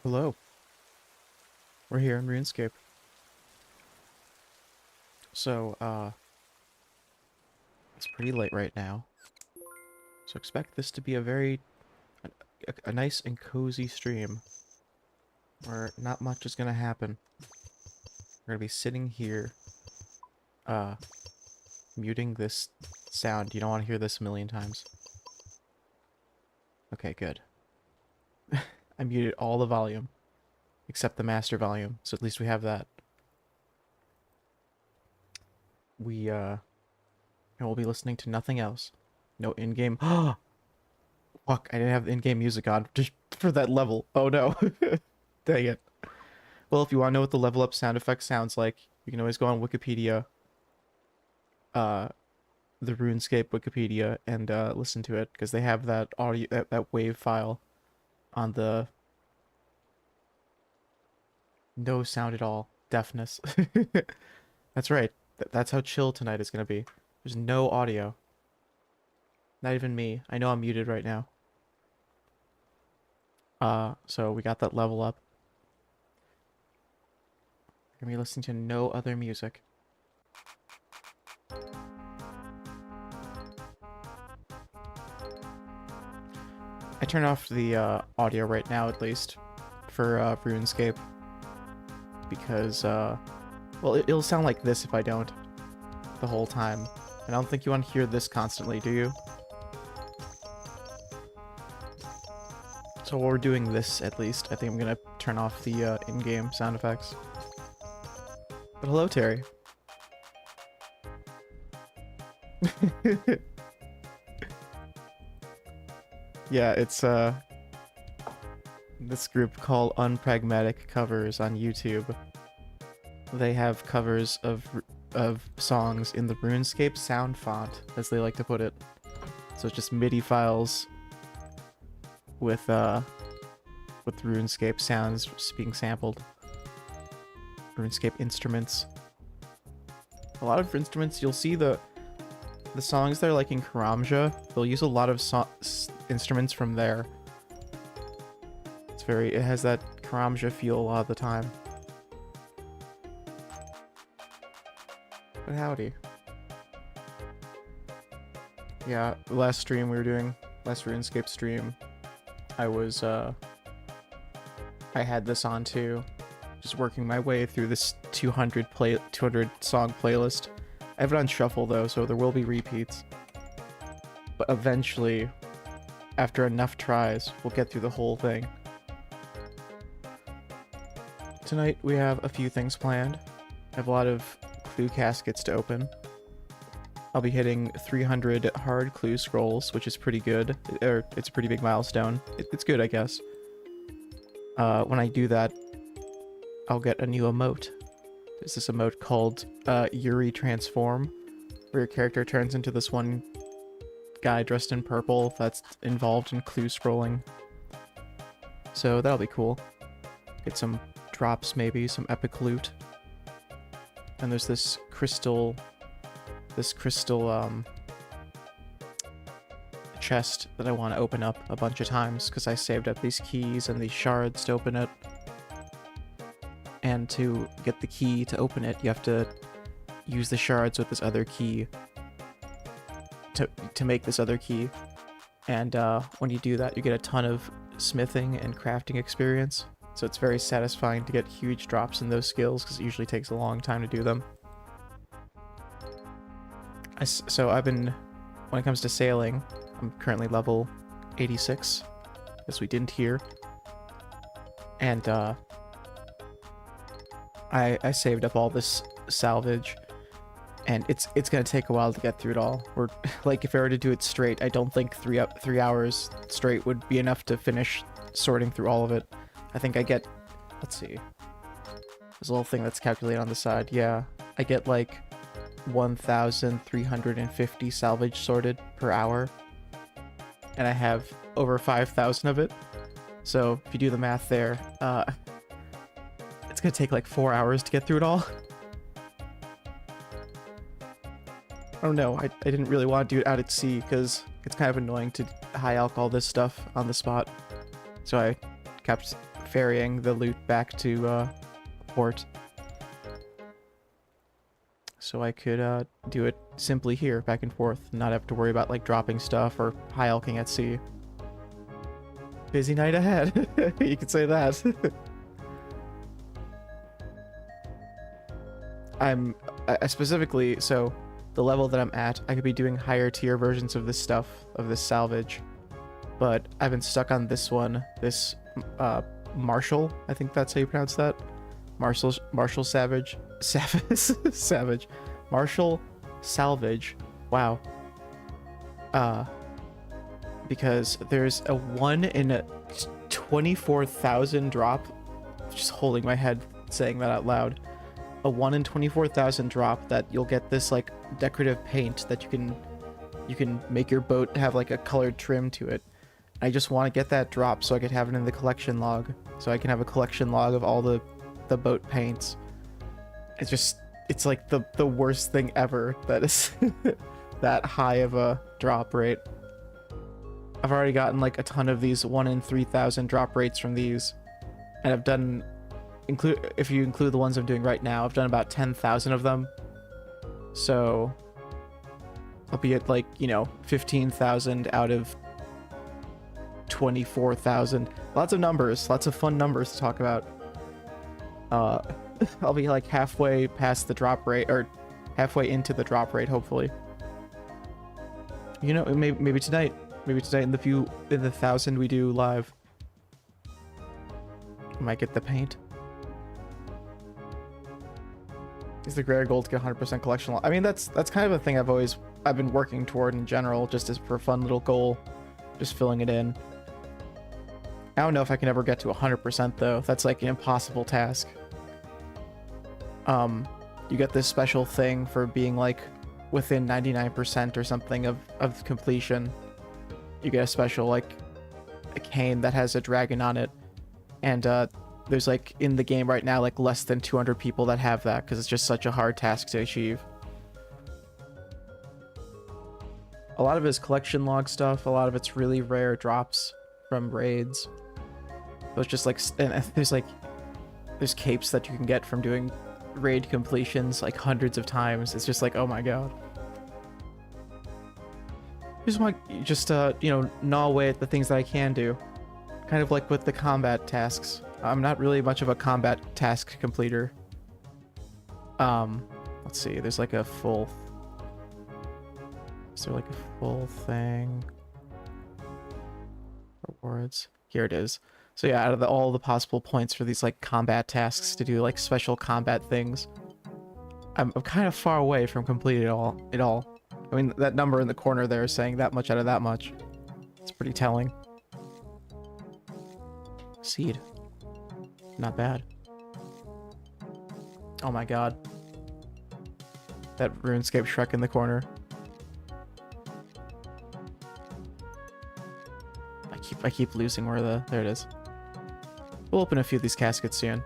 Hello, we're here in Runescape. So, it's pretty late right now. So expect this to be a very, a nice and cozy stream where not much is gonna happen. We're gonna be sitting here, uh, muting this sound. You don't want to hear this a million times. Okay, good. I muted all the volume, except the master volume, so at least we have that. And we'll be listening to nothing else. No in-game. Fuck, I didn't have in-game music on just for that level. Oh no. Dang it. Well, if you want to know what the level up sound effect sounds like, you can always go on Wikipedia, uh, the RuneScape Wikipedia, and listen to it, because they have that audio, that wave file on the no sound at all deafness. That's right. That's how chill tonight is gonna be. There's no audio. Not even me. I know I'm muted right now. So we got that level up. We're gonna be listening to no other music. I turned off the audio right now, at least, for RuneScape, because, well, it'll sound like this if I don't, the whole time. And I don't think you want to hear this constantly, do you? So while we're doing this, at least, I think I'm gonna turn off the in-game sound effects. But hello, Terry. Yeah, it's this group called Unpragmatic Covers on YouTube. They have covers of songs in the RuneScape sound font, as they like to put it. So it's just MIDI files with RuneScape sounds being sampled. RuneScape instruments. A lot of instruments, you'll see the songs that are like in Karamja, they'll use a lot of instruments from there. It has that Karamja feel a lot of the time. But howdy. Yeah, the last stream we were doing, last RuneScape stream, I had this on too. Just working my way through this 200 song playlist. I have it on shuffle though, so there will be repeats. But eventually, after enough tries, we'll get through the whole thing. Tonight we have a few things planned. I have a lot of clue caskets to open. I'll be hitting 300 hard clue scrolls, which is pretty good. Or it's a pretty big milestone. It's good, I guess. When I do that, I'll get a new emote. There's this emote called Yuri Transform, where your character turns into this one guy dressed in purple that's involved in clue scrolling. So that'll be cool. Get some drops, maybe, some epic loot. And there's this crystal chest that I want to open up a bunch of times, because I saved up these keys and these shards to open it. And to get the key to open it, you have to use the shards with this other key to make this other key. And when you do that, you get a ton of smithing and crafting experience. So it's very satisfying to get huge drops in those skills, because it usually takes a long time to do them. So I've been, when it comes to sailing, I'm currently level 86, as we didn't hear. And I saved up all this salvage, and it's gonna take a while to get through it all. We're like, if I were to do it straight, I don't think 3 hours straight would be enough to finish sorting through all of it. I think I get, let's see, there's a little thing that's calculated on the side. Yeah, I get like 1,350 salvage sorted per hour, and I have over 5,000 of it. So if you do the math there, it's gonna take like 4 hours to get through it all. I don't know, I didn't really want to do it out at sea, because it's kind of annoying to high alcohol this stuff on the spot. So I kept ferrying the loot back to port. So I could do it simply here, back and forth, and not have to worry about like dropping stuff or high alking at sea. Busy night ahead. You could say that. I specifically, so the level that I'm at, I could be doing higher tier versions of this stuff, of this salvage, but I've been stuck on this one, this Marshall, I think that's how you pronounce that. Marshall Savage. Savage. Marshall Salvage. Wow. Because there's a 1 in a 24,000 drop. Just holding my head saying that out loud. A 1 in 24,000 drop that you'll get this like decorative paint that you can make your boat have like a colored trim to it. I just want to get that drop so I could have it in the collection log. So I can have a collection log of all the boat paints. It's like the worst thing ever that is that high of a drop rate. I've already gotten like a ton of these 1 in 3,000 drop rates from these, and I've done, if you include the ones I'm doing right now, I've done about 10,000 of them. So I'll be at like, 15,000 out of 24,000. Lots of numbers, lots of fun numbers to talk about. I'll be like halfway past the drop rate, or halfway into the drop rate, hopefully. Maybe tonight in the 1,000 we do live, I might get the paint. Is the rare gold to get 100% collection log? I mean, that's kind of a thing I've been working toward in general, just as for a fun little goal, just filling it in. I don't know if I can ever get to 100% though. That's like an impossible task. You get this special thing for being like within 99% or something of completion. You get a special like a cane that has a dragon on it, and there's like in the game right now like less than 200 people that have that because it's just such a hard task to achieve. A lot of it is collection log stuff. A lot of it's really rare drops from raids. So it's just like, and there's capes that you can get from doing raid completions like hundreds of times. It's just like, oh my god. I just want gnaw away at the things that I can do. Kind of like with the combat tasks. I'm not really much of a combat task completer. Let's see, there's like a full... Is there like a full thing? Rewards. Here it is. So yeah, out of all the possible points for these like combat tasks to do like special combat things, I'm kind of far away from completing it all. I mean, that number in the corner there is saying that much out of that much. It's pretty telling. Seed. Not bad. Oh my god. That Runescape Shrek in the corner. I keep losing where there it is. We'll open a few of these caskets soon.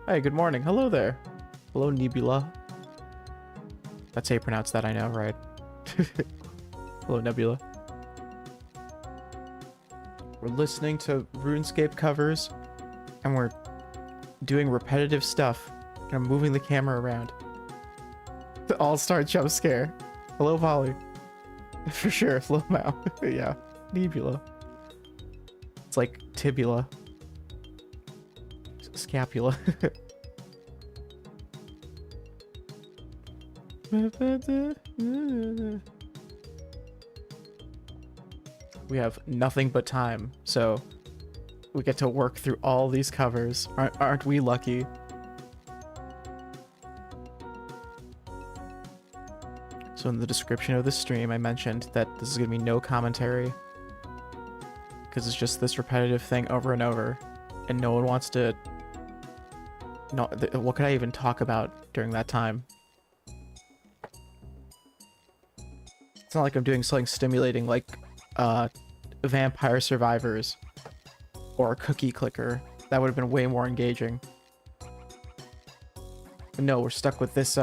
Hey, good morning. Hello there. Hello, Nebula. That's how you pronounce that, I know, right? Hello, Nebula. We're listening to RuneScape covers, and we're doing repetitive stuff. And I'm moving the camera around. The all-star jump scare. Hello, Polly. For sure, hello, Mao. Yeah, Nebula. It's like tibula. Scapula. We have nothing but time, so we get to work through all these covers. Aren't we lucky? So in the description of the stream, I mentioned that this is going to be no commentary, because it's just this repetitive thing over and over, and no one wants to... No, what could I even talk about during that time? It's not like I'm doing something stimulating like Vampire Survivors or Cookie Clicker. That would have been way more engaging. But no, we're stuck with this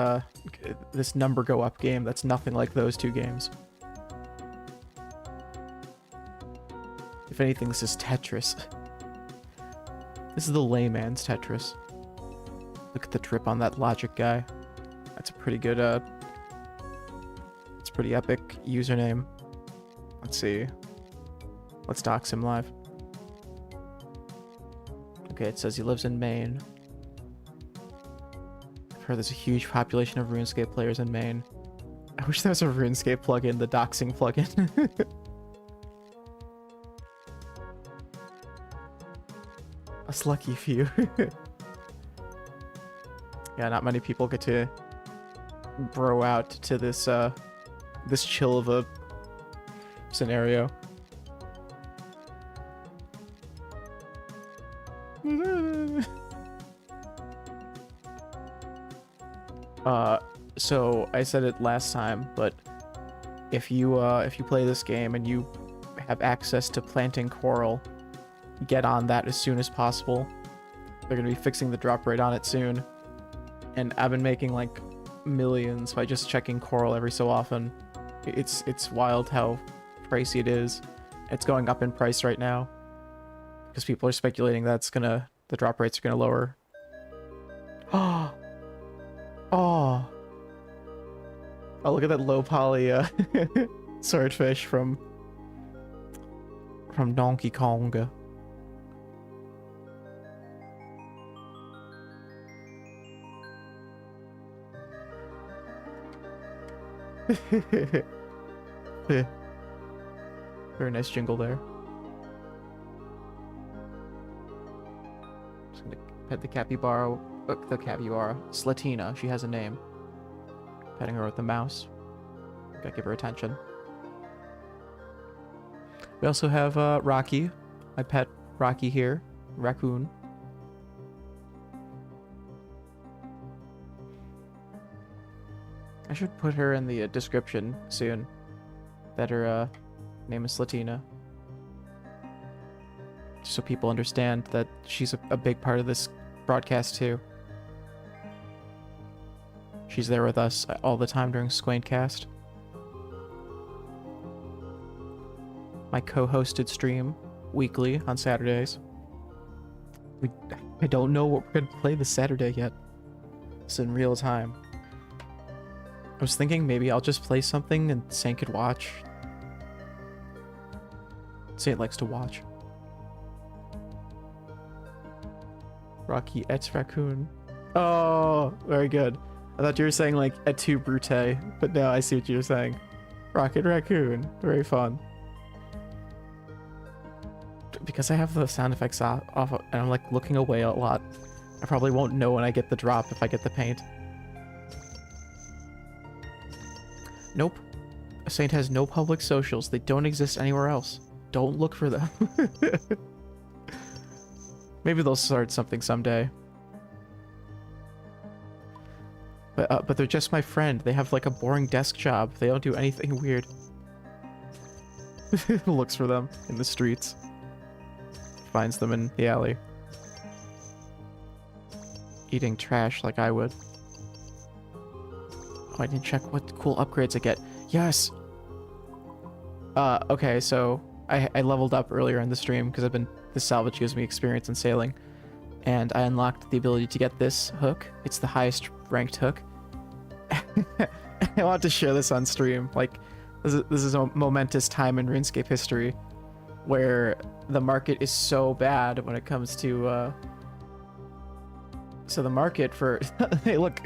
this number go up game that's nothing like those two games. If anything, this is Tetris. This is the layman's Tetris. Look at the drip on that logic guy. That's a pretty good, it's a pretty epic username. Let's see. Let's dox him live. Okay, it says he lives in Maine. I've heard there's a huge population of RuneScape players in Maine. I wish there was a RuneScape plugin, the doxing plugin. Us lucky few. Yeah, not many people get to bro out to this this chill of a scenario. So I said it last time, but if you play this game and you have access to planting coral, get on that as soon as possible. They're gonna be fixing the drop rate on it soon. And I've been making like millions by just checking coral every so often. It's wild how pricey it is. It's going up in price right now because people are speculating that's the drop rates are gonna lower. Oh, oh, oh! Look at that low poly swordfish from Donkey Kong. Very nice jingle there. Just gonna pet the capybara. The capybara. Slatina. She has a name. Petting her with the mouse. Gotta give her attention. We also have Rocky. My pet Rocky here. Raccoon. I should put her in the description soon. That her name is Slatina. So people understand that she's a big part of this broadcast too. She's there with us all the time during Squintcast. My co-hosted stream weekly on Saturdays. I don't know what we're gonna play this Saturday yet. It's in real time. I was thinking maybe I'll just play something and Saint could watch. Saint likes to watch. Rocky et Raccoon. Oh, very good. I thought you were saying like et tu brute, but no, I see what you're saying. Rocket Raccoon. Very fun. Because I have the sound effects off and I'm like looking away a lot, I probably won't know when I get the drop if I get the paint. Nope. Saint has no public socials. They don't exist anywhere else. Don't look for them. Maybe they'll start something someday. But they're just my friend. They have like a boring desk job. They don't do anything weird. Looks for them in the streets. Finds them in the alley. Eating trash like I would. Oh, I didn't check what cool upgrades I get. Yes! Okay, so I leveled up earlier in the stream because this salvage gives me experience in sailing. And I unlocked the ability to get this hook. It's the highest ranked hook. I want to share this on stream. Like, this is a momentous time in RuneScape history where the market is so bad when it comes to, so the market for, hey look,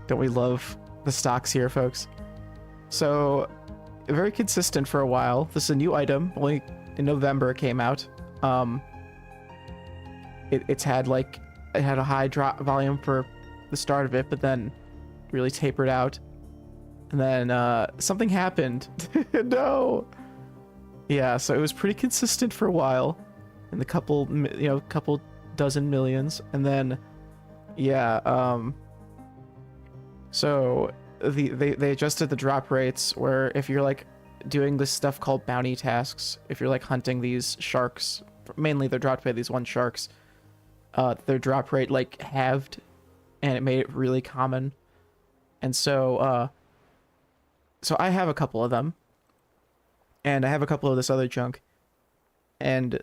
don't we love the stocks here, folks? So, very consistent for a while. This is a new item, only in November it came out. It had a high drop volume for the start of it, but then really tapered out. And then something happened. No. Yeah, so it was pretty consistent for a while, in the couple dozen millions, and then yeah, so they adjusted the drop rates where if you're like doing this stuff called bounty tasks, if you're like hunting these sharks, mainly they're dropped by these one sharks, their drop rate like halved, and it made it really common. And so so I have a couple of them, and I have a couple of this other junk, and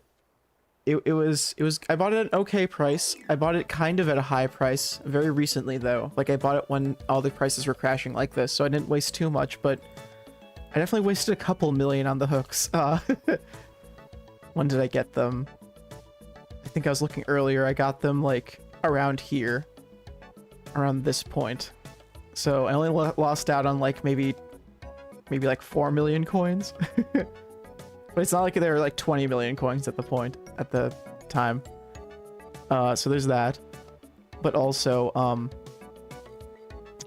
it was I bought it at an okay price. I bought it kind of at a high price very recently though. Like I bought it when all the prices were crashing like this, so I didn't waste too much, but I definitely wasted a couple million on the hooks. When did I get them? I think I was looking earlier. I got them like around here, around this point. So I only lost out on like maybe like 4 million coins. But it's not like there were like 20 million coins at the time. So there's that. But also,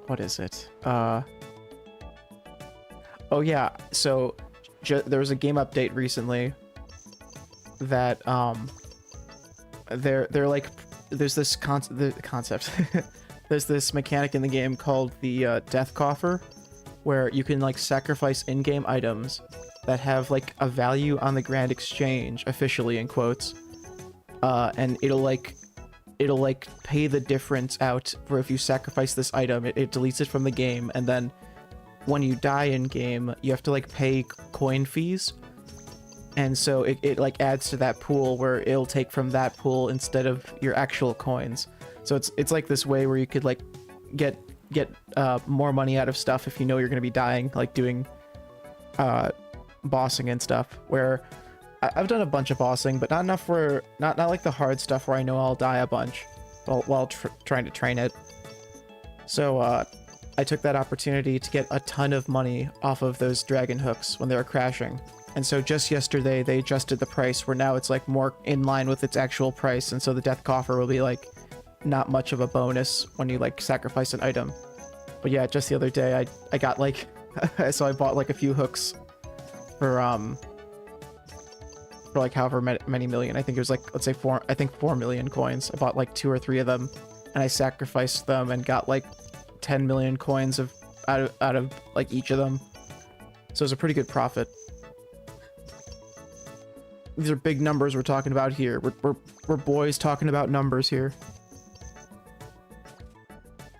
what is it? Oh yeah, so there was a game update recently that they're like, there's this concept. There's this mechanic in the game called the death coffer, where you can like sacrifice in-game items that have like a value on the grand exchange, officially in quotes, and it'll like pay the difference out for if you sacrifice this item. It deletes it from the game, and then when you die in game, you have to like pay coin fees, and so it like adds to that pool where it'll take from that pool instead of your actual coins. So it's like this way where you could like get more money out of stuff if you know you're gonna be dying, like doing bossing and stuff, where I've done a bunch of bossing, but not enough for not like the hard stuff where I know I'll die a bunch while trying to train it. So I took that opportunity to get a ton of money off of those dragon hooks when they were crashing. And so just yesterday they adjusted the price where now it's like more in line with its actual price, and so the death coffer will be like not much of a bonus when you like sacrifice an item. But yeah, just the other day I got like so I bought like a few hooks for like however many million. I think it was like, let's say 4 million coins. I bought like 2 or 3 of them, and I sacrificed them and got like 10 million coins out of like each of them. So it was a pretty good profit. These are big numbers we're talking about here. We're boys talking about numbers here.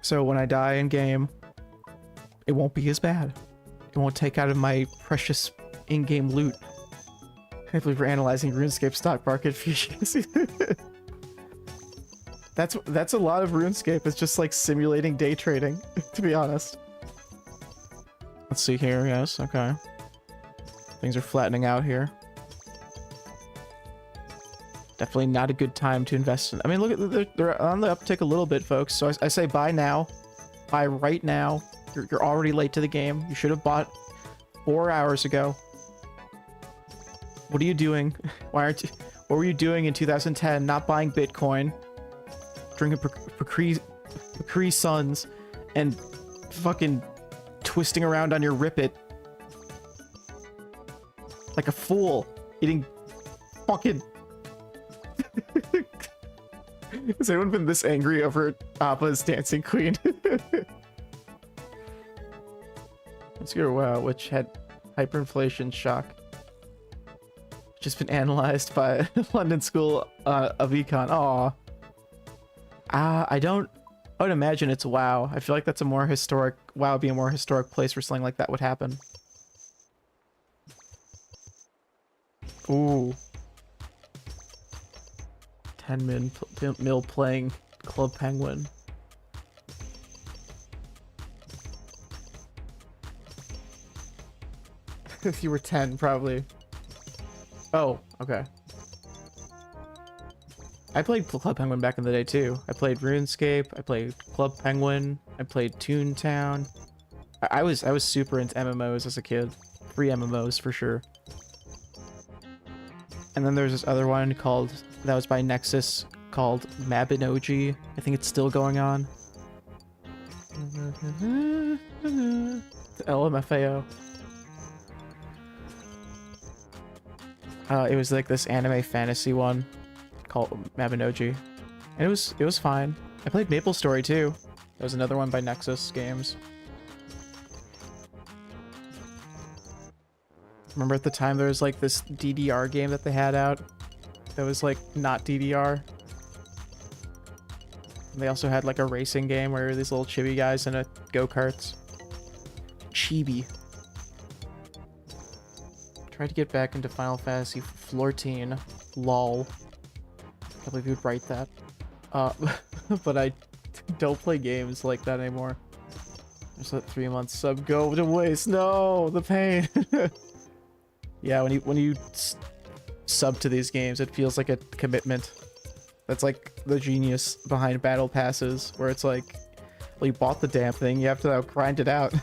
So when I die in game, it won't be as bad. It won't take out of my precious in-game loot. I believe we're analyzing RuneScape stock market futures. That's a lot of RuneScape. It's just like simulating day trading, to be honest. Let's see here. Yes, okay. Things are flattening out here. Definitely not a good time to invest in. I mean, look at they're on the uptick a little bit, folks. So I say buy now, buy right now. You're already late to the game. You should have bought 4 hours ago. What are you doing? What were you doing in 2010? Not buying Bitcoin, drinking Capri Suns, and fucking twisting around on your Ripit like a fool, eating fucking. Has anyone been this angry over Appa's Dancing Queen? Let's go. Wow, which had hyperinflation shock. Just been analyzed by London School of Econ. Aw. I would imagine it's WoW. I feel like that's a more historic. WoW would be a more historic place where something like that would happen. Ooh. 10 mil playing Club Penguin. If you were 10, probably. Oh, okay. I played Club Penguin back in the day too. I played RuneScape. I played Club Penguin. I played Toontown. I was super into MMOs as a kid. Free MMOs for sure. And then there's this other one called, that was by Nexus, called Mabinogi. I think it's still going on. The LMFAO. It was like this anime fantasy one called Mabinogi. And it was fine. I played MapleStory too. That was another one by Nexus Games. Remember at the time there was like this DDR game that they had out that was like not DDR. And they also had like a racing game where these little chibi guys in a go-karts. Chibi. Tried to get back into Final Fantasy 14. Lol. can't believe you'd write that. But I don't play games like that anymore. Just let 3 months sub go to waste. No, the pain. Yeah, when you sub to these games, it feels like a commitment. That's like the genius behind battle passes, where it's like, well, you bought the damn thing, you have to grind it out.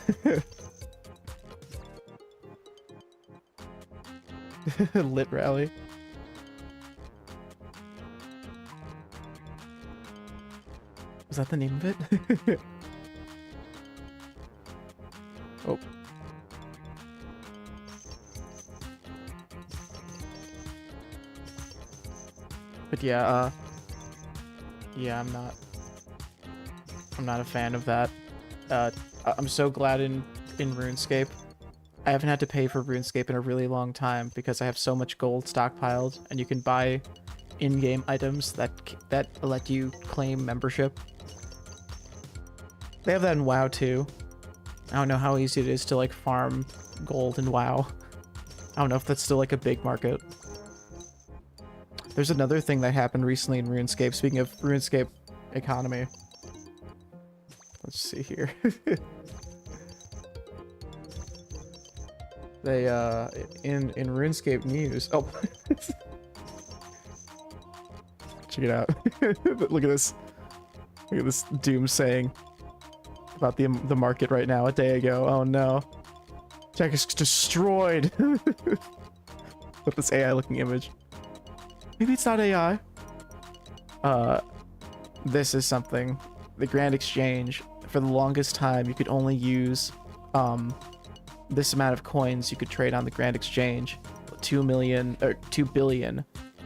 Lit rally. Was that the name of it? Oh. But yeah, yeah, I'm not a fan of that. I'm so glad in RuneScape. I haven't had to pay for RuneScape in a really long time because I have so much gold stockpiled, and you can buy in-game items that let you claim membership. They have that in WoW too. I don't know how easy it is to like farm gold in WoW. I don't know if that's still like a big market. There's another thing that happened recently in RuneScape. Speaking of RuneScape economy. Let's see here. They in RuneScape news. Oh. Check it out. Look at this. Look at this doom saying about the market right now a day ago. Oh no. Tech is destroyed. With this AI looking image. Maybe it's not AI. This is something. The Grand Exchange, for the longest time, you could only use this amount of coins you could trade on the Grand Exchange. 2 billion,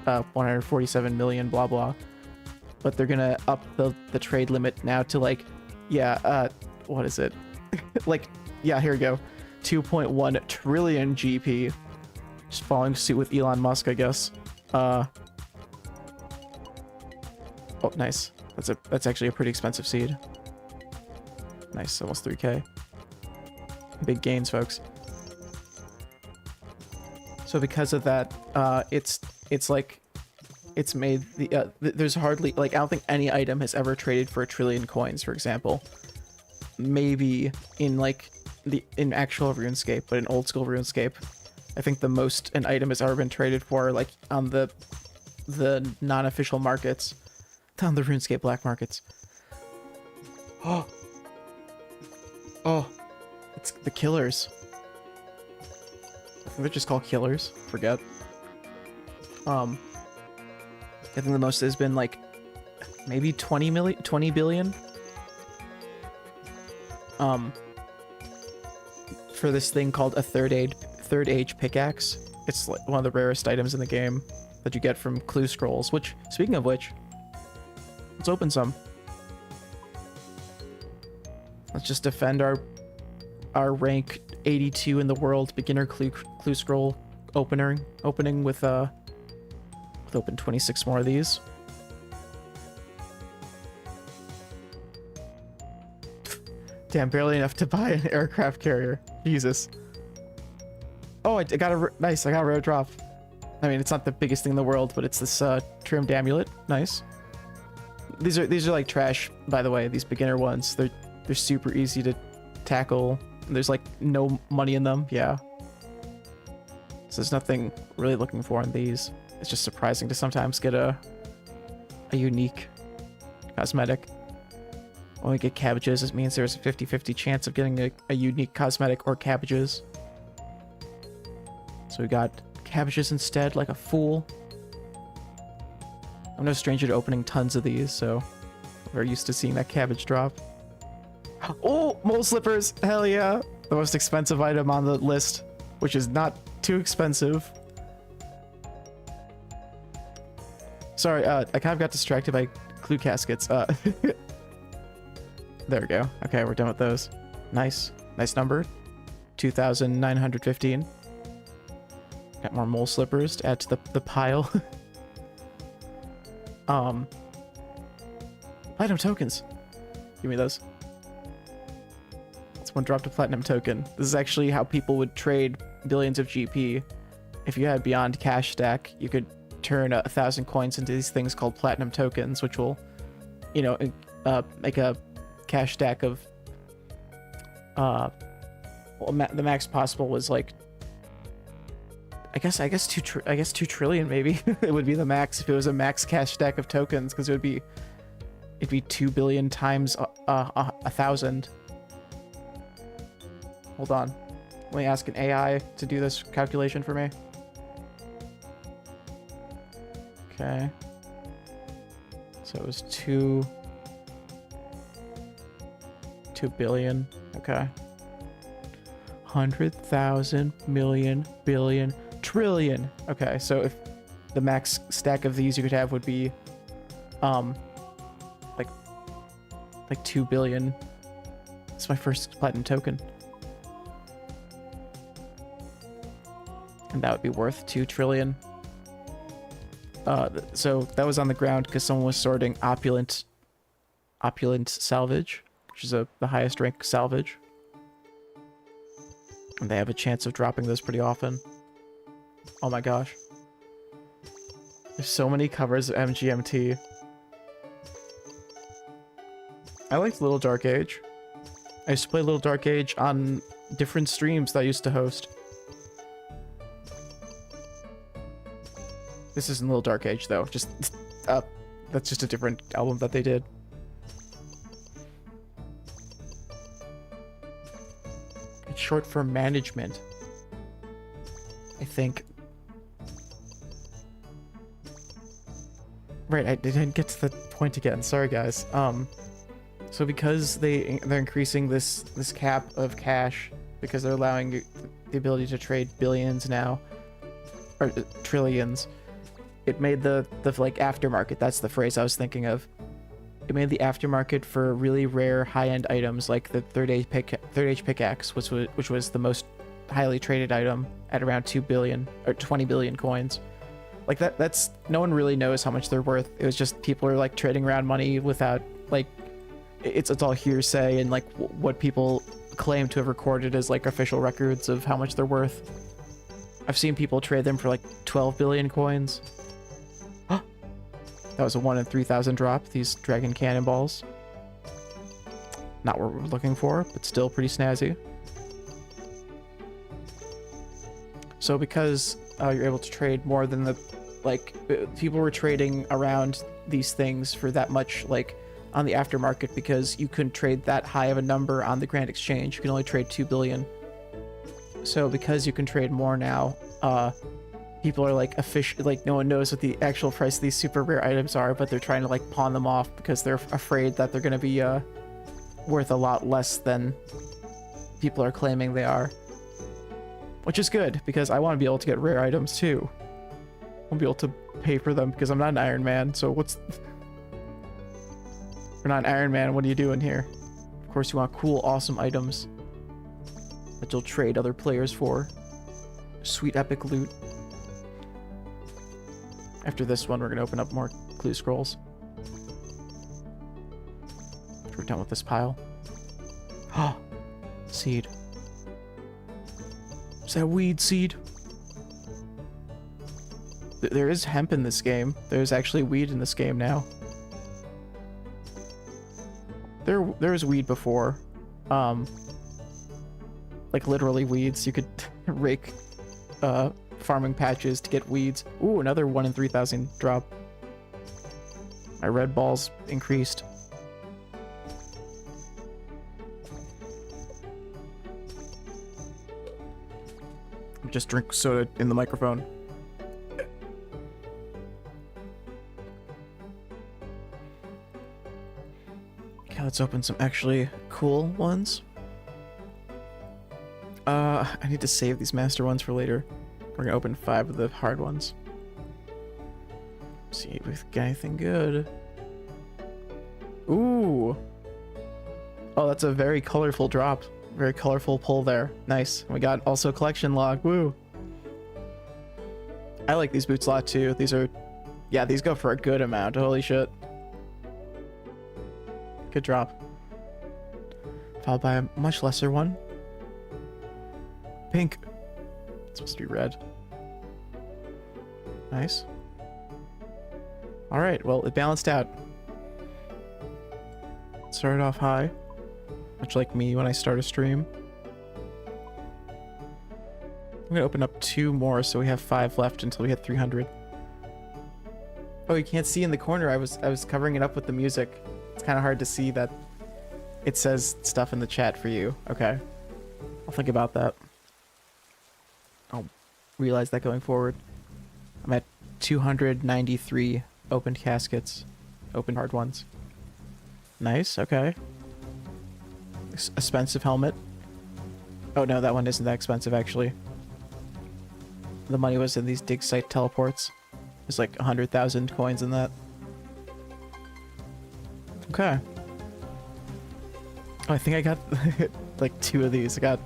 147 million, blah blah. But they're gonna up the trade limit now to like, yeah, what is it? Like, yeah, here we go. 2.1 trillion GP. Just following suit with Elon Musk, I guess. Oh, nice. That's actually a pretty expensive seed. Nice, almost 3K. Big gains, folks. So because of that, it's like it's made the there's hardly like I don't think any item has ever traded for 1 trillion coins, for example. Maybe in like in actual RuneScape, but in old school RuneScape, I think the most an item has ever been traded for like on the non-official markets, on the RuneScape black markets. Oh, it's the killers. I think they're just called killers. Forget. I think the most has been like maybe 20 billion. For this thing called a third age pickaxe. It's like one of the rarest items in the game that you get from clue scrolls, which, speaking of which, let's open some. Let's just defend our rank 82 in the world beginner clue scroll opening with open 26 more of these. Damn, barely enough to buy an aircraft carrier. Jesus. Oh, I got a nice. I got a rare drop. I mean, it's not the biggest thing in the world, but it's this trimmed amulet. Nice. These are like trash, by the way. These beginner ones. They're super easy to tackle. There's like no money in them. Yeah. So there's nothing really looking for in these. It's just surprising to sometimes get a unique cosmetic. When we get cabbages, it means there's a 50-50 chance of getting a unique cosmetic or cabbages. So we got cabbages instead, like a fool. I'm no stranger to opening tons of these, so we're used to seeing that cabbage drop. Oh, mole slippers! Hell yeah! The most expensive item on the list, which is not too expensive. Sorry, I kind of got distracted by clue caskets. There we go. Okay, we're done with those. Nice. Nice number. 2,915. Got more mole slippers to add to the pile. Platinum tokens. Give me those. Someone dropped a platinum token. This is actually how people would trade billions of GP. If you had Beyond Cash Stack, you could turn 1,000 coins into these things called platinum tokens, which will, you know, make a cash stack of well, the max possible was like, I guess 2 trillion maybe. It would be the max if it was a max cash stack of tokens, because it'd be 2 billion times 1,000. Hold on, let me ask an AI to do this calculation for me. Okay, so it was 2 billion. Okay, 100,000 million billion trillion. Okay, so if the max stack of these you could have would be like 2 billion. It's my first platinum token, and that would be worth 2 trillion. So that was on the ground because someone was sorting opulent salvage, which is the highest rank salvage, and they have a chance of dropping those pretty often. Oh my gosh, there's so many covers of MGMT. I liked Little Dark Age. I used to play Little Dark Age on different streams that I used to host. This isn't Little Dark Age though, just that's just a different album that they did. It's short for management, I think. Right, I didn't get to the point again. Sorry guys. So because they're increasing this cap of cash, because they're allowing you the ability to trade billions now, or trillions, it made the like aftermarket. That's the phrase I was thinking of. It made the aftermarket for really rare high-end items like the third age pickaxe, which was the most highly traded item at around 2 billion or 20 billion coins. Like that's no one really knows how much they're worth. It was just people are like trading around money without like it's all hearsay and like what people claim to have recorded as like official records of how much they're worth. I've seen people trade them for like 12 billion coins. That was a 1 in 3,000 drop, these dragon cannonballs. Not what we're looking for, but still pretty snazzy. So because you're able to trade more than the, like, people were trading around these things for that much, like, on the aftermarket, because you couldn't trade that high of a number on the Grand Exchange. You can only trade 2 billion. So because you can trade more now, people are like like no one knows what the actual price of these super rare items are, but they're trying to like pawn them off because they're afraid that they're going to be worth a lot less than people are claiming they are. Which is good, because I want to be able to get rare items too. I want to be able to pay for them because I'm not an Iron Man, so what's... If you're not an Iron Man, what are you doing here? Of course you want cool, awesome items that you'll trade other players for. Sweet epic loot. After this one, we're going to open up more clue scrolls. After we're done with this pile. Ah, seed. Is that weed seed? There is hemp in this game. There's actually weed in this game now. There was weed before. Like literally weeds. You could rake farming patches to get weeds. Ooh, another 1 in 3,000 drop. My red balls increased. Just drink soda in the microphone. Okay, let's open some actually cool ones. I need to save these master ones for later. We're gonna open 5 of the hard ones. See if we get anything good. Ooh. Oh, that's a very colorful drop. Very colorful pull there. Nice. We got also a collection log. Woo. I like these boots a lot too. These are... Yeah, these go for a good amount. Holy shit. Good drop. Followed by a much lesser one. Pink. It's supposed to be red. Nice. Alright, well, it balanced out. Started off high, much like me when I start a stream. I'm gonna open up 2 more so we have 5 left until we hit 300. Oh, you can't see in the corner. I was covering it up with the music. It's kind of hard to see that it says stuff in the chat for you. Okay. I'll think about that. I'll realize that going forward. I'm at 293 opened caskets. Open hard ones. Nice, okay. Expensive helmet. Oh no, that one isn't that expensive actually. The money was in these dig site teleports. There's like 100,000 coins in that. Okay. Oh, I think I got like 2 of these. I got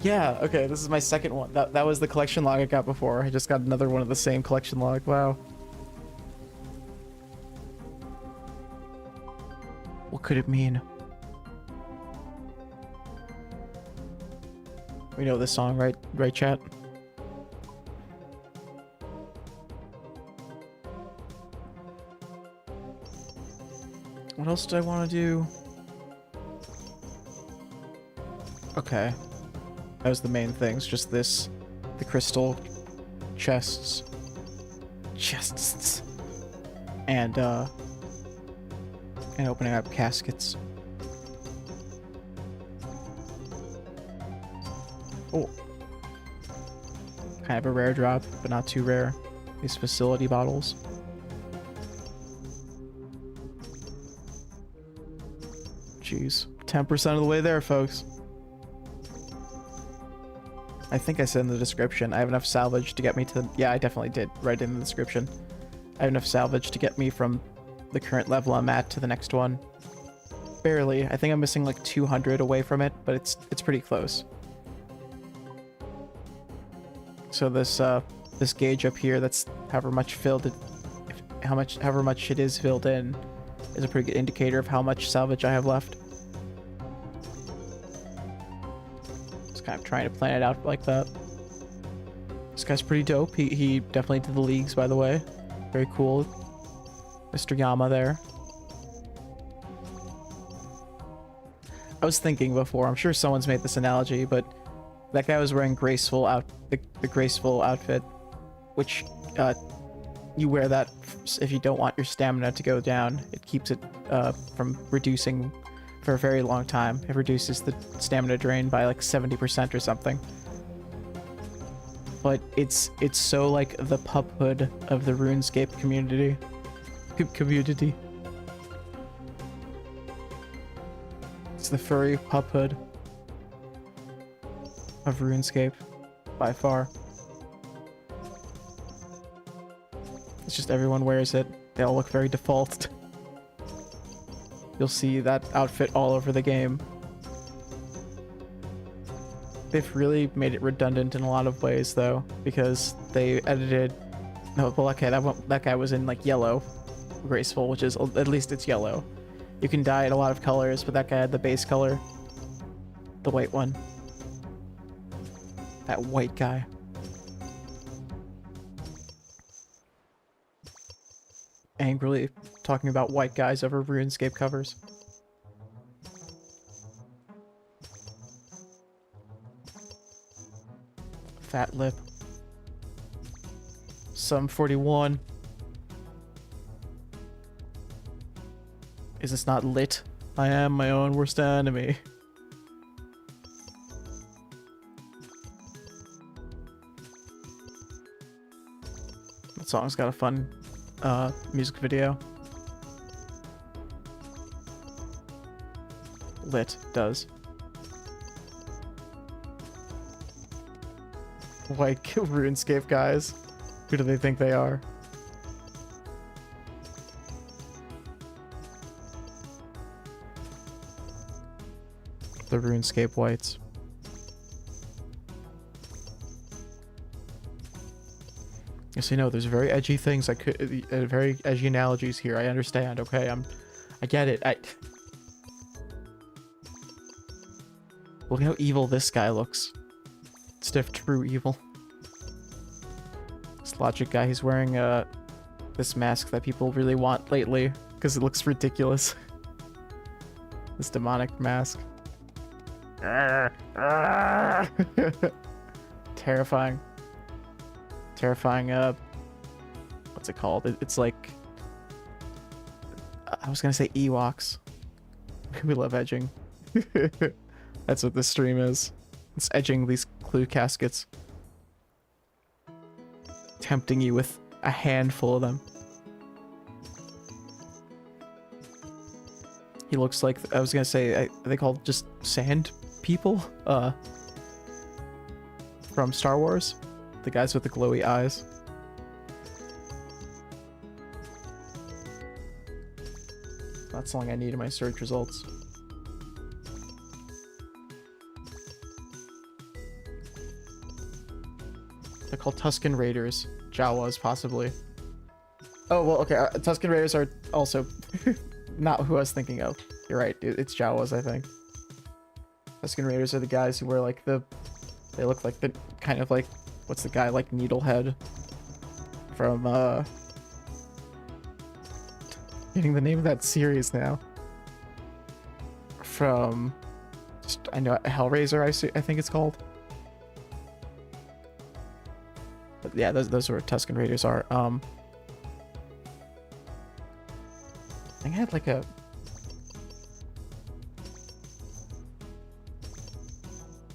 yeah, okay, this is my second one. That was the collection log I got before. I just got another one of the same collection log. Wow. What could it mean? We know this song, right? Right, chat? What else do I want to do? Okay. That was the main things. Just this. The crystal chests. Chests. And opening up caskets. Oh. Kind of a rare drop, but not too rare. These facility bottles. Jeez. 10% of the way there, folks. I think I said in the description, I have enough salvage to get me to... Yeah, I definitely did write in the description. I have enough salvage to get me from the current level I'm at to the next one. Barely. I think I'm missing like 200 away from it, but it's pretty close. So this this gauge up here, that's however much filled it, however much it is filled in, is a pretty good indicator of how much salvage I have left. Just kind of trying to plan it out like that. This guy's pretty dope. He definitely did the leagues, by the way. Very cool. Mr. Yama there. I was thinking before, I'm sure someone's made this analogy, but that guy was wearing the graceful outfit, which you wear that if you don't want your stamina to go down. It keeps it from reducing for a very long time. It reduces the stamina drain by like 70% or something. But it's so like the pup hood of the RuneScape community. It's the furry pup hood of RuneScape, by far. It's just everyone wears it. They all look very default. You'll see that outfit all over the game. They've really made it redundant in a lot of ways, though, because they edited... No, well, okay, that guy was in, like, yellow. Graceful, which is... At least it's yellow. You can dye it a lot of colors, but that guy had the base color. The white one. That white guy. Angrily talking about white guys over RuneScape covers. Fat lip. Sum 41. Is this not lit? I am my own worst enemy. That song's got a fun music video. Lit does. White RuneScape guys. Who do they think they are? The RuneScape whites. Yes, I know, there's very edgy things I could, very edgy analogies here. I understand, okay? I get it. Look how evil this guy looks. Stiff true evil. Logic guy, he's wearing this mask that people really want lately because it looks ridiculous. This demonic mask. Terrifying. Terrifying, what's it called? It's like, I was gonna say Ewoks. We love edging. That's what this stream is. It's edging these clue caskets. Tempting you with a handful of them. He looks like, I was gonna say, are they called just sand people? From Star Wars? The guys with the glowy eyes. That's the long I need in my search results. They're called Tusken Raiders. Jawas, possibly. Oh, well, okay. Tusken Raiders are also not who I was thinking of. You're right. It's Jawas, I think. Tusken Raiders are the guys who wear, like, they look like the, kind of like, what's the guy, like, Needlehead from, getting the name of that series now. From, just, I know, Hellraiser, I think it's called. But yeah, those are what Tusken Raiders are. I think I had like a...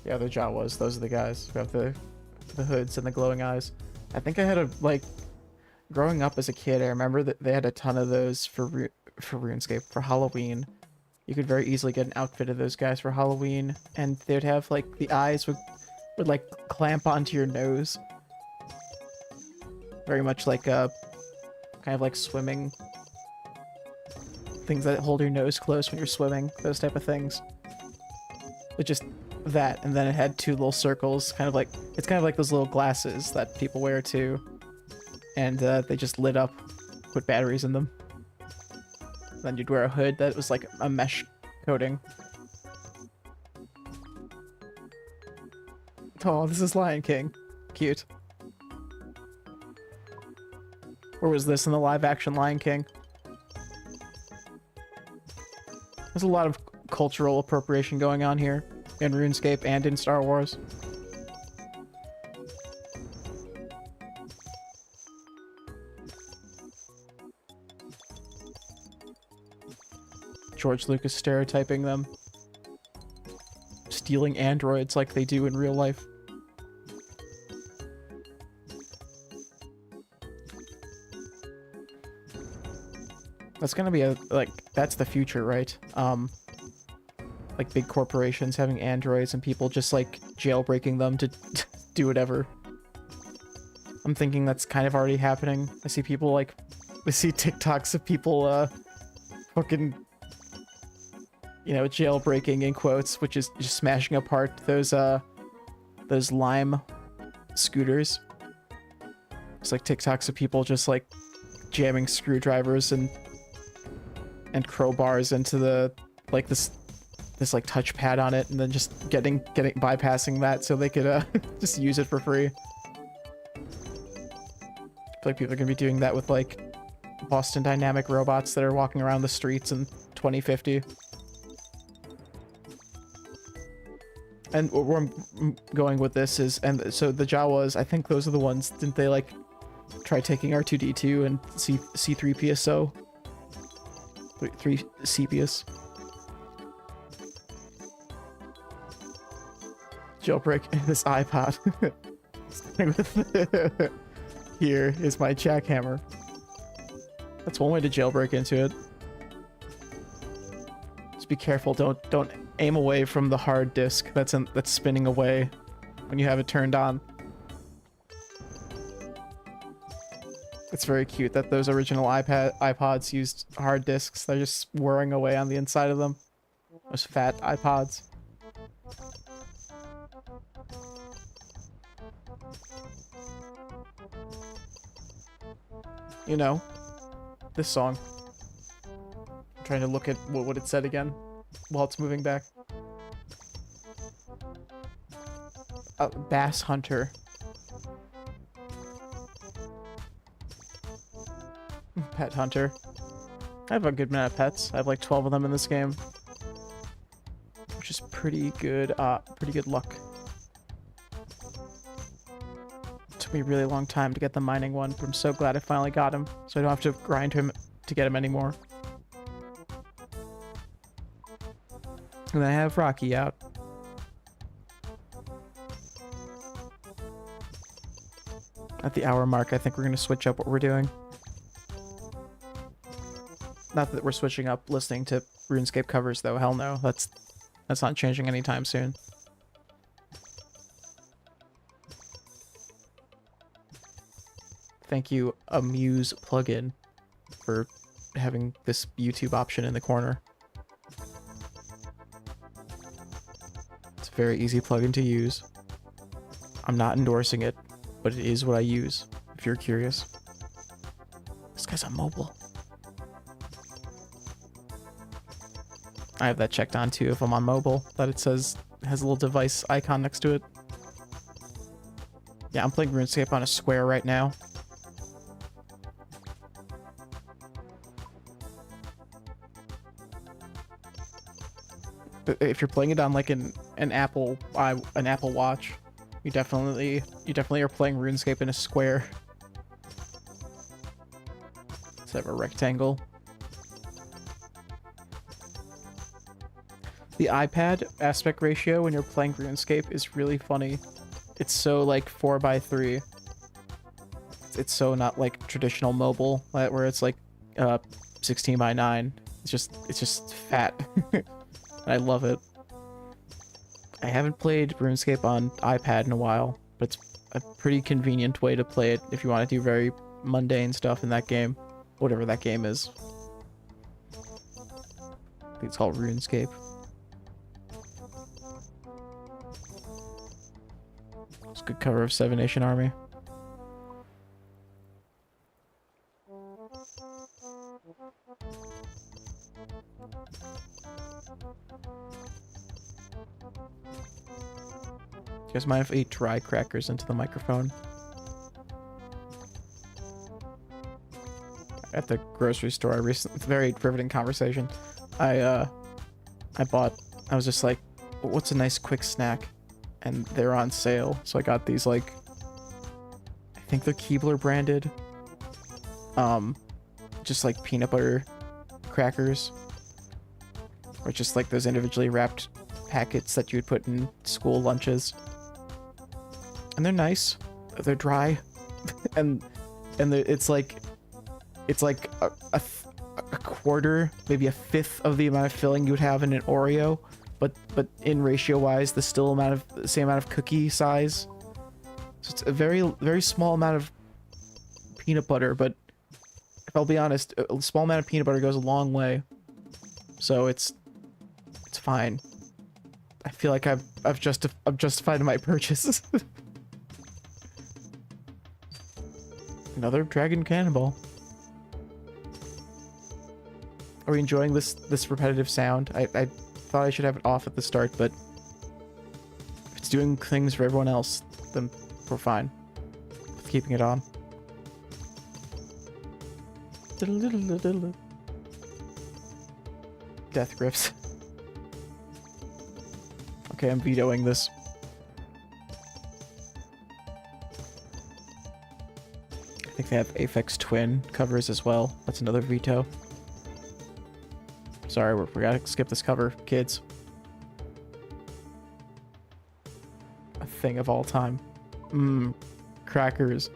Yeah, the Jawas, those are the guys who have the hoods and the glowing eyes. I think I had a, like, growing up as a kid, I remember that they had a ton of those for RuneScape, for Halloween. You could very easily get an outfit of those guys for Halloween, and they'd have, like, the eyes would like, clamp onto your nose. Very much like, kind of like swimming. Things that hold your nose close when you're swimming, those type of things. But just that, and then it had two little circles, kind of like, it's kind of like those little glasses that people wear too. And they just lit up, put batteries in them. Then you'd wear a hood that was like a mesh coating. Oh, this is Lion King. Cute. Where was this in the live action Lion King? There's a lot of cultural appropriation going on here in RuneScape and in Star Wars. George Lucas stereotyping them. Stealing androids like they do in real life. That's gonna be that's the future, right? Like big corporations having androids and people just like jailbreaking them to do whatever. I'm thinking that's kind of already happening. I see people I see TikToks of people fucking, you know, jailbreaking in quotes, which is just smashing apart those Lime scooters. It's like TikToks of people just like jamming screwdrivers and crowbars into the this like touchpad on it, and then just getting bypassing that so they could just use it for free. I feel like people are gonna be doing that with like Boston Dynamic robots that are walking around the streets in 2050. And where I'm going with this is, and so the Jawas, I think those are the ones, didn't they like try taking R2-D2 and C3PSO? 3CPS. Jailbreak this iPod. Here is my jackhammer. That's one way to jailbreak into it. Just be careful, don't aim away from the hard disk that's spinning away when you have it turned on. It's very cute that those original iPods used hard disks. They're just whirring away on the inside of them. Those fat iPods. You know, this song. I'm trying to look at what it said again while it's moving back. Bass Hunter. pet hunter. I have a good amount of pets. I have like 12 of them in this game, which is pretty good luck. Took me a really long time to get the mining one, but I'm so glad I finally got him, so I don't have to grind him to get him anymore. And then I have Rocky out. At the hour mark, I think we're going to switch up what we're doing. Not that we're switching up listening to RuneScape covers, though. Hell no. That's not changing anytime soon. Thank you, Amuse plugin, for having this YouTube option in the corner. It's a very easy plugin to use. I'm not endorsing it, but it is what I use, if you're curious. This guy's on mobile. I have that checked on too if I'm on mobile, that it says, has a little device icon next to it. Yeah, I'm playing RuneScape on a square right now. If you're playing it on like an Apple Watch, you definitely are playing RuneScape in a square instead of a rectangle. The iPad aspect ratio when you're playing RuneScape is really funny. It's so like 4:3. It's so not like traditional mobile where it's like 16:9. It's just fat. I love it. I haven't played RuneScape on iPad in a while, but it's a pretty convenient way to play it if you want to do very mundane stuff in that game, whatever that game is. I think it's called RuneScape. It's a good cover of Seven Nation Army. You guys mind if I eat dry crackers into the microphone? At the grocery store, very riveting conversation. I was just like, what's a nice quick snack? And they're on sale, so I got these like, I think they're Keebler branded, just like peanut butter crackers, or just like those individually wrapped packets that you would put in school lunches. And they're nice. They're dry, and it's like a quarter, maybe a fifth of the amount of filling you would have in an Oreo, but in ratio wise, the same amount of cookie size. So it's a very small amount of peanut butter, but if I'll be honest, a small amount of peanut butter goes a long way. So it's fine. I feel like I've justified my purchase. Another dragon cannonball. Are we enjoying this repetitive sound? I thought I should have it off at the start, but if it's doing things for everyone else, then we're fine with keeping it on. Death griffs. Okay, I'm vetoing this. I think they have Aphex Twin covers as well. That's another veto. Sorry, we gotta skip this cover, kids. A thing of all time. Crackers.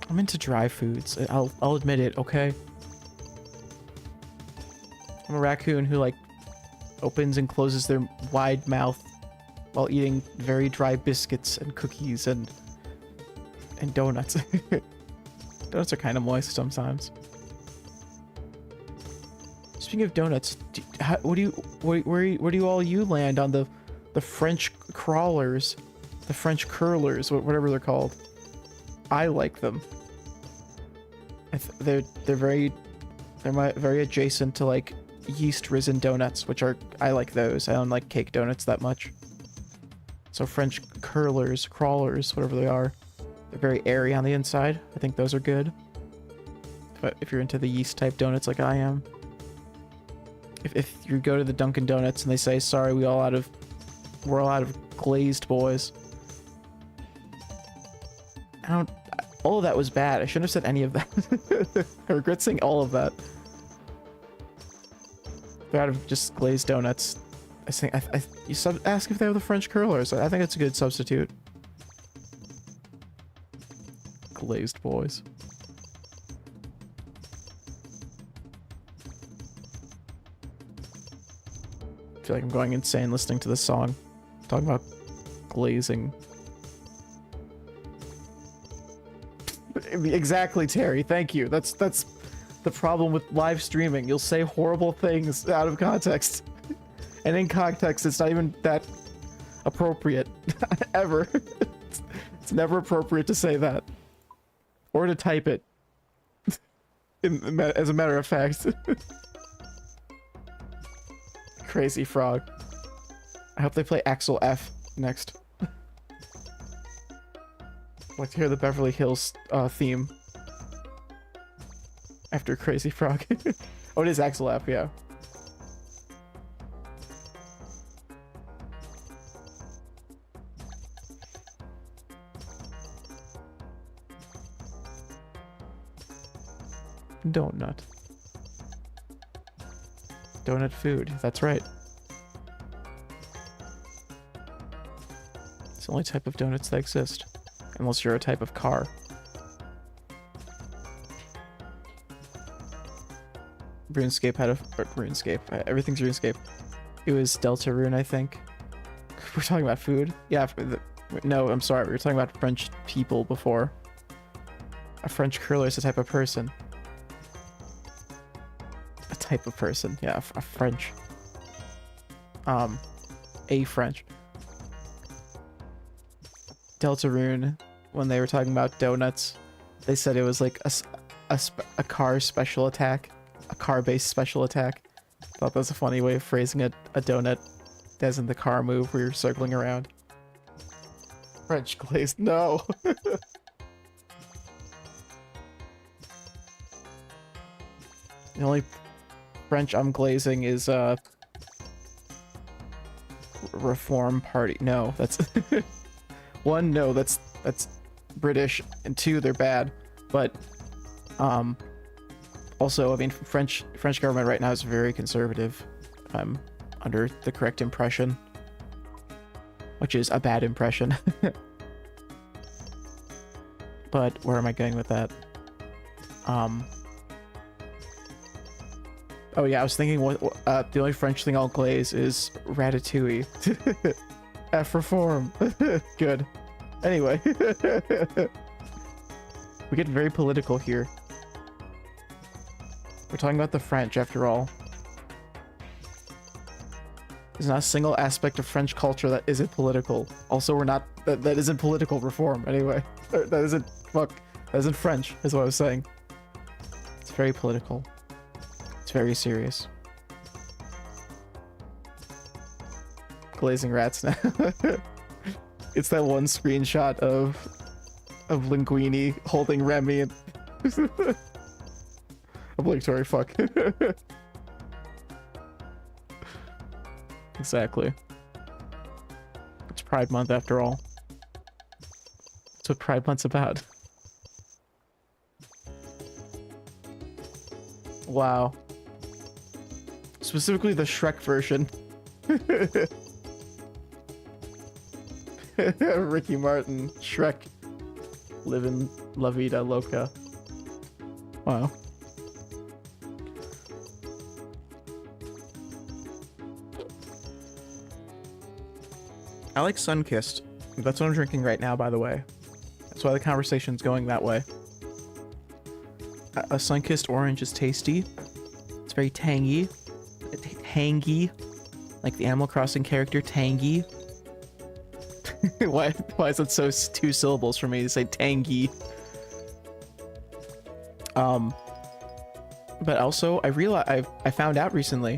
I'm into dry foods. I'll admit it, okay? I'm a raccoon who like opens and closes their wide mouth while eating very dry biscuits and cookies and donuts. Donuts are kind of moist sometimes. Speaking of donuts, where do you all land on the French crawlers, the French curlers, whatever they're called? I like them. They're very adjacent to like yeast risen donuts, which I like those. I don't like cake donuts that much. So French curlers, crawlers, whatever they are. They're very airy on the inside. I think those are good. But if you're into the yeast type donuts like I am. If you go to the Dunkin' Donuts and they say, sorry, we're all out of glazed, boys. All of that was bad. I shouldn't have said any of that. I regret saying all of that. They're out of just glazed donuts. I think ask if they have the French curlers. I think it's a good substitute. Glazed boys. I feel like I'm going insane listening to this song. Talking about glazing. Exactly, Terry. Thank you. That's the problem with live streaming. You'll say horrible things out of context. And in context, it's not even that appropriate. Ever. It's never appropriate to say that. Or to type it. As a matter of fact. Crazy frog. I hope they play Axel F next. I'd like to hear the Beverly Hills theme. After Crazy Frog. Oh, it is Axel F, yeah. Donut. Donut food, that's right. It's the only type of donuts that exist. Unless you're a type of car. Runescape had a... Runescape. Everything's Runescape. It was Deltarune, I think. We're talking about food? Yeah, no, I'm sorry. We were talking about French people before. A French curler is a type of person. A type of person. Yeah, a French. A French. Deltarune, when they were talking about donuts, they said it was like a car special attack. A car-based special attack. Thought that was a funny way of phrasing a donut as in the car move where you're circling around. French glazed. No! The only French I'm glazing is Reform Party. No, that's one, no, that's British, and two, they're bad. But also, I mean, French government right now is very conservative. If I'm under the correct impression, which is a bad impression. But where am I going with that? Oh yeah, I was thinking the only French thing I'll glaze is ratatouille. F reform. Good. Anyway. We get very political here. We're talking about the French, after all. There's not a single aspect of French culture that isn't political. Also, we're not... That isn't political reform, anyway. That isn't... Fuck. That isn't French, is what I was saying. It's very political. It's very serious. Glazing rats now. It's that one screenshot of Linguini holding Remy and... Obligatory fuck. Exactly. It's Pride Month after all. That's what Pride Month's about. Wow. Specifically the Shrek version. Ricky Martin, Shrek, living La Vida Loca. Wow. I like Sunkissed. That's what I'm drinking right now, by the way. That's why the conversation's going that way. A Sunkissed orange is tasty. It's very tangy. Tangy. Like the Animal Crossing character, Tangy. Why is it so two syllables for me to say tangy? But also I found out recently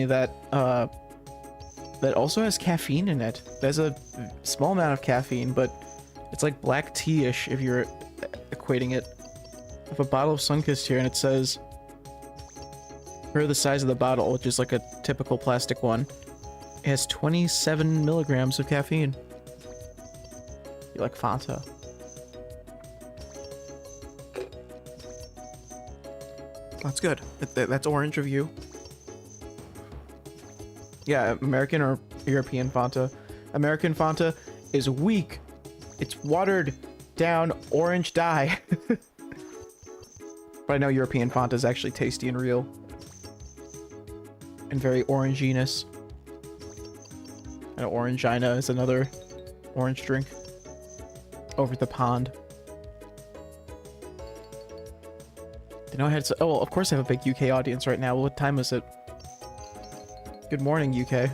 that that also has caffeine in it. There's a small amount of caffeine, but it's like black tea-ish if you're equating it. I have a bottle of Sunkist here, and it says, for the size of the bottle, which is like a typical plastic one, it has 27 milligrams of caffeine. You like Fanta? That's good. That's orange of you. Yeah, American or European Fanta. American Fanta is weak. It's watered down orange dye. But I know European Fanta is actually tasty and real. And very oranginess. And Orangina is another orange drink. Over the pond. You know I had oh, well, of course I have a big UK audience right now. What time is it? Good morning, UK.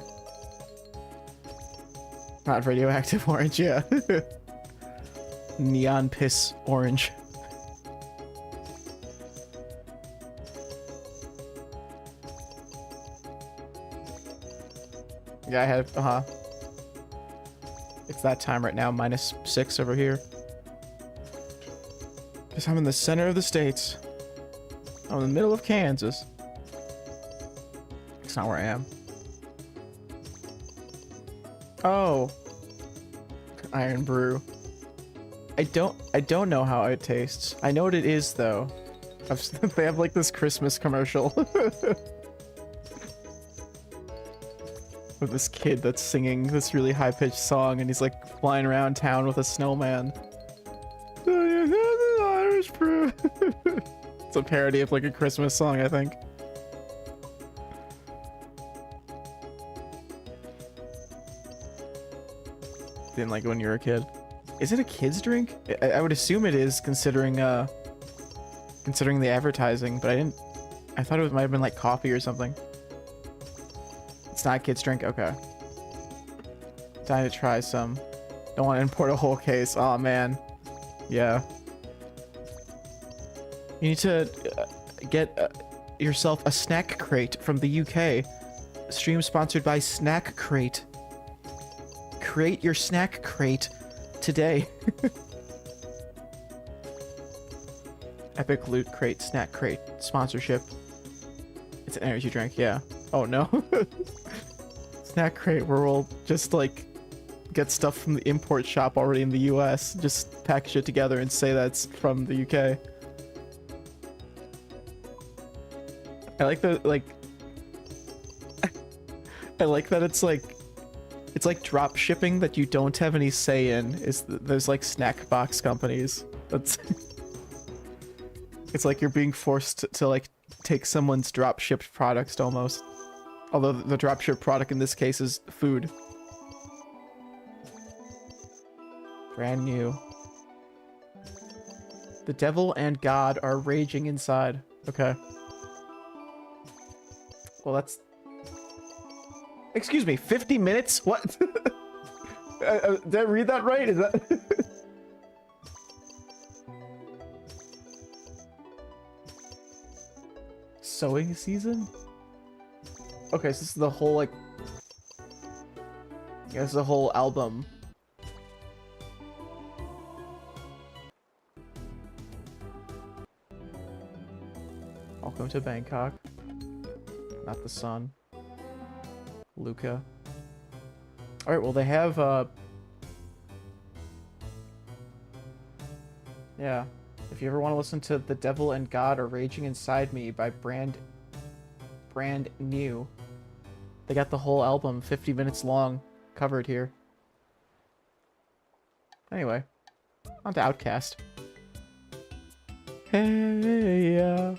Not radioactive orange, yeah. Neon piss orange. Yeah, I have, It's that time right now, -6 over here. Because I'm in the center of the States. I'm in the middle of Kansas. It's not where I am. Oh. Iron Brew. I don't know how it tastes. I know what it is though. They have like this Christmas commercial. With this kid that's singing this really high-pitched song and he's like flying around town with a snowman. Irish Brew. It's a parody of like a Christmas song, I think. Didn't like it when you were a kid. Is it a kid's drink? I would assume it is, considering the advertising, but I thought it might have been like coffee or something. It's not a kid's drink? Okay. Time to try some. Don't want to import a whole case. Oh man. Yeah. You need to get yourself a snack crate from the UK. Stream sponsored by Snack Crate. Create your snack crate today. Epic Loot Crate, Snack Crate, sponsorship. It's an energy drink, yeah. Oh no. Snack Crate, where we'll just like get stuff from the import shop already in the US, just package it together and say that's from the UK. I like the, like, I like that it's like drop shipping that you don't have any say in. There's like snack box companies. That's it's like you're being forced to like take someone's drop shipped products almost. Although the drop shipped product in this case is food. Brand new. The devil and God are raging inside. Okay. Well, that's... Excuse me, 50 minutes? What? Did I read that right? Is that... Sewing season? Okay, so this is the whole, like... Yeah, this is the whole album. Welcome to Bangkok. Not the sun. Luca. Alright, well they have, yeah. If you ever want to listen to The Devil and God Are Raging Inside Me by Brand New, they got the whole album, 50 minutes long, covered here. Anyway, on to Outcast. Hey, yeah.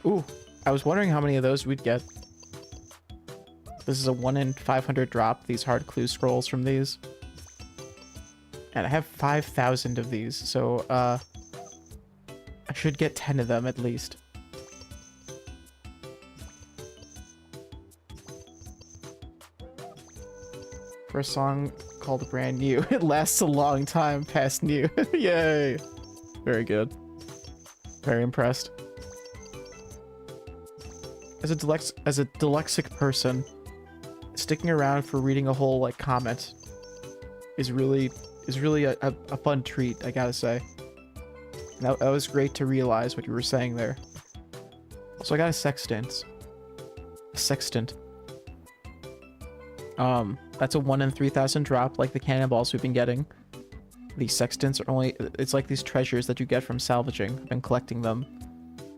Ooh, I was wondering how many of those we'd get. This is a 1 in 500 drop, these hard clue scrolls from these. And I have 5,000 of these, so, I should get 10 of them at least. For a song called Brand New, it lasts a long time past new. Yay! Very good. Very impressed. As a dyslexic person, sticking around for reading a whole like comment is really a fun treat, I gotta say. And that was great to realize what you were saying there. Also, I got a sextant. That's a 1 in 3,000 drop, like the cannonballs we've been getting. These sextants are only, it's like these treasures that you get from salvaging. I've been collecting them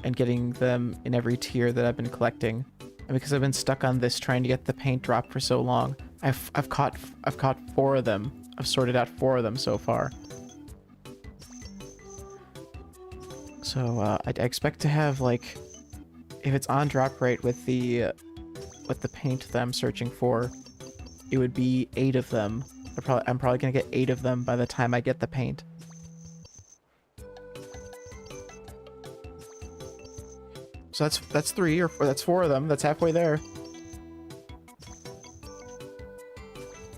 and getting them in every tier that I've been collecting. And because I've been stuck on this trying to get the paint drop for so long, I've caught 4 of them. I've sorted out 4 of them so far. So I expect to have, like, if it's on drop rate with the paint that I'm searching for, it would be 8 of them. I'm probably gonna get 8 of them by the time I get the paint. So that's 3 or that's 4 of them. That's halfway there.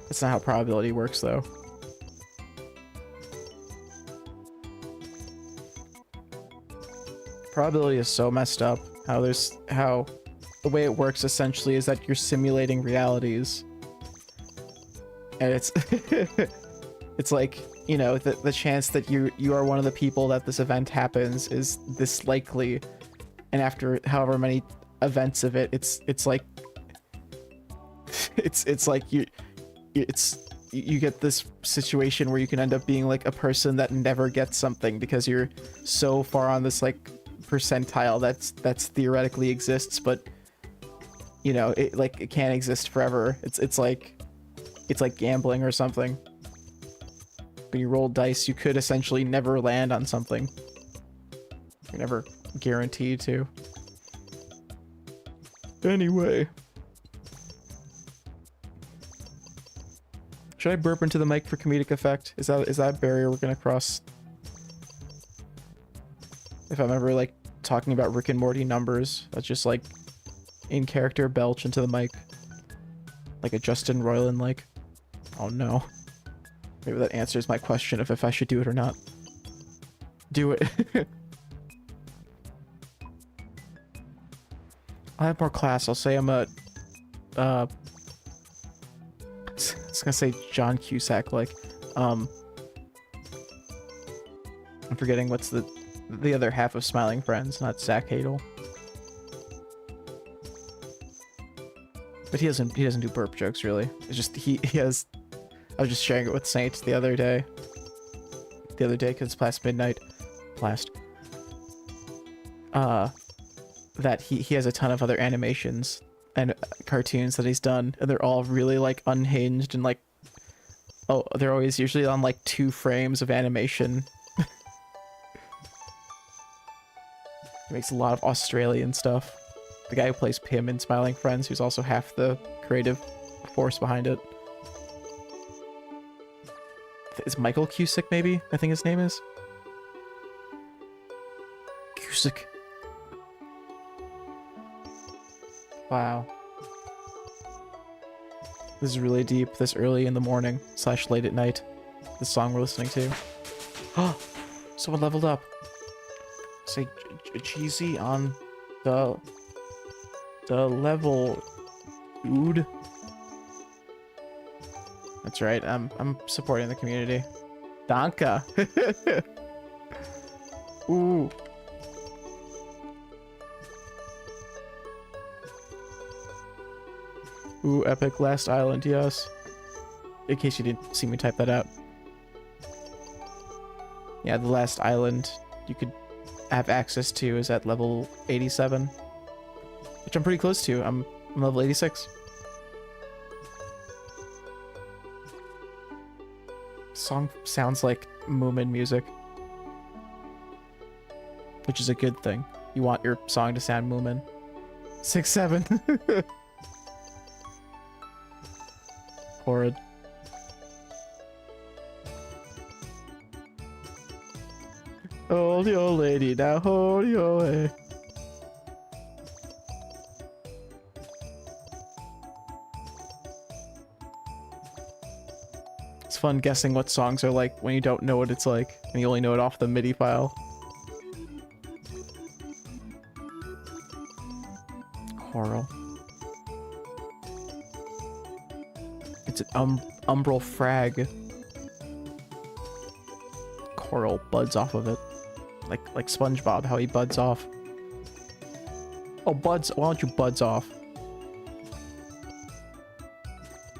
That's not how probability works, though. Probability is so messed up. How the way it works essentially is that you're simulating realities. And it's it's like, you know, the chance that you are one of the people that this event happens is this likely, and after however many events of it, it's like it's like you get this situation where you can end up being like a person that never gets something because you're so far on this like percentile that's theoretically exists, but you know, it can't exist forever. It's like gambling or something. When you roll dice, you could essentially never land on something. You're never guaranteed to. Anyway. Should I burp into the mic for comedic effect? Is that a barrier we're gonna cross? If I'm ever like talking about Rick and Morty numbers, that's just like in character belch into the mic. Like a Justin Roiland like. Oh no. Maybe that answers my question of if I should do it or not. Do it. I'll have more class. I'll say I'm a I was gonna say John Cusack, like, I'm forgetting what's the other half of Smiling Friends, not Zach Hadel. But he doesn't do burp jokes really. It's just he has. I was just sharing it with Saint the other day. Because it's past midnight. That he has a ton of other animations and cartoons that he's done, and they're all really like unhinged and like, oh, they're always usually on like 2 frames of animation. He makes a lot of Australian stuff. The guy who plays Pim in Smiling Friends, who's also half the creative force behind it. Is Michael Cusick, maybe? I think his name is. Cusick. Wow. This is really deep, this early in the morning / late at night. The song we're listening to. Oh! Someone leveled up. Say cheesy on the level. Ood. That's right, I'm supporting the community. Danka. Ooh. Ooh, epic last island, yes. In case you didn't see me type that out. Yeah, the last island you could have access to is at level 87. Which I'm pretty close to. I'm level 86. Song sounds like Moomin music. Which is a good thing. You want your song to sound Moomin. 6-7. Horrid. Hold your lady now, hold your way. It's fun guessing what songs are like when you don't know what it's like, and you only know it off the MIDI file. coral. It's an umbral frag. Coral buds off of it. Like SpongeBob, how he buds off. Oh, buds, why don't you buds off?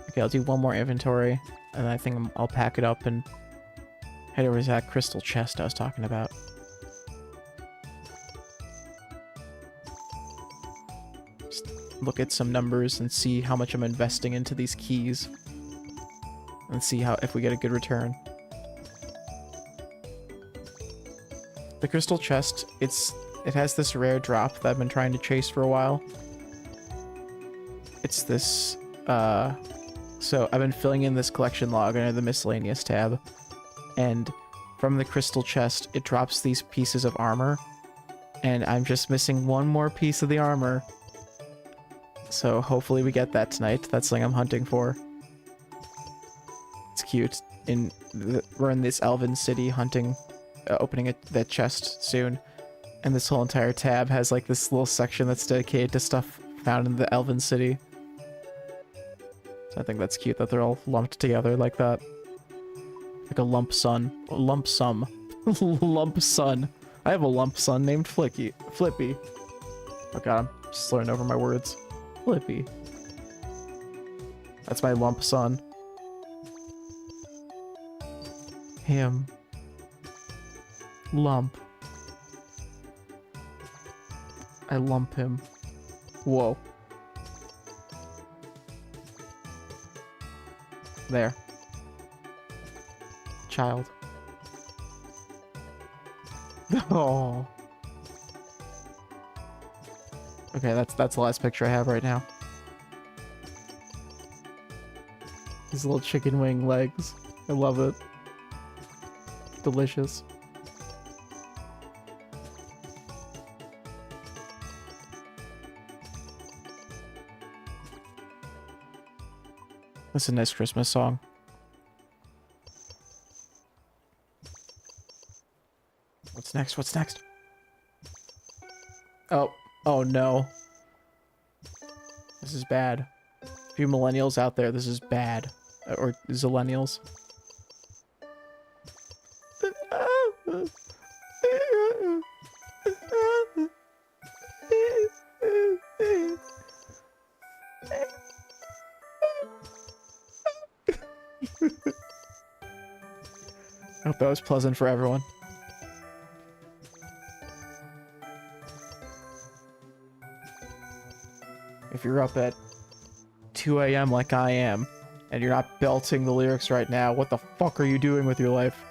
Okay, I'll do one more inventory, and I think I'll pack it up and head over to that crystal chest I was talking about. Just look at some numbers and see how much I'm investing into these keys. And see how if we get a good return. The crystal chest, it has this rare drop that I've been trying to chase for a while. It's this, so I've been filling in this collection log under the miscellaneous tab, and from the crystal chest, it drops these pieces of armor, and I'm just missing one more piece of the armor. So hopefully we get that tonight. That's something I'm hunting for. It's cute. We're in this elven city hunting, opening that chest soon, and this whole entire tab has like this little section that's dedicated to stuff found in the elven city. So I think that's cute that they're all lumped together like that. Like a lump sum. Lump sum. Lump son. I have a lump son named Flippy. Oh god, I'm slurring over my words. Flippy. That's my lump son. Him. Lump. I lump him. Whoa. There. Child. Oh. Okay, that's the last picture I have right now. These little chicken wing legs. I love it. Delicious. That's a nice Christmas song. What's next? What's next? Oh no. This is bad. A few millennials out there, this is bad. Or zillennials. I hope that was pleasant for everyone. If you're up at 2 a.m. like I am, and you're not belting the lyrics right now, what the fuck are you doing with your life?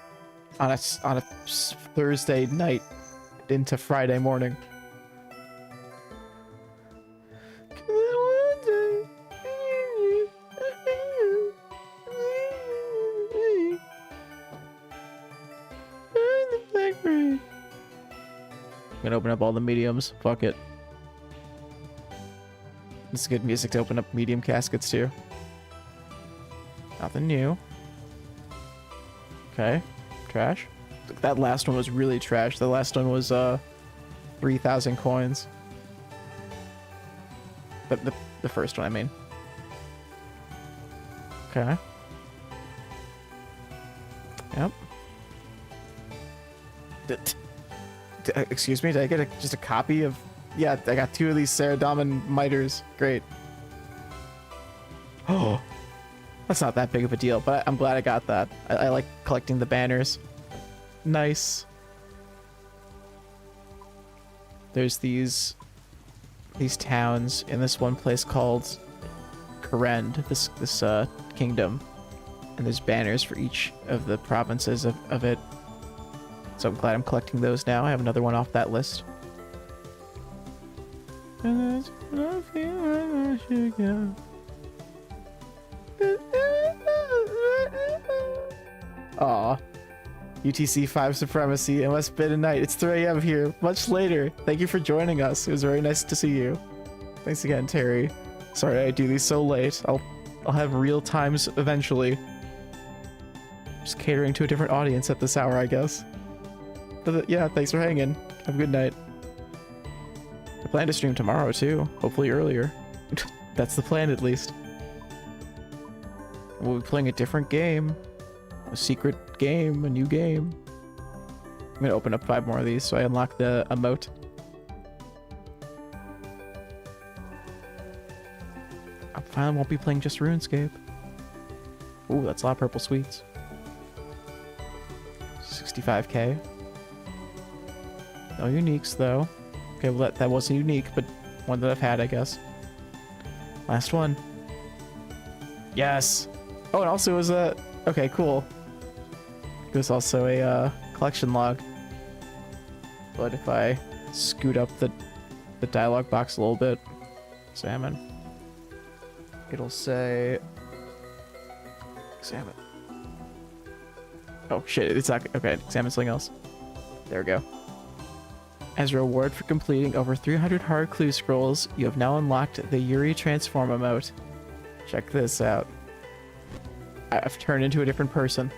On a Thursday night into Friday morning. I'm gonna open up all the mediums. Fuck it. This is good music to open up medium caskets too. Nothing new. Okay. Trash. That last one was really trash. The last one was 3,000 coins. The first one, I mean. Okay. Yep. Excuse me, did I get just a copy of... Yeah, I got 2 of these Ceradaman miters. Great. Oh, that's not that big of a deal, but I'm glad I got that. I like collecting the banners. Nice. There's these towns in this one place called Karend, this kingdom, and there's banners for each of the provinces of it. So I'm glad I'm collecting those now. I have another one off that list. And that's what I feel like I should go. Aw. UTC 5 Supremacy and West Bid and Night. It's 3 a.m. here. Much later. Thank you for joining us. It was very nice to see you. Thanks again, Terry. Sorry I do these so late. I'll have real times eventually. Just catering to a different audience at this hour, I guess. But yeah, thanks for hanging. Have a good night. plan to stream tomorrow too, hopefully earlier. That's the plan at least. We'll be playing a different game. A secret game, a new game. I'm gonna open up 5 more of these so I unlock the emote. I finally won't be playing just RuneScape. Ooh, that's a lot of purple sweets. 65k. No uniques though. Okay, well that wasn't unique, but one that I've had, I guess. Last one. Yes! Oh, and also it was a... Okay, cool. It was also a collection log. But if I scoot up the dialogue box a little bit, salmon, it'll say... Salmon. Oh shit, it's not... Okay, examine something else. There we go. As a reward for completing over 300 hard clue scrolls, you have now unlocked the Yuri Transform emote. Check this out. I've turned into a different person.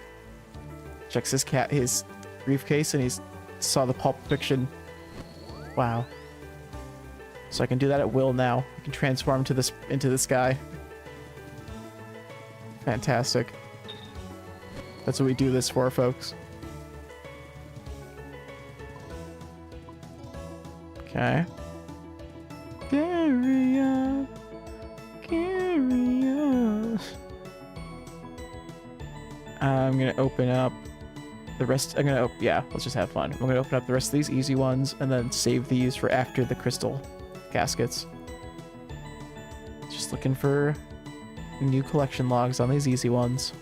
Checks his briefcase and he's saw the Pulp Fiction. Wow. So I can do that at will now. I can transform into this guy. Fantastic. That's what we do this for, folks. Okay. Carry on. Carry on. I'm gonna open up the rest. Yeah, let's just have fun. I'm gonna open up the rest of these easy ones and then save these for after the crystal caskets. Just looking for new collection logs on these easy ones.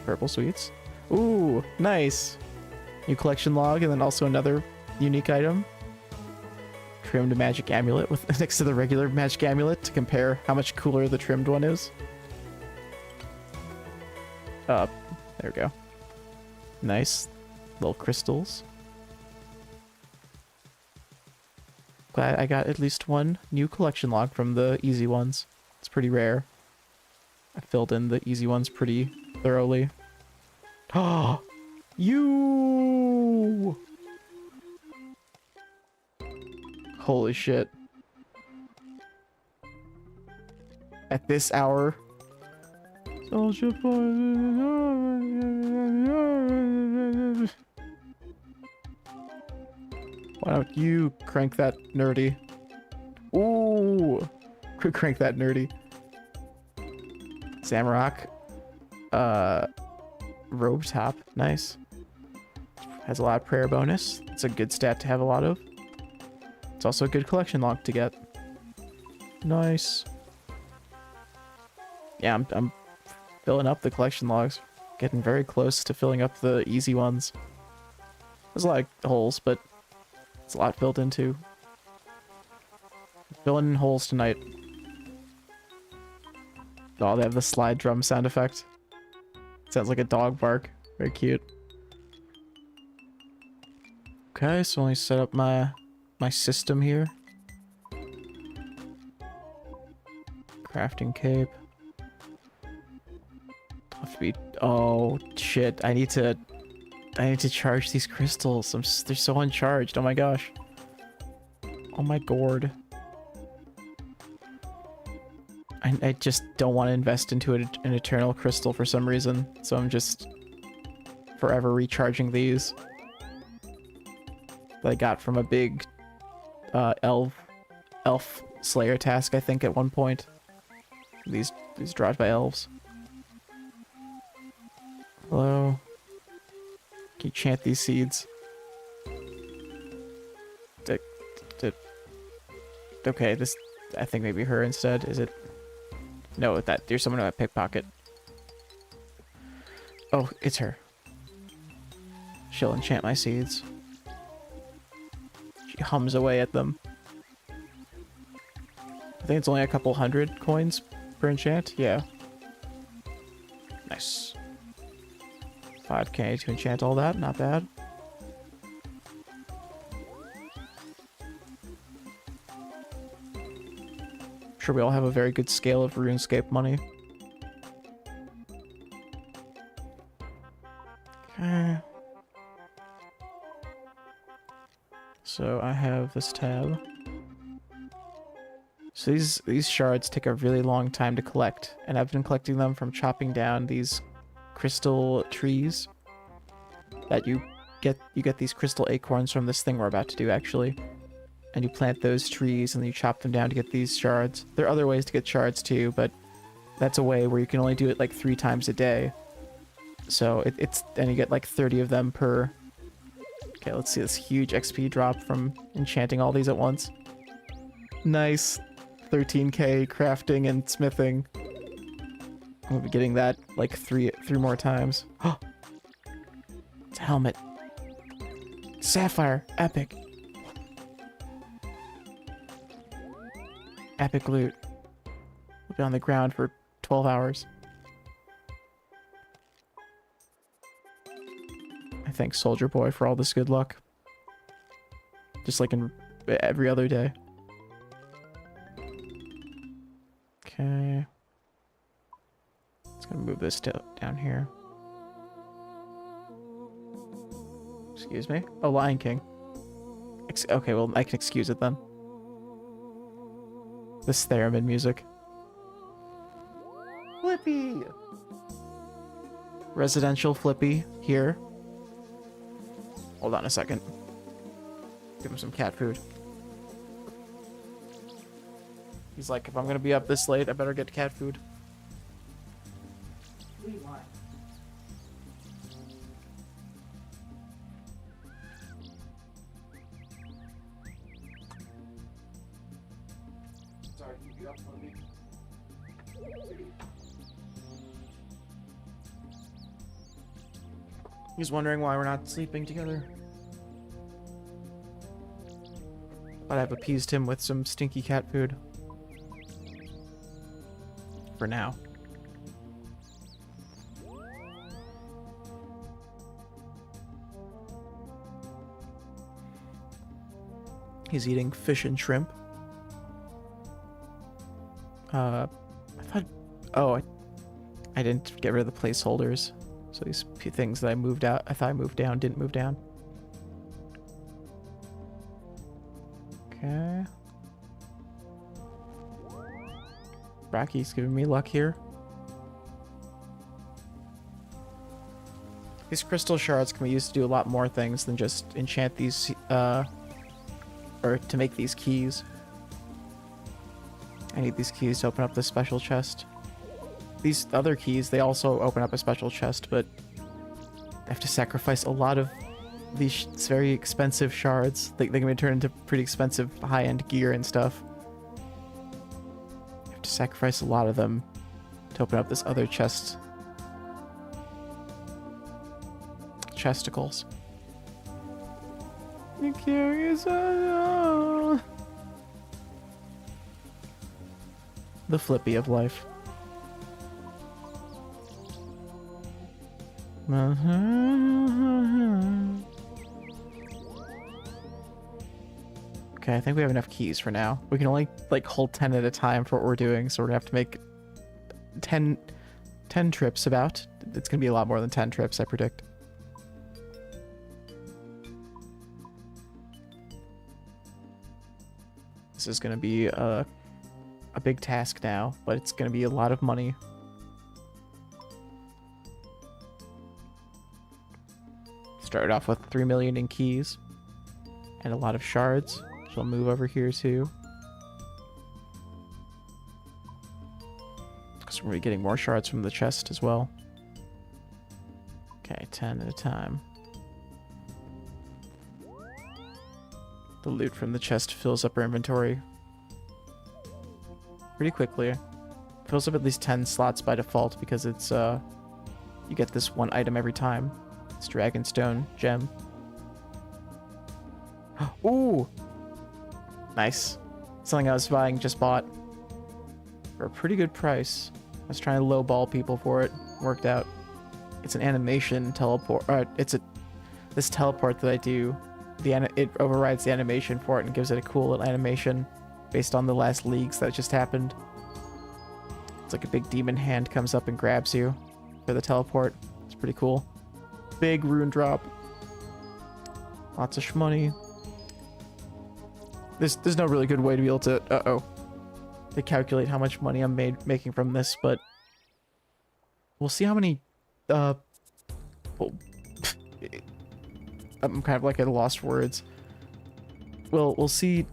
Purple sweets. Ooh, nice. New collection log and then also another unique item. Trimmed magic amulet with next to the regular magic amulet to compare how much cooler the trimmed one is. There we go. Nice. Little crystals. Glad I got at least one new collection log from the easy ones. It's pretty rare. I filled in the easy ones pretty thoroughly. Oh, you! Holy shit. At this hour. Soldier boy. Why don't you crank that nerdy? Ooh! Crank that nerdy. Zamrock. Robe top. Nice. Has a lot of prayer bonus. It's a good stat to have a lot of. It's also a good collection log to get. Nice. Yeah, I'm filling up the collection logs. Getting very close to filling up the easy ones. There's a lot of holes, but it's a lot filled into. Filling in holes tonight. Oh, they have the slide drum sound effect. Sounds like a dog bark. Very cute. Okay, so let me set up my system here. Crafting cape. Have to be... Oh shit! I need to charge these crystals. They're so uncharged. Oh my gosh. Oh my gourd. I just don't want to invest into an eternal crystal for some reason, so I'm just forever recharging these that I got from a big elf slayer task, I think, at one point. These dropped by elves. Hello. Can you chant these seeds? Okay, this... I think maybe her instead. Is it... No, there's someone in my pickpocket. Oh, it's her. She'll enchant my seeds. She hums away at them. I think it's only a couple hundred coins per enchant. Yeah. Nice. 5k to enchant all that. Not bad. Sure, we all have a very good scale of RuneScape money. Okay. So I have this tab. So these shards take a really long time to collect, and I've been collecting them from chopping down these crystal trees that you get these crystal acorns from this thing we're about to do, actually. And you plant those trees and then you chop them down to get these shards. There are other ways to get shards too, but that's a way where you can only do it like 3 times a day. So and you get like 30 of them per. Okay, let's see this huge XP drop from enchanting all these at once. Nice. 13k crafting and smithing. We'll be getting that like three more times. Oh, it's a helmet. Sapphire, epic. Epic loot. We'll be on the ground for 12 hours. I thank Soldier Boy for all this good luck. Just like in every other day. Okay. Just gonna move this down here. Excuse me? Oh, Lion King. Okay, well, I can excuse it then. This theremin music. Flippy! Residential Flippy here. Hold on a second. Give him some cat food. He's like, if I'm gonna be up this late, I better get cat food. Sorry, you up for me? He's wondering why we're not sleeping together. But I've appeased him with some stinky cat food. For now. He's eating fish and shrimp. I thought... Oh, I didn't get rid of the placeholders. So these few things that I moved out, I thought I moved down, didn't move down. Okay. Rocky's giving me luck here. These crystal shards can be used to do a lot more things than just enchant these, or to make these keys. I need these keys to open up this special chest. These other keys, they also open up a special chest, but I have to sacrifice a lot of these very expensive shards. They can be turned into pretty expensive high-end gear and stuff. I have to sacrifice a lot of them to open up this other chest. Chesticles. You curious? The Flippy of life. Okay, I think we have enough keys for now. We can only like hold 10 at a time for what we're doing, so we're gonna have to make 10 trips about. It's gonna be a lot more than 10 trips, I predict. This is gonna be a big task now, but it's gonna be a lot of money. Started off with 3 million in keys and a lot of shards, so I'll move over here too. Because we're gonna be getting more shards from the chest as well. Okay, 10 at a time. The loot from the chest fills up our inventory pretty quickly. Fills up at least 10 slots by default because it's you get this one item every time. It's Dragonstone gem. Ooh! Nice. Something I was buying, just bought. For a pretty good price. I was trying to lowball people for it. Worked out. It's an animation teleport. This teleport that I do, it overrides the animation for it and gives it a cool little animation based on the last leagues that just happened. It's like a big demon hand comes up and grabs you for the teleport. It's pretty cool. Big rune drop. Lots of shmoney. There's no really good way to be able to to calculate how much money I'm making from this, but we'll see how many well, I'm kind of like at a lost words. We'll see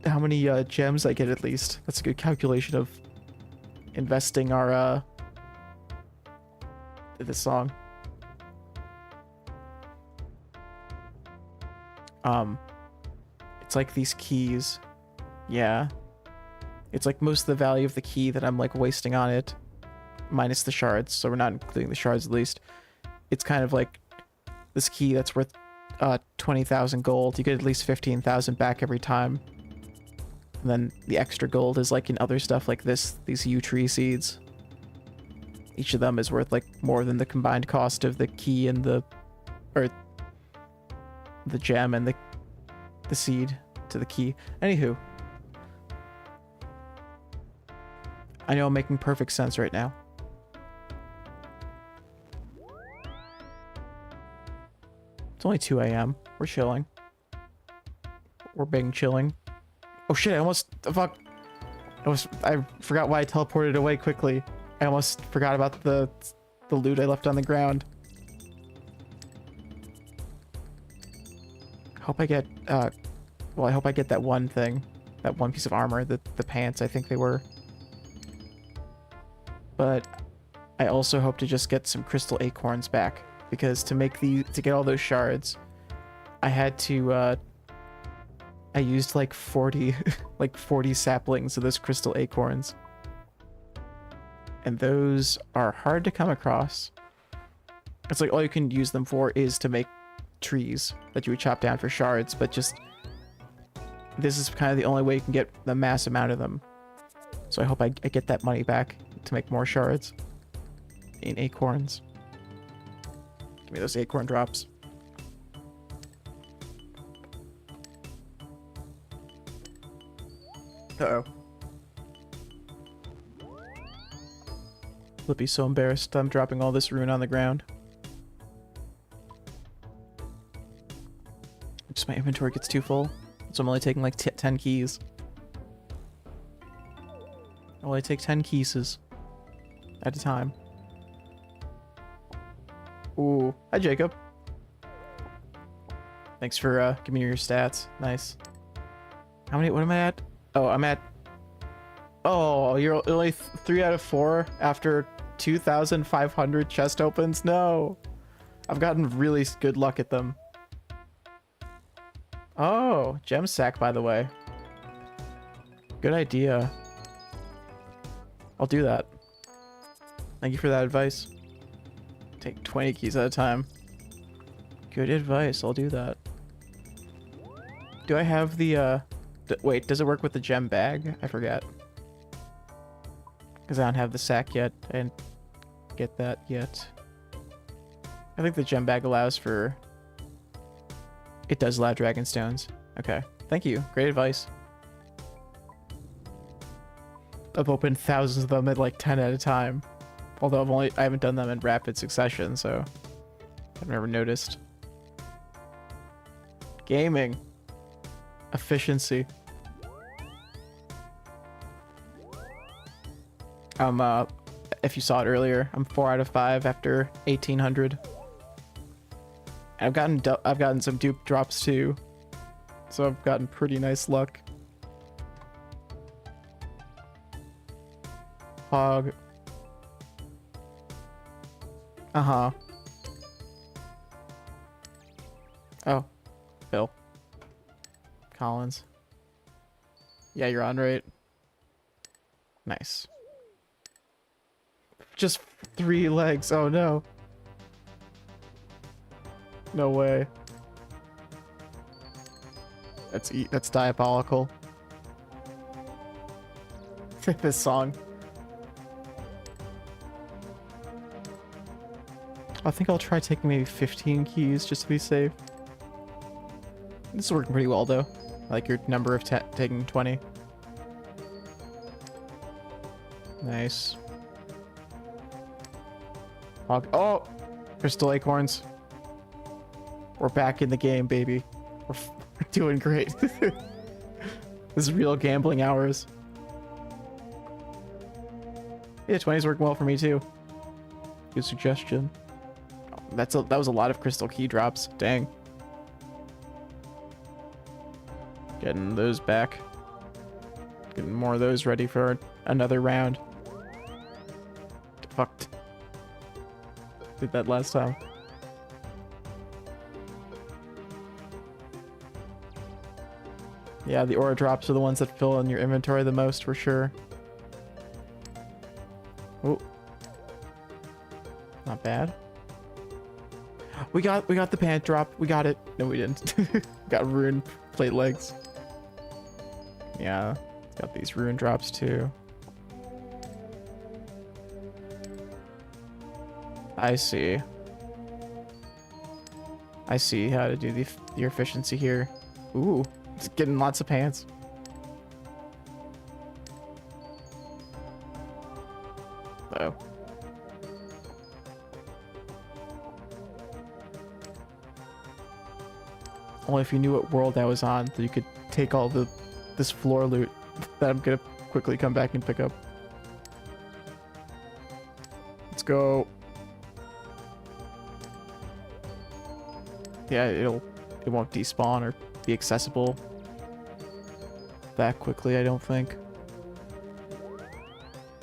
how many gems I get at least. That's a good calculation of investing our this song. It's like these keys. Yeah. It's like most of the value of the key that I'm like wasting on it, minus the shards, so we're not including the shards at least. It's kind of like this key that's worth 20,000 gold. You get at least 15,000 back every time. And then the extra gold is like in other stuff like this, these yew tree seeds. Each of them is worth like more than the combined cost of the key and the gem and the seed to the key. Anywho, I know I'm making perfect sense right now. It's only 2 a.m. We're chilling. We're being chilling. Oh shit, I almost... Fuck. I forgot why I teleported away quickly. I almost forgot about the loot I left on the ground. Hope I get... well, I hope I get that one thing. That one piece of armor. The pants, I think they were. But I also hope to just get some crystal acorns back. Because to get all those shards, I had to, I used like 40 saplings of those crystal acorns. And those are hard to come across. It's like all you can use them for is to make trees that you would chop down for shards, but just this is kind of the only way you can get the mass amount of them. So I hope I get that money back to make more shards in acorns. Give me those acorn drops. Uh-oh. Flippy's so embarrassed I'm dropping all this rune on the ground. Just my inventory gets too full. So I'm only taking like 10 keys. I only take 10 keys at a time. Ooh. Hi, Jacob. Thanks for giving me your stats. Nice. How many? What am I at? Oh, I'm at... Oh, you're only 3 out of 4 after 2,500 chest opens? No. I've gotten really good luck at them. Oh, gem sack, by the way. Good idea. I'll do that. Thank you for that advice. Take 20 keys at a time. Good advice. I'll do that. Do I have the, wait, does it work with the gem bag? I forget. Because I don't have the sack yet. I didn't get that yet. I think the gem bag allows for... It does allow dragon stones. Okay. Thank you. Great advice. I've opened thousands of them at like 10 at a time. Although I haven't done them in rapid succession, so I've never noticed. Gaming. Efficiency. If you saw it earlier, I'm 4 out of 5 after 1,800. I've gotten some dupe drops too, so I've gotten pretty nice luck. Hog. Uh-huh. Oh. Phil. Collins. Yeah, you're on, right? Nice. Just 3 legs. Oh, no. No way. That's diabolical. This song. I think I'll try taking maybe 15 keys just to be safe. This is working pretty well though. I like your number of taking 20. Nice. Oh! Crystal acorns. We're back in the game, baby. We're doing great. This is real gambling hours. Yeah, 20's working well for me too. Good suggestion. Oh, that was a lot of crystal key drops. Dang. Getting those back. Getting more of those ready for another round. Fucked. Did that last time. Yeah, the aura drops are the ones that fill in your inventory the most for sure. Oh. Not bad. We got the pant drop. We got it. No, we didn't. Got rune plate legs. Yeah, got these rune drops too. I see. I see how to do the efficiency here. Ooh, it's getting lots of pants. Oh. Only if you knew what world I was on, that you could take all this floor loot that I'm gonna quickly come back and pick up. Let's go. Yeah, it won't despawn or be accessible that quickly, I don't think.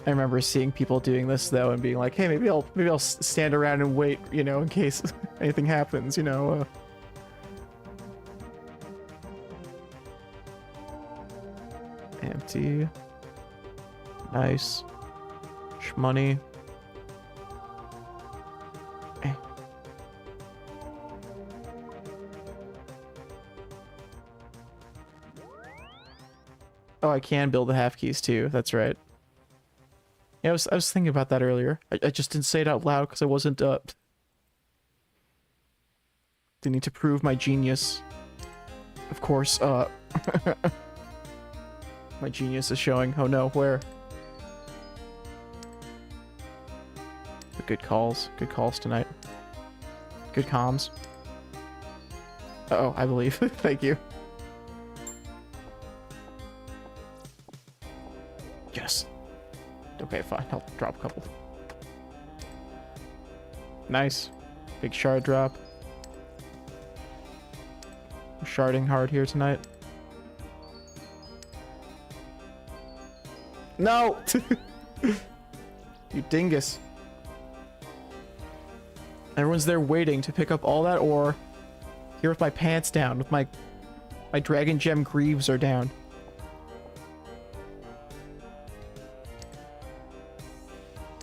I remember seeing people doing this though and being like, hey, maybe I'll stand around and wait, you know, in case anything happens, you know. Empty. Nice. Shmoney. Eh. Oh, I can build the half keys too. That's right. Yeah, I was thinking about that earlier. I just didn't say it out loud because I wasn't didn't need to prove my genius. Of course, my genius is showing. Oh no, where? But good calls. Good calls tonight. Good comms. Uh-oh, I believe. Thank you. Yes. Okay, fine. I'll drop a couple. Nice. Big shard drop. We're sharding hard here tonight. No! You dingus. Everyone's there waiting to pick up all that ore. Here with my pants down, with my dragon gem greaves are down.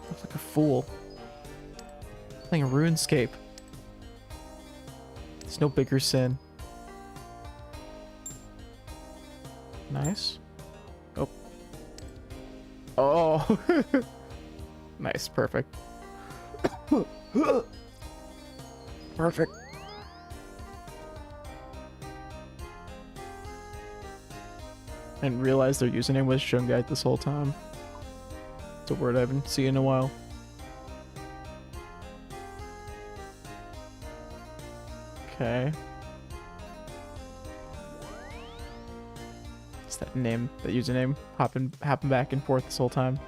I look like a fool. Playing RuneScape. It's no bigger sin. Nice. Oh. Oh. Nice, perfect. Perfect. I didn't realize their username was Shungite this whole time. It's a word I haven't seen in a while. Okay. It's that name, that username, hopping back and forth this whole time.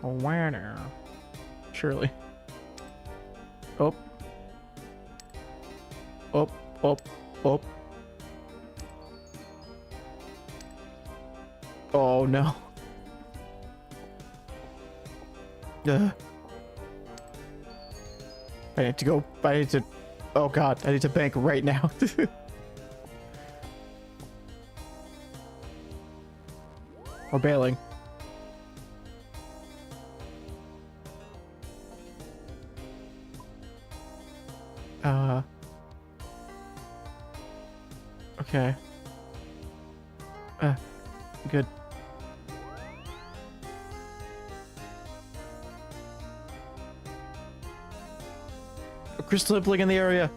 Oh, wow now. Surely. Oh. Oh, oh, oh. Oh no. I need to go. I need to. Oh god, I need to bank right now. Or bailing. Okay. Good. A crystal impling in the area.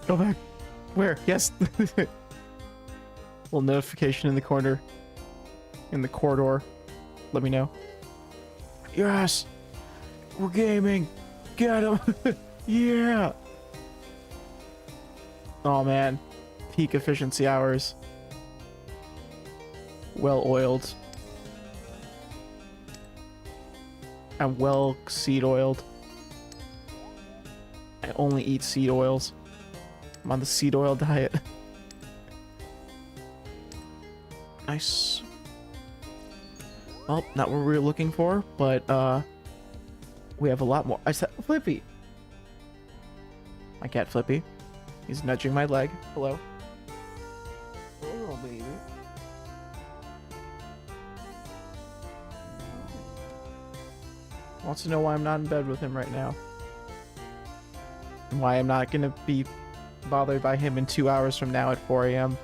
Go back. Where? Yes. Little notification in the corner. In the corridor. Let me know. Yes. We're gaming. Get him. Yeah. Oh man. Peak efficiency hours. Well oiled. I'm well seed oiled. I only eat seed oils. I'm on the seed oil diet. Nice. Well, not what we were looking for, but we have a lot more. I said Flippy. My cat Flippy. He's nudging my leg. Hello. Oh, baby. Wants to know why I'm not in bed with him right now. And why I'm not gonna be bothered by him in 2 hours from now at 4 a.m.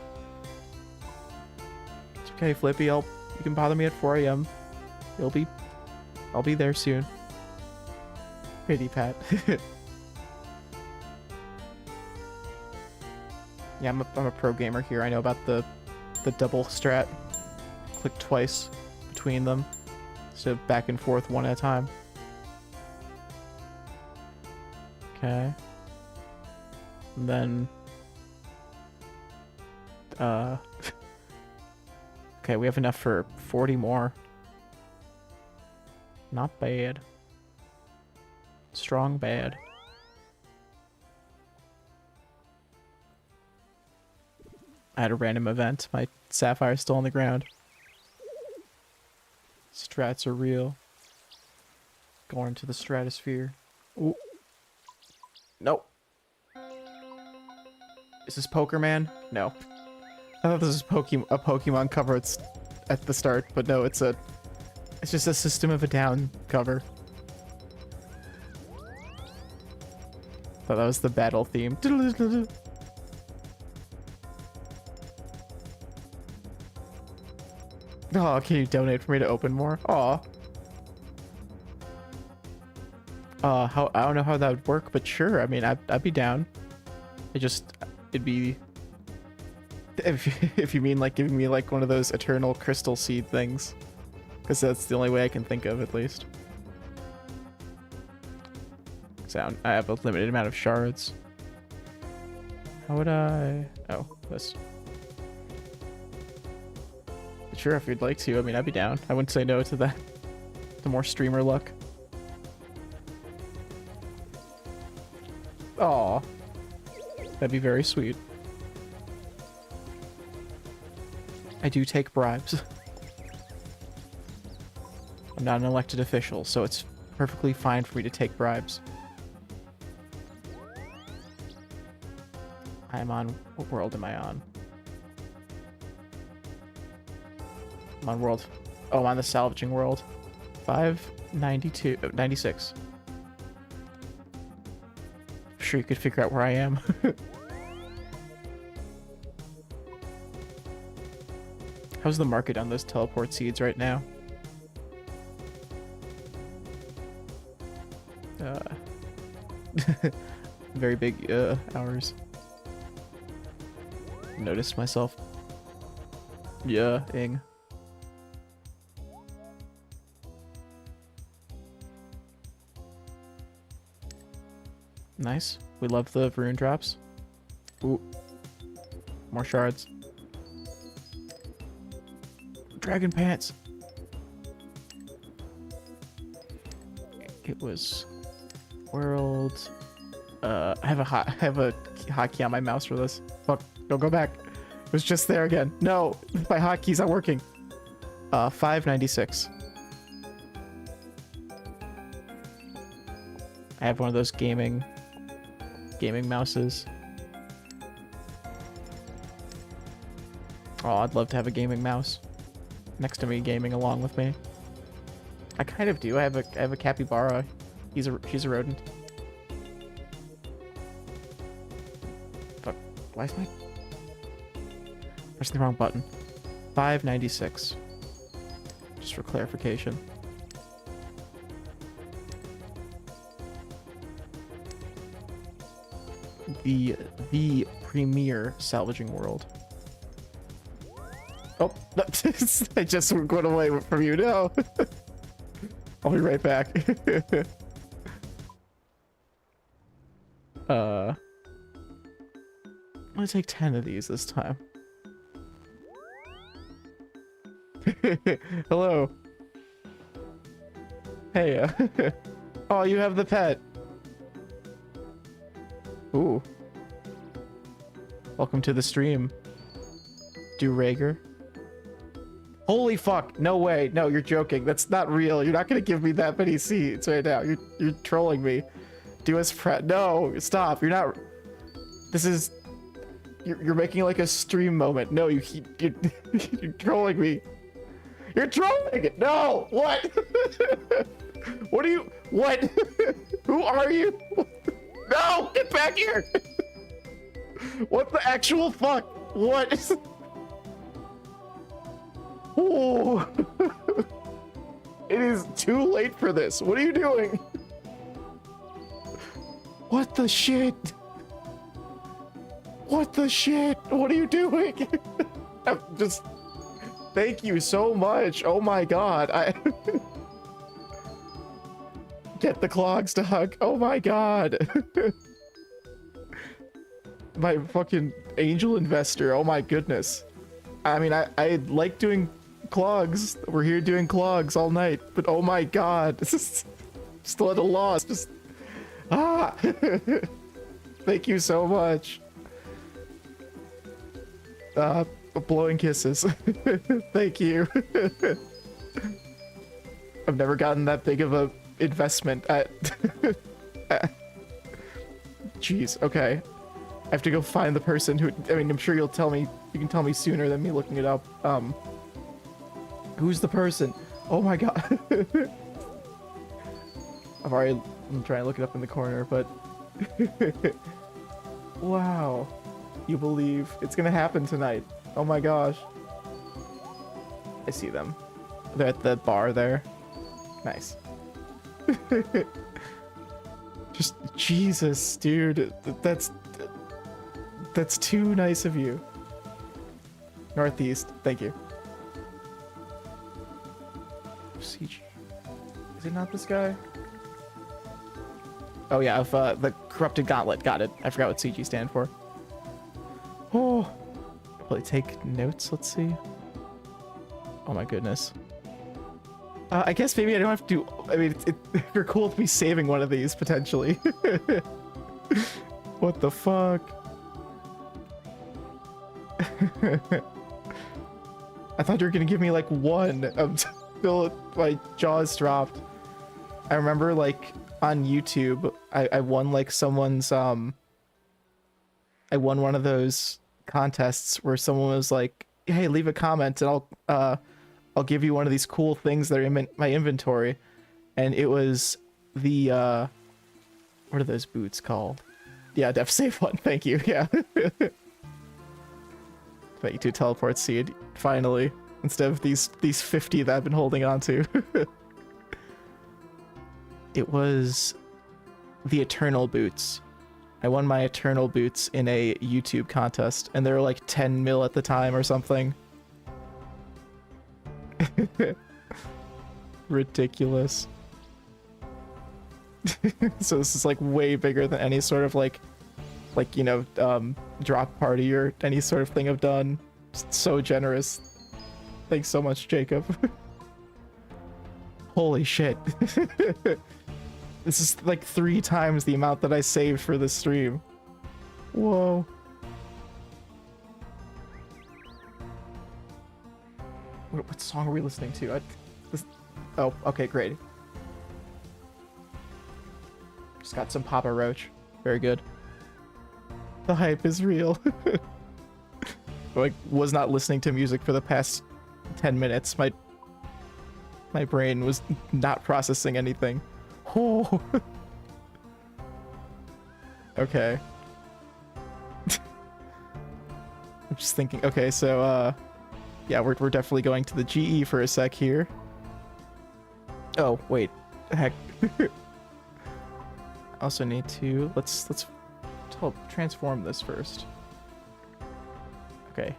It's okay, Flippy. You can bother me at 4 a.m. I'll be there soon. Pity pat. Yeah, I'm a pro gamer here. I know about the double strat. Click twice between them, so back and forth one at a time. Okay. And then okay, we have enough for 40 more. Not bad. Strong bad. I had a random event. My sapphire's still on the ground. Strats are real. Going to the stratosphere. Ooh. Nope. Is this Poker Man? No. I thought this was a Pokemon cover at the start, but no, it's just a System of a Down cover. Thought that was the battle theme. Oh, can you donate for me to open more? Aw. I don't know how that would work, but sure. I mean, I'd be down. It'd be... If you mean like giving me like one of those eternal crystal seed things. Because that's the only way I can think of, at least. I have a limited amount of shards. How would I... Oh, this. But sure, if you'd like to. I mean, I'd be down. I wouldn't say no to that. The more streamer luck. Aw. That'd be very sweet. I do take bribes. I'm not an elected official, so it's perfectly fine for me to take bribes. I'm on... What world am I on? I'm on world... Oh, I'm on the salvaging world. 592... 96. Sure, you could figure out where I am. How's the market on those teleport seeds right now? Very big hours. Noticed myself. Yeah, ing. Nice. We love the rune drops. Ooh. More shards. Dragon pants. It was world. I have a hotkey on my mouse for this. Fuck. Don't go back. It was just there again. No, my hotkey's not working. 596. I have one of those gaming mouses. Oh, I'd love to have a gaming mouse next to me, gaming along with me. I kind of do. I have a capybara. She's a rodent. Fuck. Why is my... Pressing the wrong button. 596. Just for clarification. The premier salvaging world. Oh, no, I just went away from you. No. I'll be right back. I'm gonna take 10 of these this time. Hello. Hey, oh, you have the pet. Ooh. Welcome to the stream. Do Rager. Holy fuck, no way. No, you're joking. That's not real. You're not gonna give me that many seeds right now. You're trolling me. Do us no, stop. You're not. This is. You're making like a stream moment. No, you're trolling me. You're trolling. No, what? What are you? What? Who are you? No, get back here. What the actual fuck? What is? Oh. It is too late for this. What are you doing? What the shit? What the shit? What are you doing? I'm just... Thank you so much. Oh my god. Get the clogs, dog. Oh my god. My fucking angel investor. Oh my goodness. I mean, I like doing clogs. We're here doing clogs all night. But oh my god. Still at a loss. Just... Ah! Thank you so much. Blowing kisses. Thank you. I've never gotten that big of a investment at... Jeez, okay. I have to go find the person who... I mean, I'm sure you'll tell me... You can tell me sooner than me looking it up. Who's the person? Oh my god. I'm trying to look it up in the corner, but... Wow. You believe it's gonna happen tonight. Oh my gosh. I see them. They're at the bar there. Nice. Just, Jesus, dude. That's too nice of you. Northeast, thank you. CG. Is it not this guy? Oh yeah, of the Corrupted Gauntlet. Got it. I forgot what CG stand for. Oh, will I take notes? Let's see. Oh my goodness. I guess maybe I don't have to. I mean, you're cool with me saving one of these potentially. What the fuck? I thought you were gonna give me like one until my jaws dropped. I remember like on YouTube, I won like someone's I won one of those contests where someone was like, "Hey, leave a comment and I'll give you one of these cool things that are in my inventory," and it was the what are those boots called? Yeah, def save one. Thank you. Yeah. Thank you to teleport seed finally, instead of these 50 that I've been holding on to. It was the Eternal boots. I won my Eternal boots in a YouTube contest, and they were like 10 mil at the time or something. Ridiculous. So this is like way bigger than any sort of like you know, drop party or any sort of thing I've done. Just so generous. Thanks so much, Jacob. Holy shit. This is like 3 times the amount that I saved for this stream. Whoa. What song are we listening to? Oh, okay, great. Just got some Papa Roach. Very good. The hype is real. Like, was not listening to music for the past 10 minutes. My brain was not processing anything. Oh. Okay. I'm just thinking, okay, so, yeah, we're definitely going to the GE for a sec here. Oh, wait. Heck. Also need to, let's transform this first. Okay,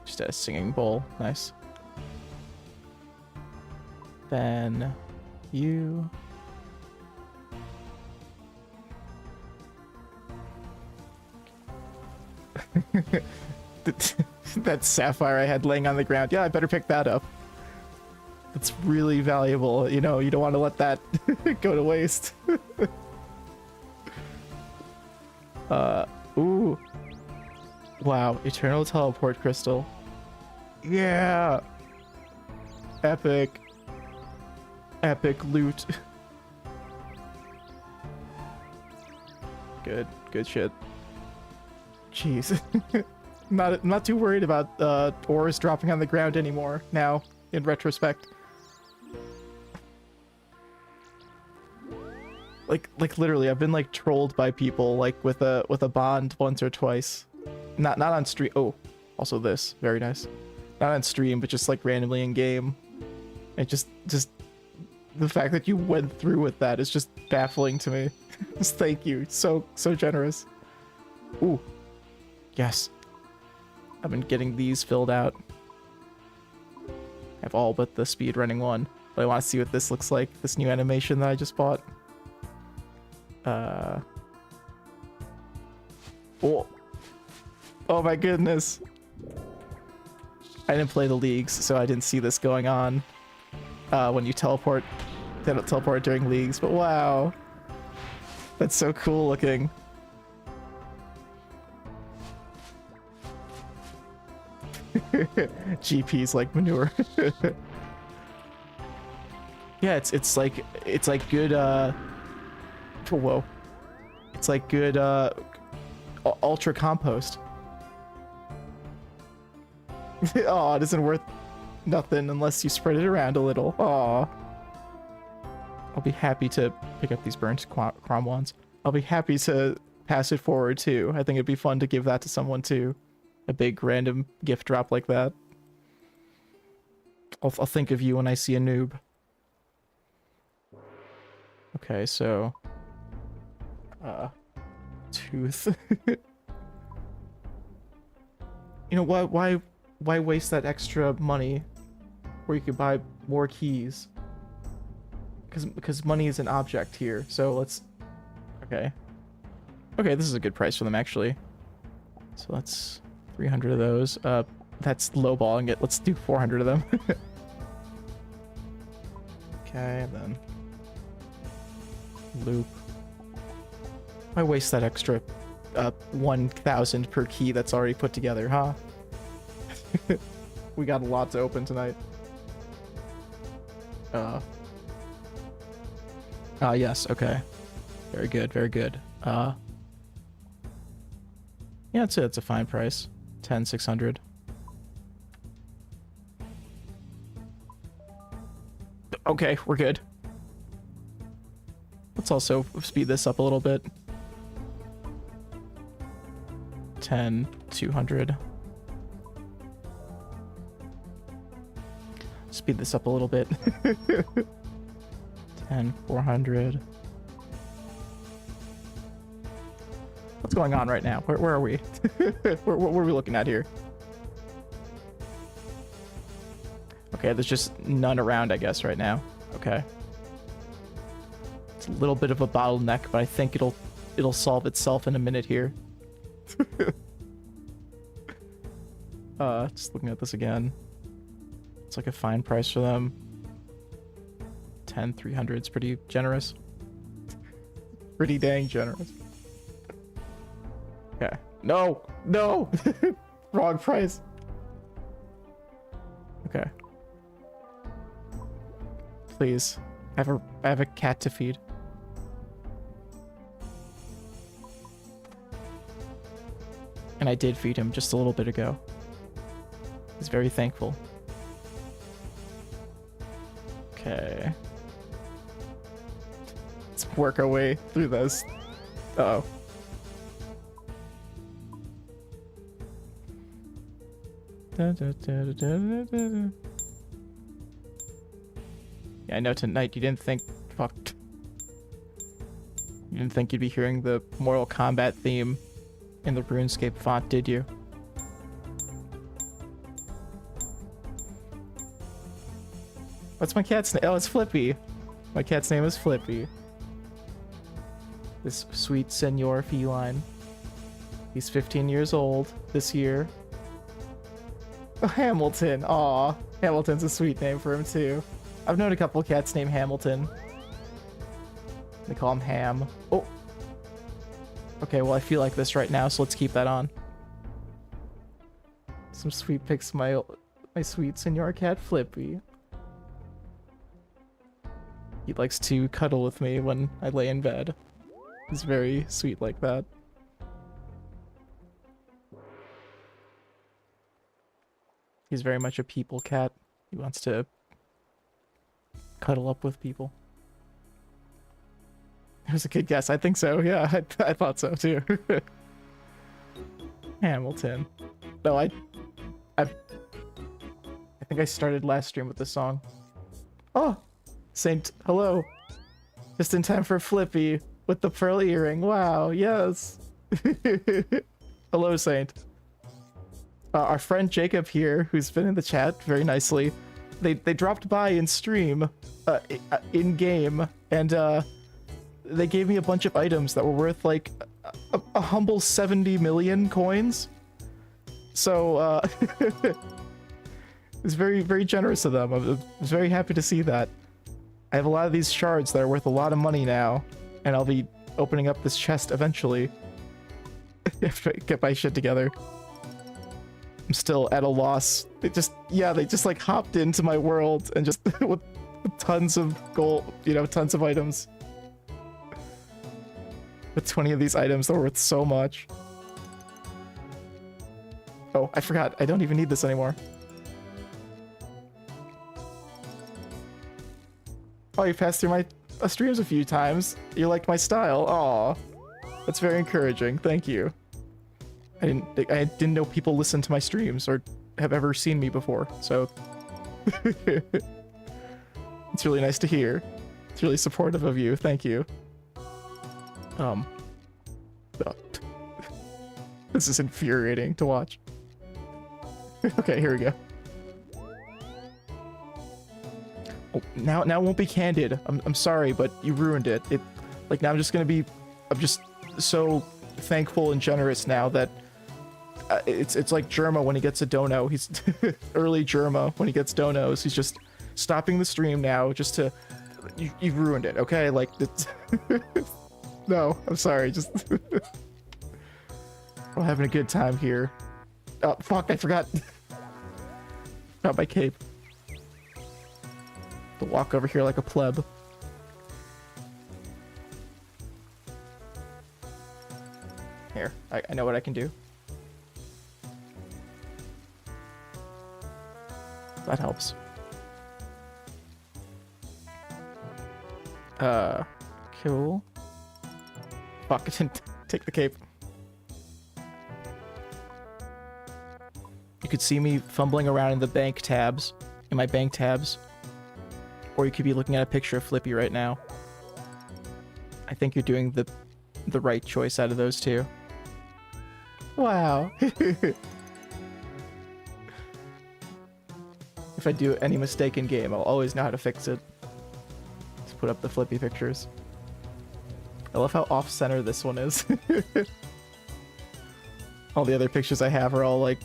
just at a singing bowl. Nice. Then you. That sapphire I had laying on the ground. Yeah, I better pick that up. It's really valuable. You know, you don't want to let that go to waste. Ooh. Wow, eternal teleport crystal. Yeah. Epic. Epic loot. Good shit. Jeez. not too worried about ores dropping on the ground anymore now, in retrospect. Like literally, I've been like trolled by people like with a bond once or twice. Not on stream. Oh, also this, very nice. Not on stream, but just like randomly in game. It just the fact that you went through with that is just baffling to me. Just thank you, so generous. Ooh, yes. I've been getting these filled out. I have all but the speedrunning one, but I want to see what this looks like. This new animation that I just bought. Oh my goodness. I didn't play the leagues, so I didn't see this going on. When you teleport, they don't teleport during leagues, but wow. That's so cool looking. GP's like manure. Yeah, it's like good whoa. It's like good ultra compost. Oh, it isn't worth nothing unless you spread it around a little. Aw. I'll be happy to pick up these burnt crom wands. I'll be happy to pass it forward too. I think it'd be fun to give that to someone too. A big random gift drop like that. I'll think of you when I see a noob. Okay, so tooth. You know, why waste that extra money where you could buy more keys? Because money is an object here. So let's okay, this is a good price for them actually. So let's 300 of those. That's lowballing it. Let's do 400 of them. Okay, then loop. Why waste that extra 1,000 per key that's already put together, huh? We got a lot to open tonight. Yes, okay. Very good, very good. Yeah, it's a fine price. 10,600. Okay, we're good. Let's also speed this up a little bit. 10,200. Speed this up a little bit. 10,400. What's going on right now? Where are we? What are we looking at here? Okay, there's just none around, I guess, right now. Okay. It's a little bit of a bottleneck, but I think it'll solve itself in a minute here. Just looking at this again. It's like a fine price for them. 10,300 is pretty generous. Pretty dang generous. Okay. No! No! Wrong price. Okay. Please. I have a cat to feed. And I did feed him just a little bit ago. He's very thankful. Okay. Let's work our way through this. Uh-oh. Yeah, I know tonight you didn't think... Fuck. You didn't think you'd be hearing the Mortal Kombat theme in the RuneScape font, did you? What's my cat's name? Oh, it's Flippy. My cat's name is Flippy. This sweet senor feline. He's 15 years old this year. Oh, Hamilton. Aw, Hamilton's a sweet name for him too. I've known a couple cats named Hamilton. They call him Ham. Oh. Okay, well I feel like this right now, so let's keep that on. Some sweet pics of my sweet senior cat Flippy. He likes to cuddle with me when I lay in bed. He's very sweet like that. He's very much a people cat. He wants to cuddle up with people. It was a good guess. I think so. Yeah, I thought so too. Hamilton. No, I think I started last stream with this song. Oh, Saint, hello. Just in time for Flippy with the pearl earring. Wow, yes. Hello, Saint. Our friend Jacob here, who's been in the chat very nicely, they dropped by in stream, in game, and they gave me a bunch of items that were worth like a humble 70 million coins. So it's very, very generous of them. I was very happy to see that. I have a lot of these shards that are worth a lot of money now, and I'll be opening up this chest eventually after I get my shit together. I'm still at a loss. They just like hopped into my world and just with tons of gold, you know, tons of items. With 20 of these items that were worth so much. Oh, I forgot. I don't even need this anymore. Oh, you passed through my streams a few times. You liked my style. Aw. That's very encouraging. Thank you. I didn't know people listen to my streams or have ever seen me before, so it's really nice to hear. It's really supportive of you. Thank you. This is infuriating to watch. Okay, here we go. Oh, now it won't be candid. I'm sorry, but you ruined it. Like now I'm just so thankful and generous now that it's like Germa when he gets a dono. He's early Germa when he gets donos. He's just stopping the stream now just to you've ruined it. Okay, like it's no, I'm sorry. Just we're having a good time here. Oh fuck! I forgot. Got my cape. To walk over here like a pleb. Here, I know what I can do. That helps. Cool. Fuck, I didn't take the cape. You could see me fumbling around in the bank tabs, in my bank tabs. Or you could be looking at a picture of Flippy right now. I think you're doing the right choice out of those two. Wow. If I do any mistake in game, I'll always know how to fix it. Just put up the Flippy pictures. I love how off-center this one is. All the other pictures I have are all like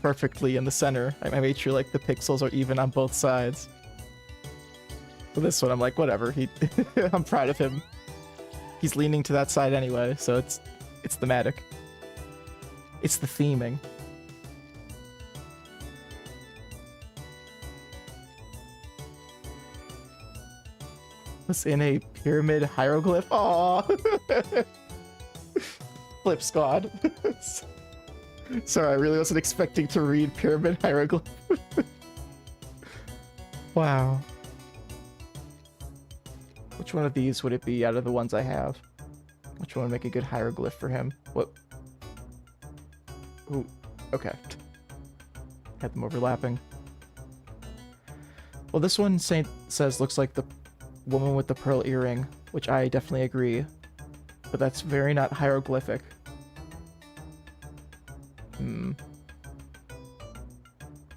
perfectly in the center. I made sure like the pixels are even on both sides. For this one, I'm like, whatever. I'm proud of him. He's leaning to that side anyway, so it's thematic. It's the theming. Was in a pyramid hieroglyph. Aww. Flip squad. Sorry, I really wasn't expecting to read pyramid hieroglyph. Wow. Which one of these would it be out of the ones I have? Which one would make a good hieroglyph for him? What? Ooh, okay. Had them overlapping. Well, this one Saint says looks like the woman with the pearl earring, which I definitely agree. But that's very not hieroglyphic.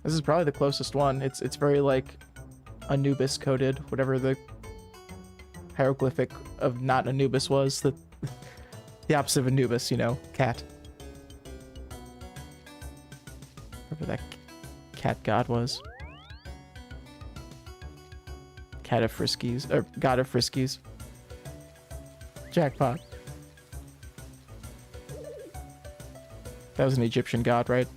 This is probably the closest one. It's very like Anubis coded, whatever the hieroglyphic of not Anubis was. That The opposite of Anubis, you know, cat. Whatever that cat god was. Cat of Friskies, or god of Friskies. Jackpot. That was an Egyptian god, right?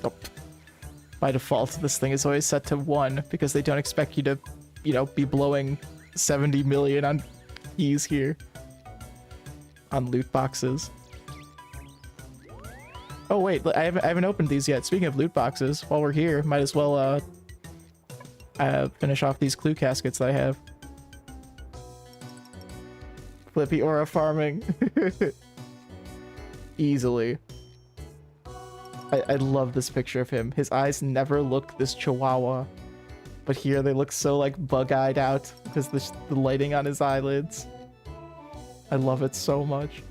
Oh. By default, this thing is always set to 1 because they don't expect you to, you know, be blowing 70 million on keys here. On loot boxes. Oh wait, I haven't opened these yet. Speaking of loot boxes, while we're here, might as well finish off these clue caskets that I have. Flippy aura farming. Easily. I love this picture of him. His eyes never look this chihuahua. But here they look so like bug-eyed out because the lighting on his eyelids. I love it so much.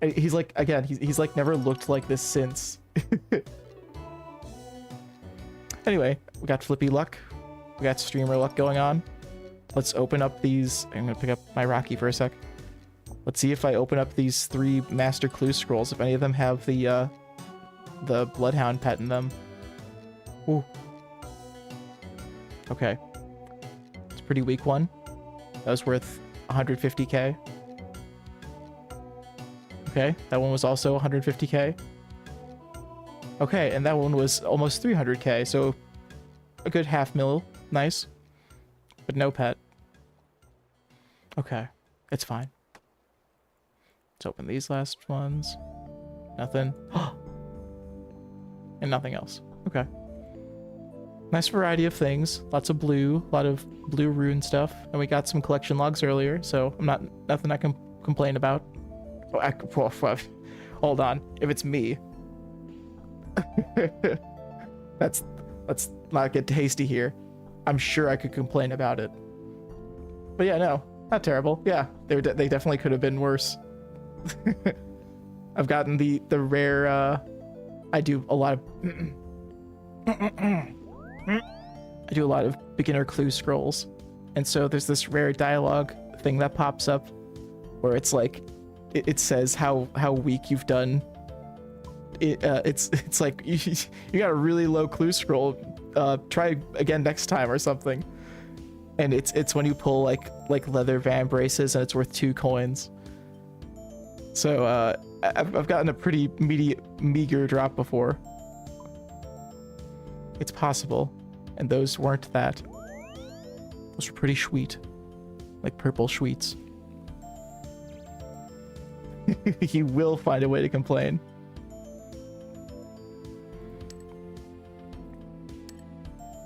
He's like, again, he's like never looked like this since. Anyway, we got Flippy luck. We got streamer luck going on. Let's open up these. I'm gonna pick up my Rocky for a sec. Let's see if I open up these 3 master clue scrolls, if any of them have the bloodhound pet in them. Ooh. Okay. It's a pretty weak one. That was worth 150k. Okay, that one was also 150k. Okay, and that one was almost 300k, so a good half mil. Nice. But no pet. Okay, it's fine. Let's open these last ones. Nothing. And nothing else. Okay. Nice variety of things. Lots of blue. A lot of blue rune stuff. And we got some collection logs earlier, so nothing I can complain about. Oh, hold on. If it's me. let's not get hasty here. I'm sure I could complain about it. But yeah, no. Not terrible. Yeah, they definitely could have been worse. I've gotten the rare I do a lot of beginner clue scrolls, and so there's this rare dialogue thing that pops up where it's like it says how weak you've done. It's like you got a really low clue scroll. Try again next time or something. And it's when you pull like leather van braces and it's worth 2 coins. So I've gotten a pretty meager drop before. It's possible, and those weren't that. Those were pretty sweet, like purple sweets. He will find a way to complain.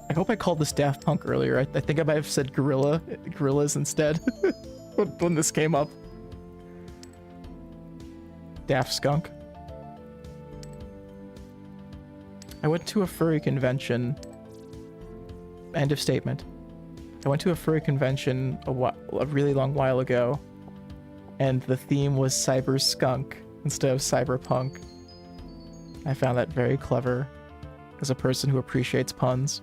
I hope I called this Daft Punk earlier. I think I might have said gorillas instead when this came up. Daft Skunk. I went to a furry convention. End of statement. I went to a furry convention a really long while ago, and the theme was cyber skunk instead of cyberpunk. I found that very clever as a person who appreciates puns.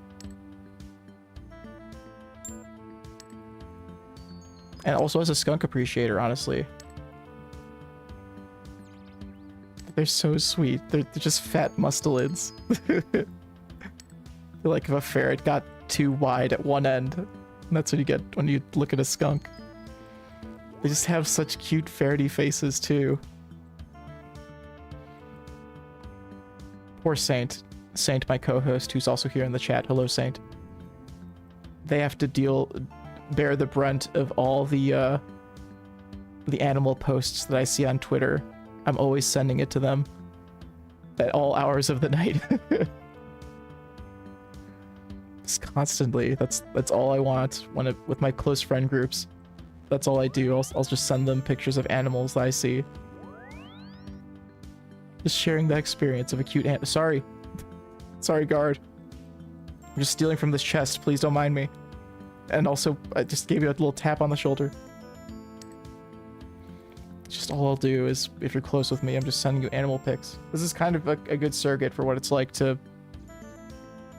And also as a skunk appreciator, honestly. They're so sweet. They're just fat mustelids. Like if a ferret got too wide at one end. And that's what you get when you look at a skunk. They just have such cute ferrety faces too. Poor Saint. Saint, my co-host, who's also here in the chat. Hello, Saint. They have to bear the brunt of all the animal posts that I see on Twitter. I'm always sending it to them at all hours of the night. Just constantly. That's all I want with my close friend groups. That's all I do. I'll just send them pictures of animals that I see. Just sharing the experience of a cute Sorry, guard. I'm just stealing from this chest. Please don't mind me. And also, I just gave you a little tap on the shoulder. Just all I'll do is, if you're close with me, I'm just sending you animal pics. This is kind of a good surrogate for what it's like to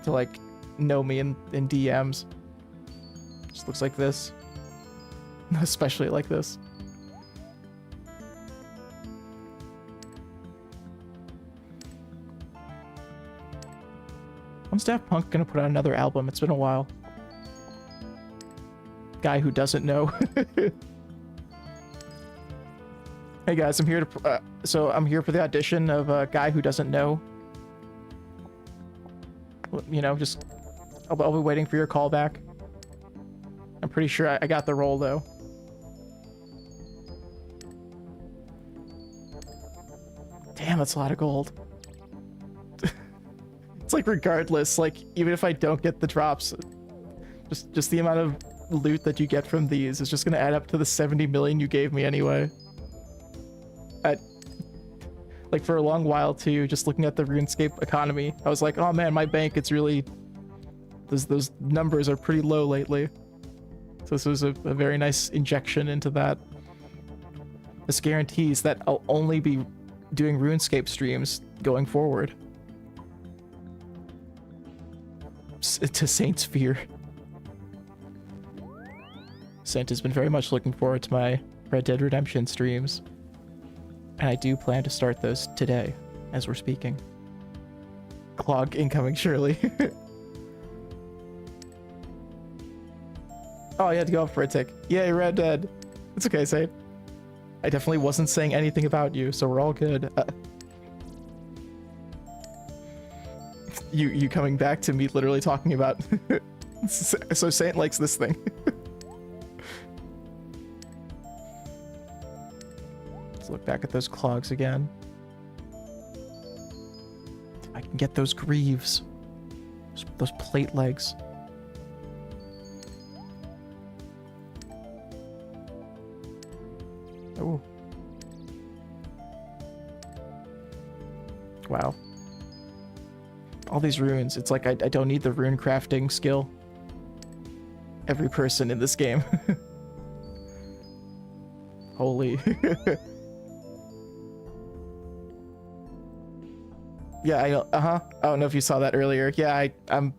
like, know me in DMs. Just Looks like this. Especially like this. When's Daft Punk gonna put out another album? It's been a while. Guy who doesn't know. Hey guys, I'm here to I'm here for the audition of a guy who doesn't know. You know, just I'll be waiting for your call back. I'm pretty sure I got the role though. Damn, that's a lot of gold. It's like regardless, like even if I don't get the drops, just the amount of loot that you get from these is just gonna add up to the 70 million you gave me anyway. Like for a long while too, just looking at the RuneScape economy, I was like, oh man, my bank, it's really, those numbers are pretty low lately. So this was a very nice injection into that. This guarantees that I'll only be doing RuneScape streams going forward. To Saint's Fear. Saint has been very much looking forward to my Red Dead Redemption streams. And I do plan to start those today, as we're speaking. Clog incoming, surely. Oh, you had to go up for a tick. Yay, Red Dead. It's okay, Saint. I definitely wasn't saying anything about you, so we're all good. You coming back to me literally talking about... So Saint likes this thing. Let's look back at those clogs again. I can get those greaves. Those plate legs. Oh. Wow. All these runes, it's like I don't need the rune crafting skill. Every person in this game. Holy. Yeah, I know. I don't know if you saw that earlier. Yeah, I'm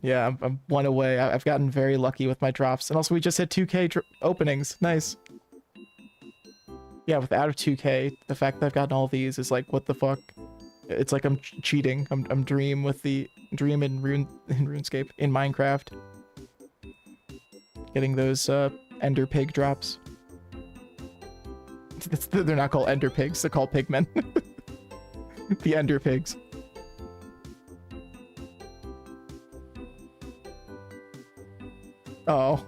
yeah, I'm one away. I've gotten very lucky with my drops. And also we just hit 2k openings. Nice. Yeah, with out of 2k, the fact that I've gotten all these is like, what the fuck? It's like I'm cheating. I'm Dream with the Dream in RuneScape in Minecraft. Getting those Ender Pig drops. They're not called Ender Pigs, they're called Pigmen. The Ender Pigs. Oh.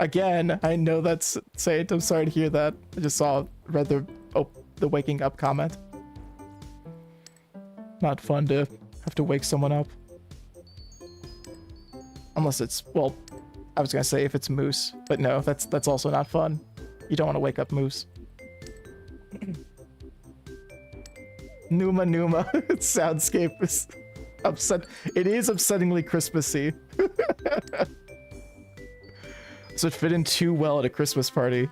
Again, I know that's Saint. I'm sorry to hear that. I just read the waking up comment. Not fun to have to wake someone up. Unless it's, well, I was gonna say if it's Moose, but no, that's also not fun. You don't want to wake up Moose. Numa. Soundscape is upset. It is upsettingly Christmassy. So it fit in too well at a Christmas party.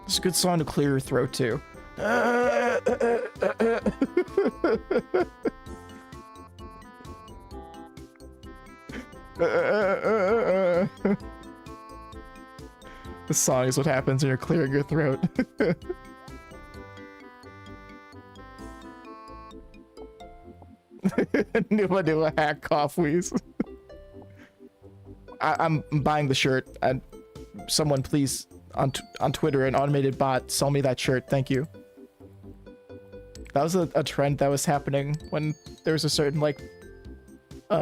It's a good song to clear your throat too. This song is what happens when you're clearing your throat. Numa hack cough wheeze. I'm buying the shirt, and someone please on Twitter, an automated bot, sell me that shirt. Thank you. That was a trend that was happening when there was a certain like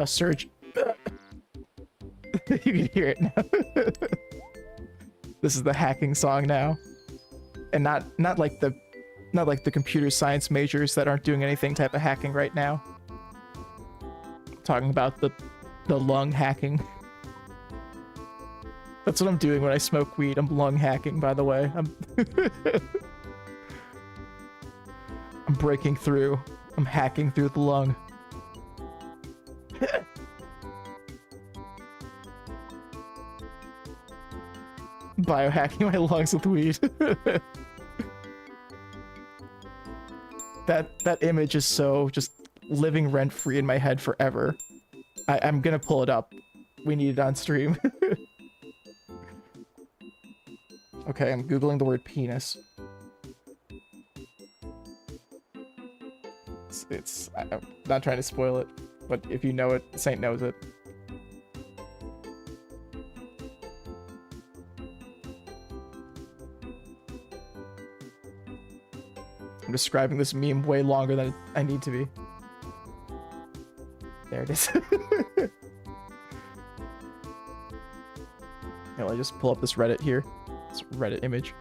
surge. You can hear it now. This is the hacking song now, and not like the computer science majors that aren't doing anything type of hacking right now. Talking about the lung hacking. That's what I'm doing when I smoke weed. I'm lung hacking, by the way. I'm breaking through. I'm hacking through the lung. biohacking my lungs with weed. That image is so just living rent-free in my head forever. I'm gonna pull it up. We need it on stream. Okay, I'm googling the word penis. I'm not trying to spoil it, but if you know it, Saint knows it. I'm describing this meme way longer than I need to be. There it is. I'll just pull up this Reddit here. This Reddit image.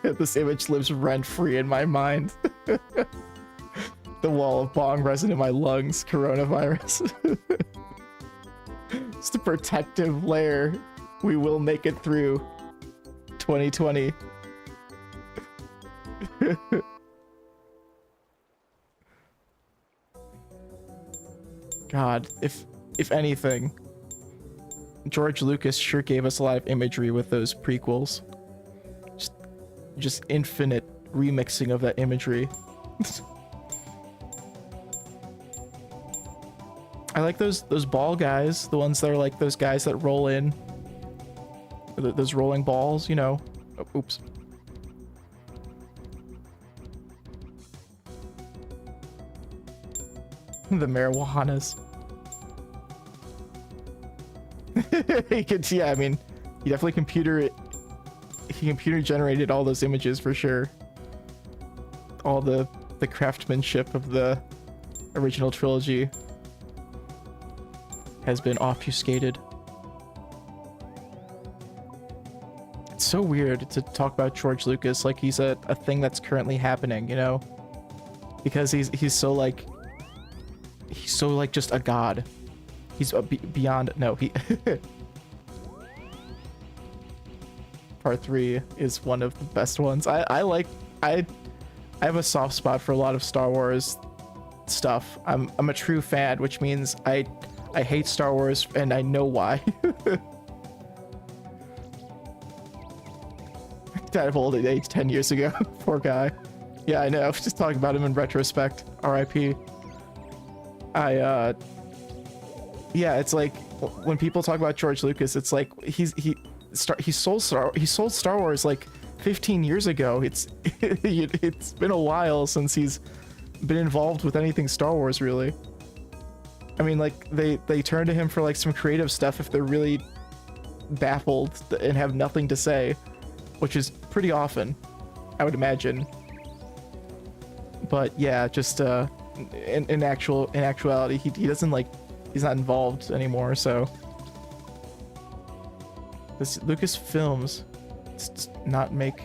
This image lives rent-free in my mind. The wall of bong resin in my lungs, coronavirus. It's the protective layer. We will make it through 2020. God, if anything, George Lucas sure gave us a lot of imagery with those prequels. Just infinite remixing of that imagery. I like those ball guys, the ones that are like those guys that roll in. Those rolling balls, you know. Oh, oops. The marijuanas. He could, yeah, I mean, he definitely computer generated all those images for sure. All the craftsmanship of the original trilogy has been obfuscated. It's so weird to talk about George Lucas like he's a thing that's currently happening, you know? Because he's so like just a god. He's beyond, no, he Part 3 is one of the best ones. I have a soft spot for a lot of Star Wars stuff. I'm a true fan, which means I hate Star Wars and I know why. Died of old age 10 years ago. Poor guy. Yeah, I know. I was just talking about him in retrospect. R.I.P. Yeah, it's like when people talk about George Lucas, it's like he sold Star Wars like 15 years ago. It's been a while since he's been involved with anything Star Wars, really. I mean, like they turn to him for like some creative stuff if they're really baffled and have nothing to say, which is pretty often, I would imagine. But yeah, just in actuality, he doesn't like, he's not involved anymore. So this Lucasfilms does not make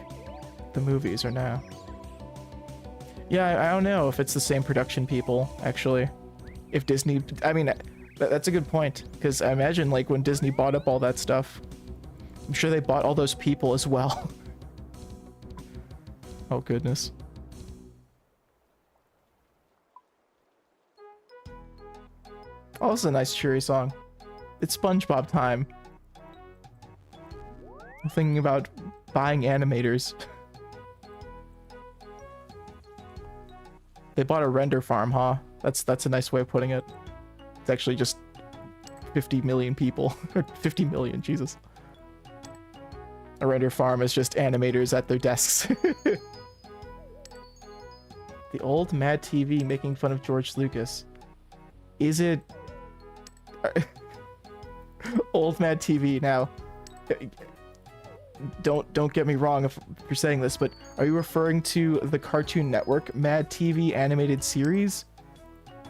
the movies or now. Yeah, I don't know if it's the same production people actually. If Disney, I mean, that's a good point, because I imagine like when Disney bought up all that stuff, I'm sure they bought all those people as well. Oh goodness. Oh, this is a nice cheery song. It's SpongeBob time. I'm thinking about buying animators. They bought a render farm, huh? That's a nice way of putting it. It's actually just 50 million people. 50 million, Jesus. A render farm is just animators at their desks. The old Mad TV making fun of George Lucas. Is it... Old Mad TV, now... Don't get me wrong if you're saying this, but are you referring to the Cartoon Network Mad TV animated series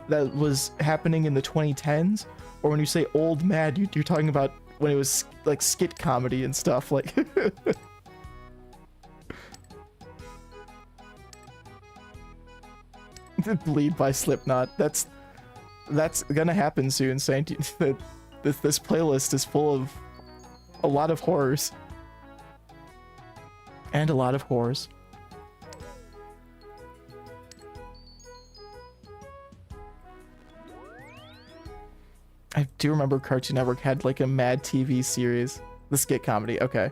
that was happening in the 2010s? Or when you say old Mad, you're talking about when it was like skit comedy and stuff, like... Bleed by Slipknot. That's gonna happen soon, Saint. This playlist is full of a lot of horrors. And a lot of whores. I do remember Cartoon Network had like a Mad TV series. The skit comedy, okay.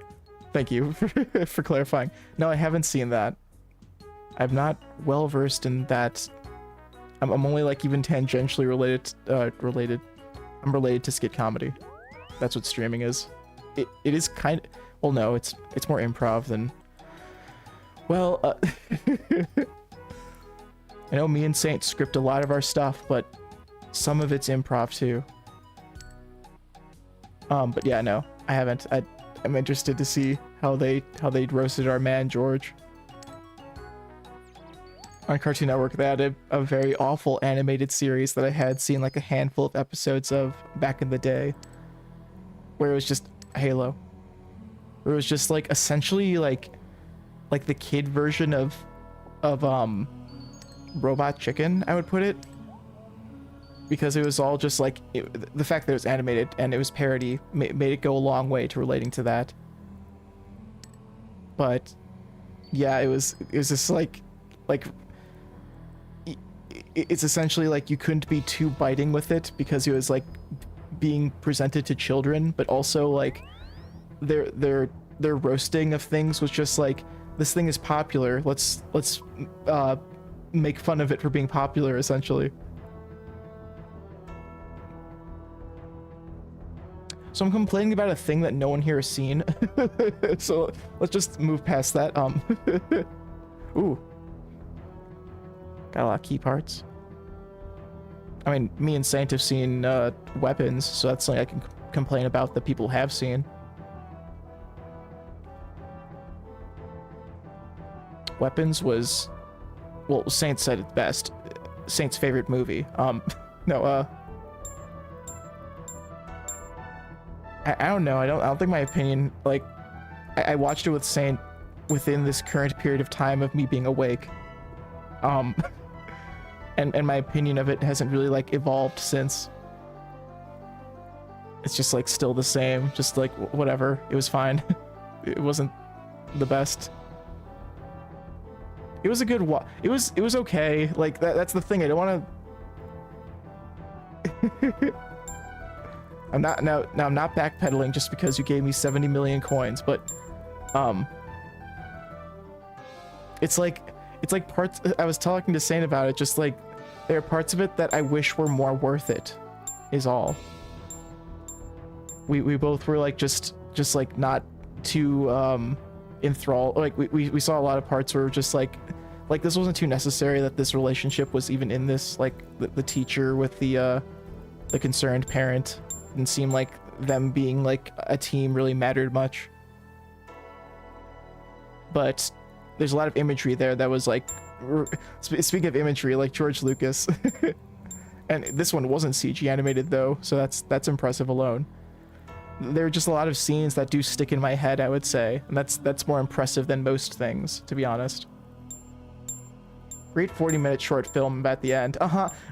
Thank you for clarifying. No, I haven't seen that. I'm not well versed in that. I'm only like even tangentially related. I'm related to skit comedy. That's what streaming is. It is kind of, well, no, it's more improv than, well, I know me and Saint script a lot of our stuff, but some of it's improv too. But yeah, no, I haven't. I'm interested to see how they roasted our man George. On Cartoon Network, they had a very awful animated series that I had seen like a handful of episodes of back in the day, where it was just Halo. Where it was just like essentially like the kid version of Robot Chicken, I would put it. Because it was all just like, the fact that it was animated and it was parody made it go a long way to relating to that. But yeah, it was just like it's essentially like you couldn't be too biting with it because it was like being presented to children, but also like their roasting of things was just like, this thing is popular, let's make fun of it for being popular, essentially. So I'm complaining about a thing that no one here has seen. So let's just move past that. Ooh. Got a lot of key parts. I mean, me and Saint have seen weapons, so that's something I can complain about that people have seen. Weapons was, well, Saint said it best. Saint's favorite movie. No, I don't know. I don't think my opinion, like, I watched it with Saint within this current period of time of me being awake. And my opinion of it hasn't really like evolved since. It's just like still the same, just like whatever. It was fine. It wasn't the best. It was a good it was okay. Like that's the thing. I don't want to I'm not backpedaling just because you gave me 70 million coins, but it's like parts, I was talking to Saint about it, just like there are parts of it that I wish were more worth it, is all. We both were like just like not too enthralled. Like we saw a lot of parts where we're just like this wasn't too necessary that this relationship was even in this, like the teacher with the concerned parent. Didn't seem like them being like a team really mattered much. But there's a lot of imagery there that was like, speaking of imagery, like George Lucas. And this one wasn't CG animated though, so that's impressive alone. There are just a lot of scenes that do stick in my head, I would say, and that's more impressive than most things, to be honest. Great 40-minute short film at the end.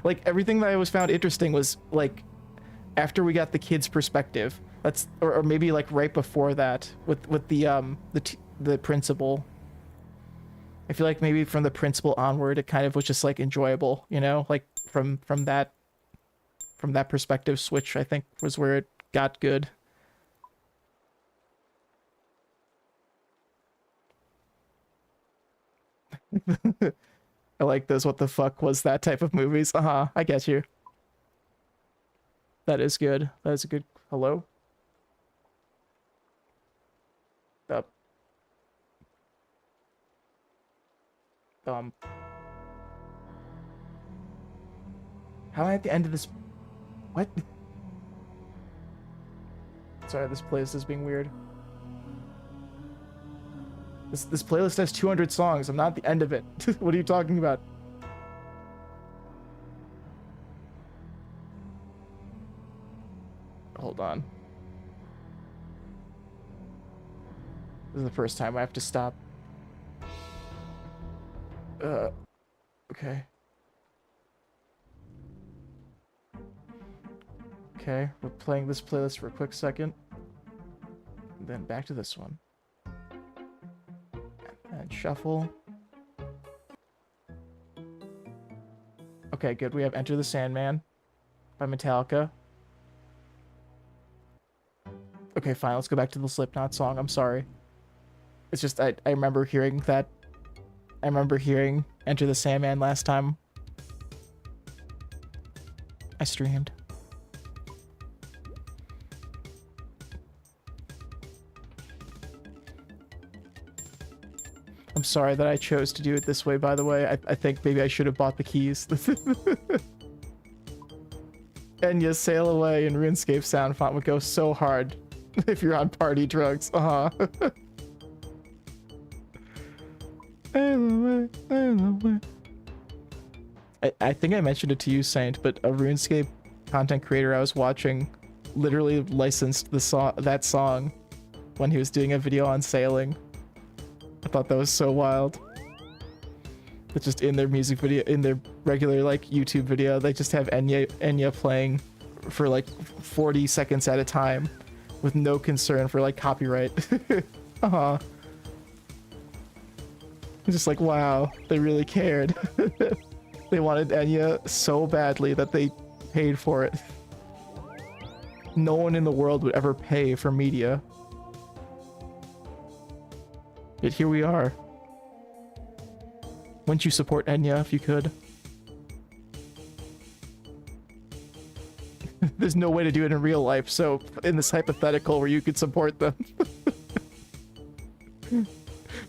Like everything that I was found interesting was like after we got the kid's perspective. That's or maybe like right before that with the principal. I feel like maybe from the principal onward it kind of was just like enjoyable, you know, like from that perspective switch, I think was where it got good. I like those what the fuck was that type of movies. I get you. That is good. That is a good... Hello? Up. How am I at the end of this... What? Sorry, this playlist is being weird. This playlist has 200 songs. I'm not at the end of it. What are you talking about? Hold on. This is the first time I have to stop. Okay. Okay, we're playing this playlist for a quick second. And then back to this one. And shuffle. Okay, good. We have Enter the Sandman by Metallica. Okay, fine. Let's go back to the Slipknot song. I'm sorry. It's just I remember hearing that. I remember hearing Enter the Sandman last time I streamed. I'm sorry that I chose to do it this way, by the way. I think maybe I should have bought the keys. And you sail away in RuneScape sound font would go so hard if you're on party drugs. Uh-huh. I think I mentioned it to you, Saint, but a RuneScape content creator I was watching literally licensed that song when he was doing a video on sailing. I thought that was so wild. But just in their music video, in their regular like YouTube video, they just have Enya playing for like 40 seconds at a time with no concern for like copyright. Uh-huh. It's just like, wow, they really cared. They wanted Enya so badly that they paid for it. No one in the world would ever pay for media. Yet here we are. Wouldn't you support Enya if you could? There's no way to do it in real life, so in this hypothetical where you could support them.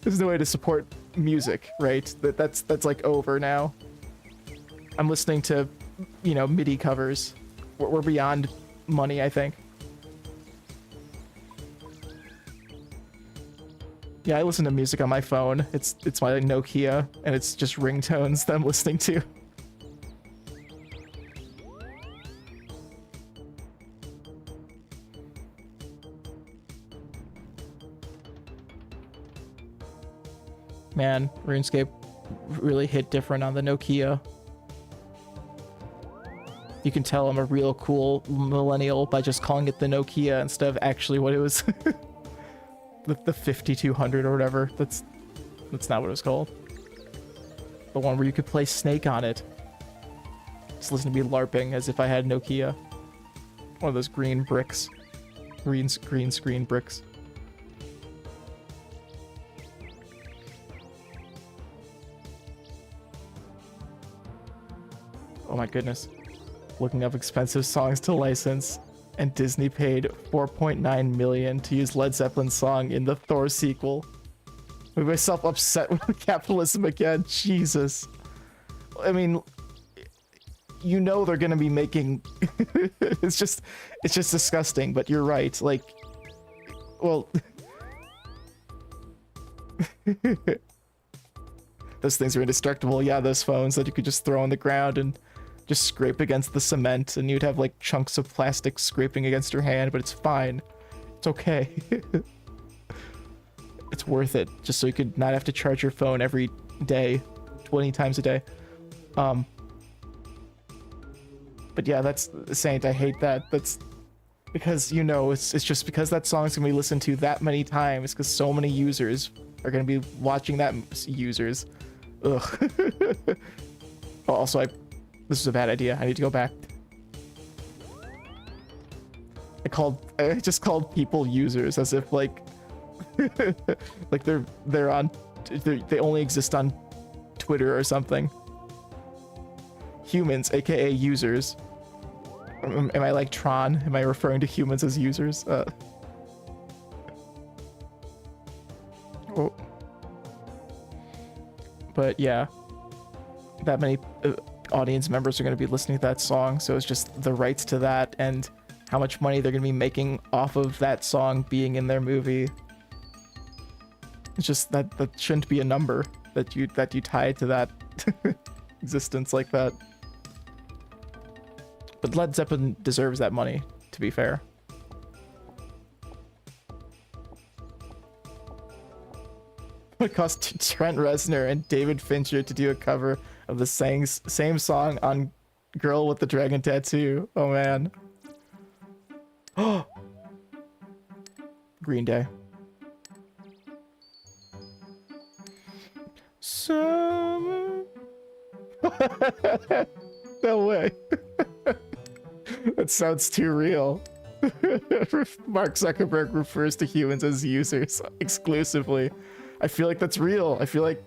There's no way to support music, right? That's like over now. I'm listening to, you know, MIDI covers. We're beyond money, I think. Yeah, I listen to music on my phone. It's my Nokia, and it's just ringtones that I'm listening to. Man, RuneScape really hit different on the Nokia. You can tell I'm a real cool millennial by just calling it the Nokia instead of actually what it was. The 5200 or whatever. That's not what it was called. The one where you could play Snake on it. Just listen to me LARPing as if I had Nokia. One of those green bricks. Green screen bricks. Oh my goodness. Looking up expensive songs to license, and Disney paid $4.9 million to use Led Zeppelin's song in the Thor sequel. Made myself upset with capitalism again. Jesus. I mean, you know they're gonna be making it's just disgusting, but you're right. Like, well, those things are indestructible. Yeah, those phones that you could just throw on the ground and just scrape against the cement, and you'd have like chunks of plastic scraping against your hand, but it's fine. It's okay. It's worth it, just so you could not have to charge your phone every day, 20 times a day. But yeah, that's Saint. I hate that. That's because, you know, it's just because that song's gonna be listened to that many times, because so many users are gonna be watching that. Users. Ugh. Also, this is a bad idea. I need to go back. I just called people users as if like like they only exist on Twitter or something. Humans, aka users. Am I like Tron? Am I referring to humans as users? Oh. But yeah, that many audience members are going to be listening to that song, so it's just the rights to that and how much money they're going to be making off of that song being in their movie. It's just that shouldn't be a number that you tie to that existence like that. But Led Zeppelin deserves that money, to be fair. It cost Trent Reznor and David Fincher to do a cover of the same song on Girl with the Dragon Tattoo. Oh man. Oh, Green Day. Summer. No way. That sounds too real. Mark Zuckerberg refers to humans as users exclusively. I feel like that's real. I feel like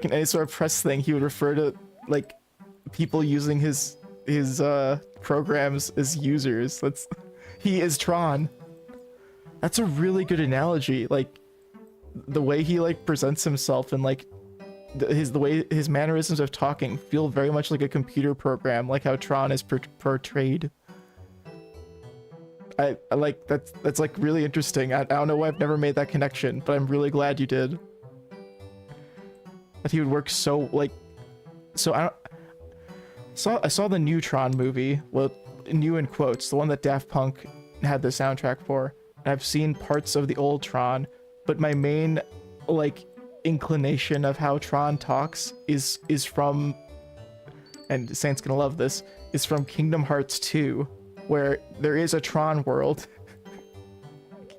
in any sort of press thing, he would refer to like people using his programs as users. He is Tron. That's a really good analogy. Like the way he like presents himself and like the way his mannerisms of talking feel very much like a computer program, like how Tron is portrayed. I like that's like really interesting. I don't know why I've never made that connection, but I'm really glad you did. That he would work so like so I saw the new Tron movie, well, new in quotes, the one that Daft Punk had the soundtrack for. And I've seen parts of the old Tron, but my main like inclination of how Tron talks is from, and Saint's gonna love this, is from Kingdom Hearts 2, where there is a Tron world.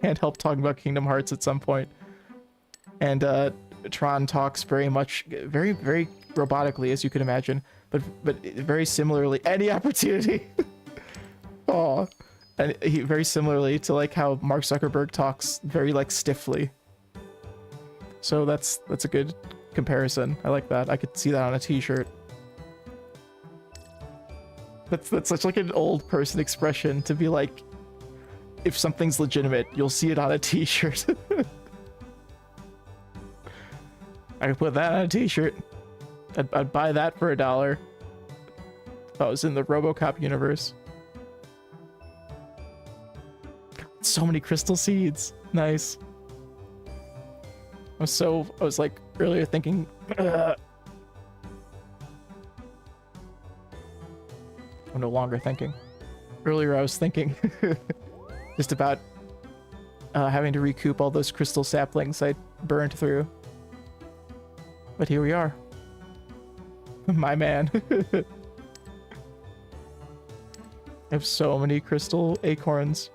Can't help talking about Kingdom Hearts at some point. And Tron talks very much, very robotically, as you could imagine, but very similarly. Any opportunity. Oh, and he very similarly to like how Mark Zuckerberg talks, very like stiffly. So that's a good comparison. I like that. I could see that on a t-shirt. That's such like an old person expression to be like, if something's legitimate, you'll see it on a t-shirt. I could put that on a t-shirt. I'd buy that for $1 if I was in the RoboCop universe. So many crystal seeds. Nice. I was like earlier thinking I'm no longer thinking. Earlier I was thinking just about having to recoup all those crystal saplings I burned through. But here we are. My man. I have so many crystal acorns.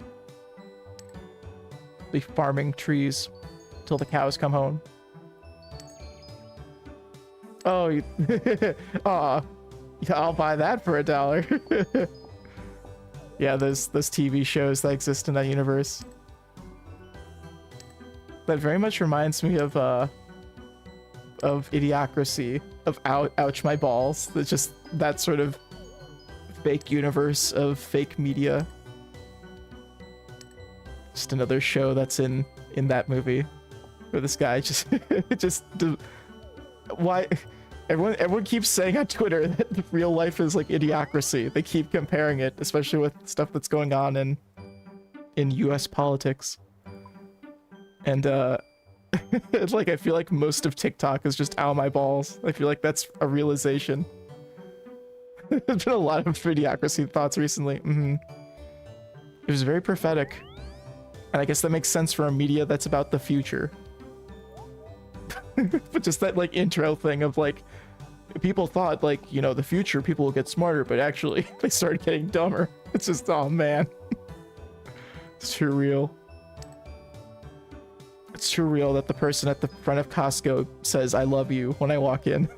Be farming trees till the cows come home. Oh, aw. Yeah, I'll buy that for $1. Yeah, those TV shows that exist in that universe. That very much reminds me of Idiocracy, of ouch my balls. That's just that sort of fake universe of fake media. Just another show that's in that movie, where this guy just why everyone keeps saying on Twitter that real life is like Idiocracy. They keep comparing it, especially with stuff that's going on in US politics. And it's like I feel like most of TikTok is just ow my balls. I feel like that's a realization. There's been a lot of Idiocracy thoughts recently. It was very prophetic. And I guess that makes sense for a media that's about the future. But just that like intro thing of like, people thought like, you know, the future people will get smarter, but actually they started getting dumber. It's just, oh man. It's too real. It's too real that the person at the front of Costco says, I love you when I walk in.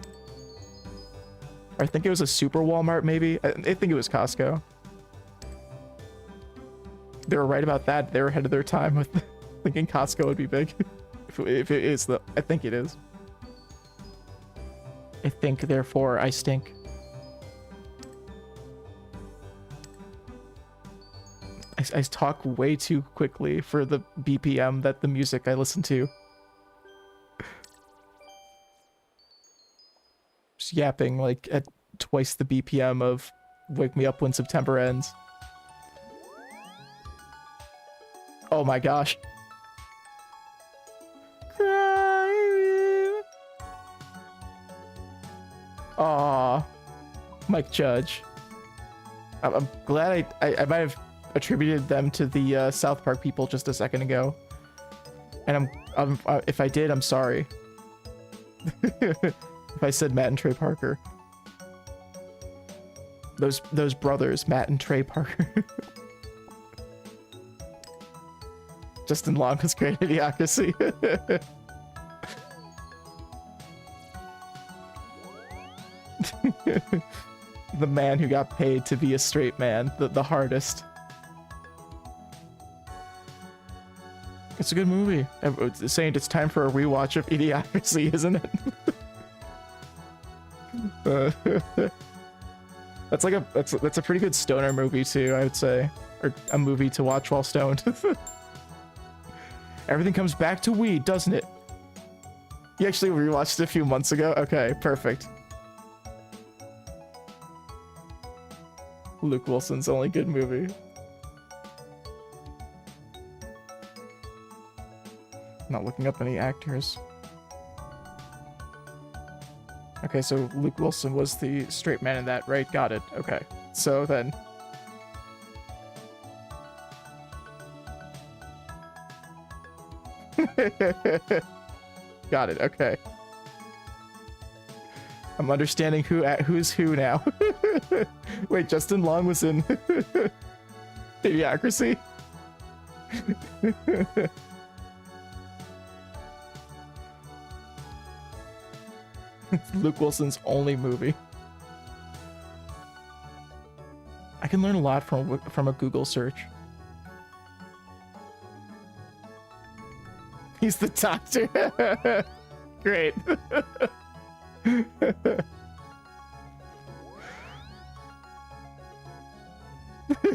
Or I think it was a Super Walmart maybe. I think it was Costco. They were right about that. They were ahead of their time with thinking Costco would be big. if it is, I think it is. I think, therefore, I stink. I talk way too quickly for the BPM that the music I listen to. Just yapping like at twice the BPM of Wake Me Up When September Ends. Oh my gosh. Aw, Mike Judge. I'm glad I might have attributed them to the South Park people just a second ago, and if I did, I'm sorry. If I said Matt and Trey Parker, those brothers, Matt and Trey Parker. Justin Long was great at Idiocracy. The man who got paid to be a straight man, the hardest. It's a good movie. Saint, it's time for a rewatch of Idiocracy, isn't it? That's like that's a pretty good stoner movie too, I would say, or a movie to watch while stoned. Everything comes back to weed, doesn't it? You actually rewatched it a few months ago? Okay, perfect. Luke Wilson's only good movie. Not looking up any actors. Okay, so Luke Wilson was the straight man in that, right? Got it. Okay. So then... Got it, okay. I'm understanding who's who now. Wait, Justin Long was in Idiocracy? Luke Wilson's only movie. I can learn a lot from a Google search. He's the doctor. Great.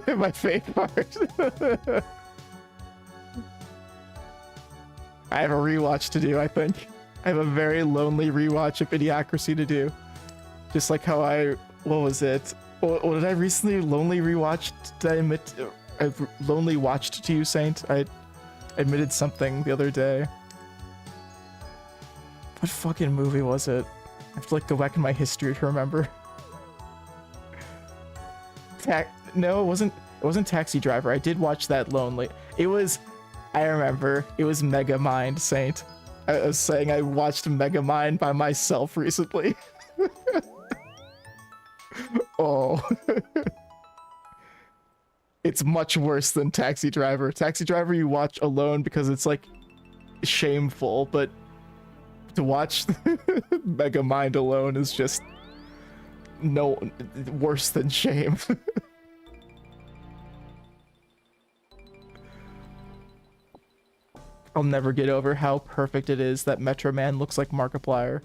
My favorite part. I have a rewatch to do, I think. I have a very lonely rewatch of Idiocracy to do. Just like how what was it? What did I recently lonely rewatched? Did I admit, I lonely watched to you, Saint? I admitted something the other day. What fucking movie was it? I have to like go back in my history to remember. No, it wasn't Taxi Driver. I did watch that lonely. It was, I remember, it was Megamind, Saint. I was saying I watched Megamind by myself recently. Oh. It's much worse than Taxi Driver. Taxi Driver you watch alone because it's like shameful, but to watch Megamind alone is just no worse than shame. I'll never get over how perfect it is that Metro Man looks like Markiplier.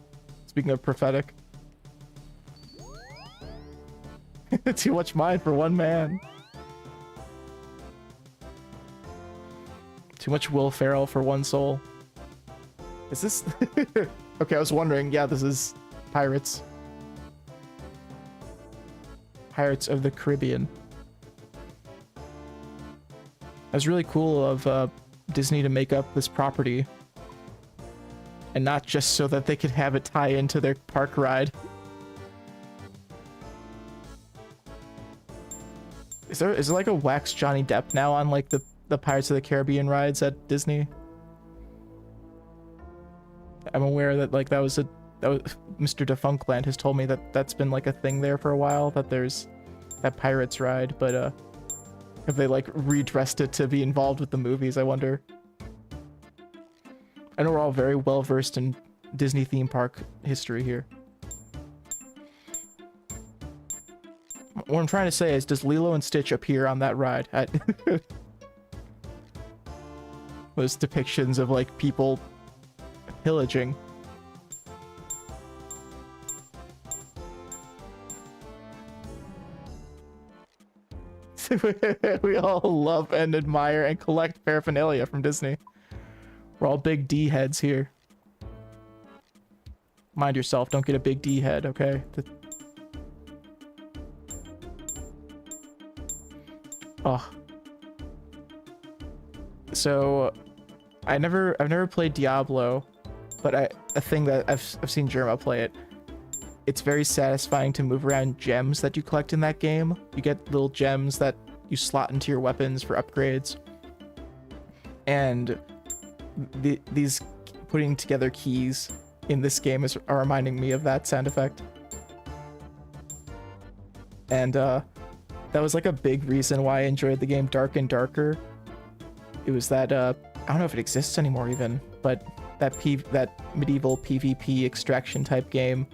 Speaking of prophetic. Too much mind for one man. Too much Will Ferrell for one soul. Is this... Okay, I was wondering. Yeah, this is Pirates. Pirates of the Caribbean. That was really cool of Disney to make up this property. And not just so that they could have it tie into their park ride. Is there like a wax Johnny Depp now on like the Pirates of the Caribbean rides at Disney? I'm aware that like that was Mr. Defunctland has told me that that's been like a thing there for a while, that there's that Pirates ride, but have they like redressed it to be involved with the movies, I wonder. I know we're all very well versed in Disney theme park history here. What I'm trying to say is, does Lilo and Stitch appear on that ride? Those depictions of like people pillaging. We all love and admire and collect paraphernalia from Disney. We're all big D heads here. Mind yourself, don't get a big D head, okay? Oh. So, I've never played Diablo, but a thing that I've seen Jerma play it. It's very satisfying to move around gems that you collect in that game. You get little gems that you slot into your weapons for upgrades. And these putting together keys in this game are reminding me of that sound effect. And that was like a big reason why I enjoyed the game Dark and Darker. It was that I don't know if it exists anymore even, but that medieval PvP extraction type game.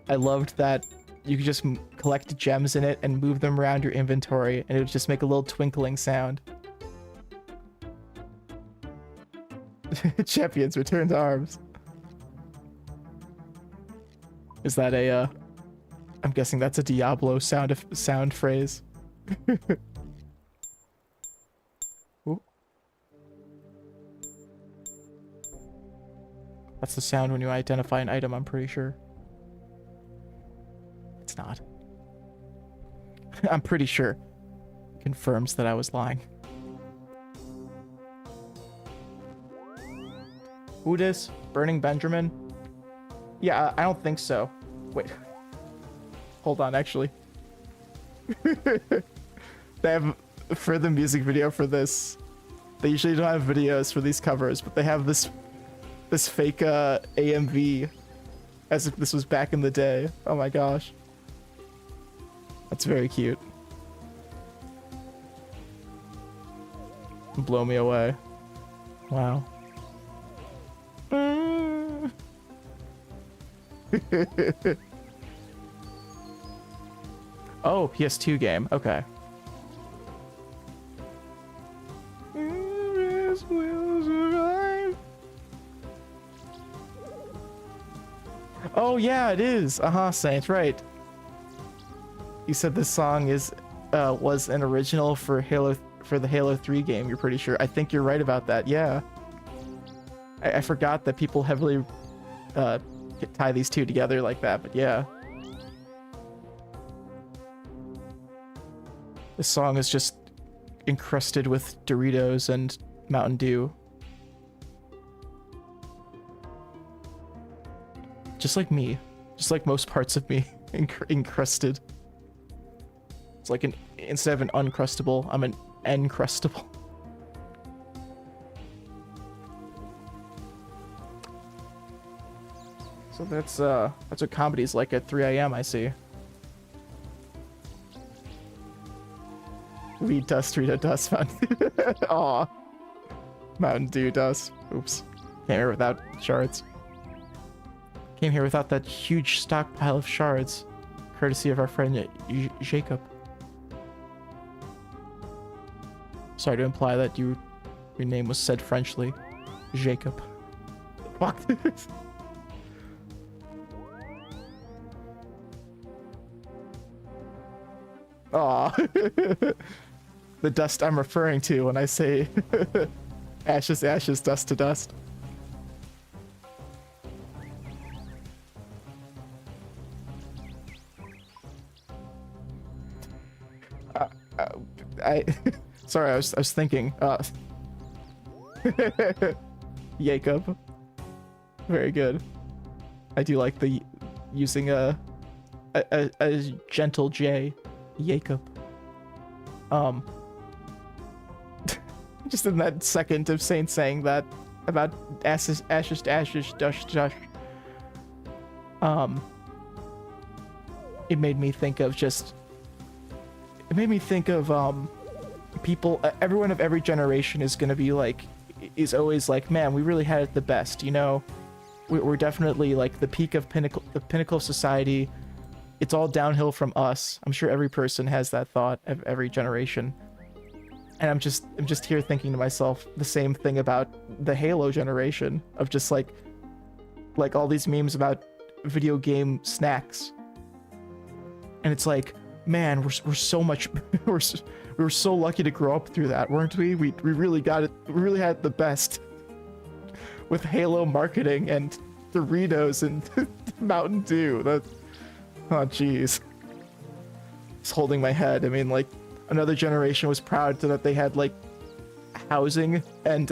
I loved that you could just collect gems in it and move them around your inventory, and it would just make a little twinkling sound. Champions return to arms. Is that a, I'm guessing that's a Diablo sound phrase. Ooh. That's the sound when you identify an item, I'm pretty sure. It's not. I'm pretty sure. Confirms that I was lying. Who dis? Burning Benjamin? Yeah, I don't think so. Wait. Hold on, actually. They have, for the music video for this, they usually don't have videos for these covers, but they have this fake AMV as if this was back in the day. Oh my gosh. That's very cute. Blow me away. Wow. Oh, PS2 game. Okay. Oh yeah, it is. Saint, right. You said this song is was an original for the Halo 3 game, you're pretty sure. I think you're right about that. Yeah. I forgot that people heavily tie these two together like that, but yeah. This song is just encrusted with Doritos and Mountain Dew. Just like me. Just like most parts of me. Encrusted. It's like instead of an uncrustable, I'm an encrustable. So that's what comedy's like at 3 AM, I see. Weed dust, Rito dust, Mountain Dew. Aw. Mountain Dew dust. Oops. Came here without shards. Came here without that huge stockpile of shards. Courtesy of our friend Jacob. Sorry to imply that your name was said Frenchly. Jacob. Fuck. Aw. The dust I'm referring to when I say ashes, ashes, dust to dust. Sorry, I was thinking. Jacob. Very good. I do like the using a gentle J. Jacob. Just in that second of Saint saying that about ashes, ashes, ashes, dust, dust. It made me think of people, everyone of every generation is gonna be like, is always like, man, we really had it the best, you know? We're definitely like the peak of the pinnacle of society. It's all downhill from us. I'm sure every person has that thought of every generation. And I'm just here thinking to myself the same thing about the Halo generation of just like all these memes about video game snacks. And it's like, man, we're so much we were so lucky to grow up through that, weren't we? We really got it. We really had the best with Halo marketing and Doritos and Mountain Dew. That, oh jeez. Just holding my head. I mean, like, another generation was proud that they had like housing and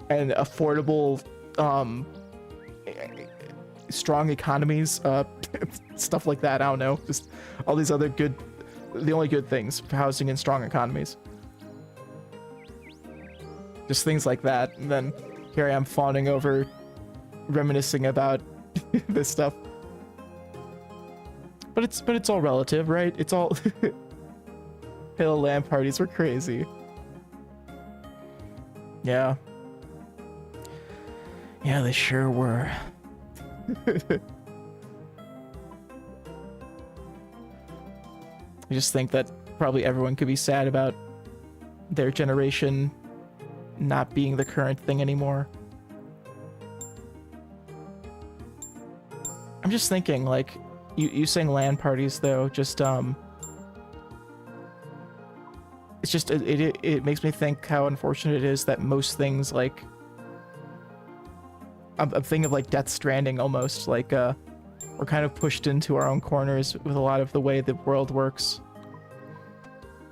affordable strong economies, stuff like that. I don't know, just all these other good, the only good things for housing and strong economies, just things like that. And then here I am fawning over, reminiscing about this stuff, but it's all relative, right? It's all Halo LAN parties were crazy. Yeah, they sure were. I just think that probably everyone could be sad about their generation not being the current thing anymore. I'm just thinking, like, you saying LAN parties though, just it's just it makes me think how unfortunate it is that most things, like, I'm thinking of like Death Stranding almost, like we're kind of pushed into our own corners with a lot of the way the world works.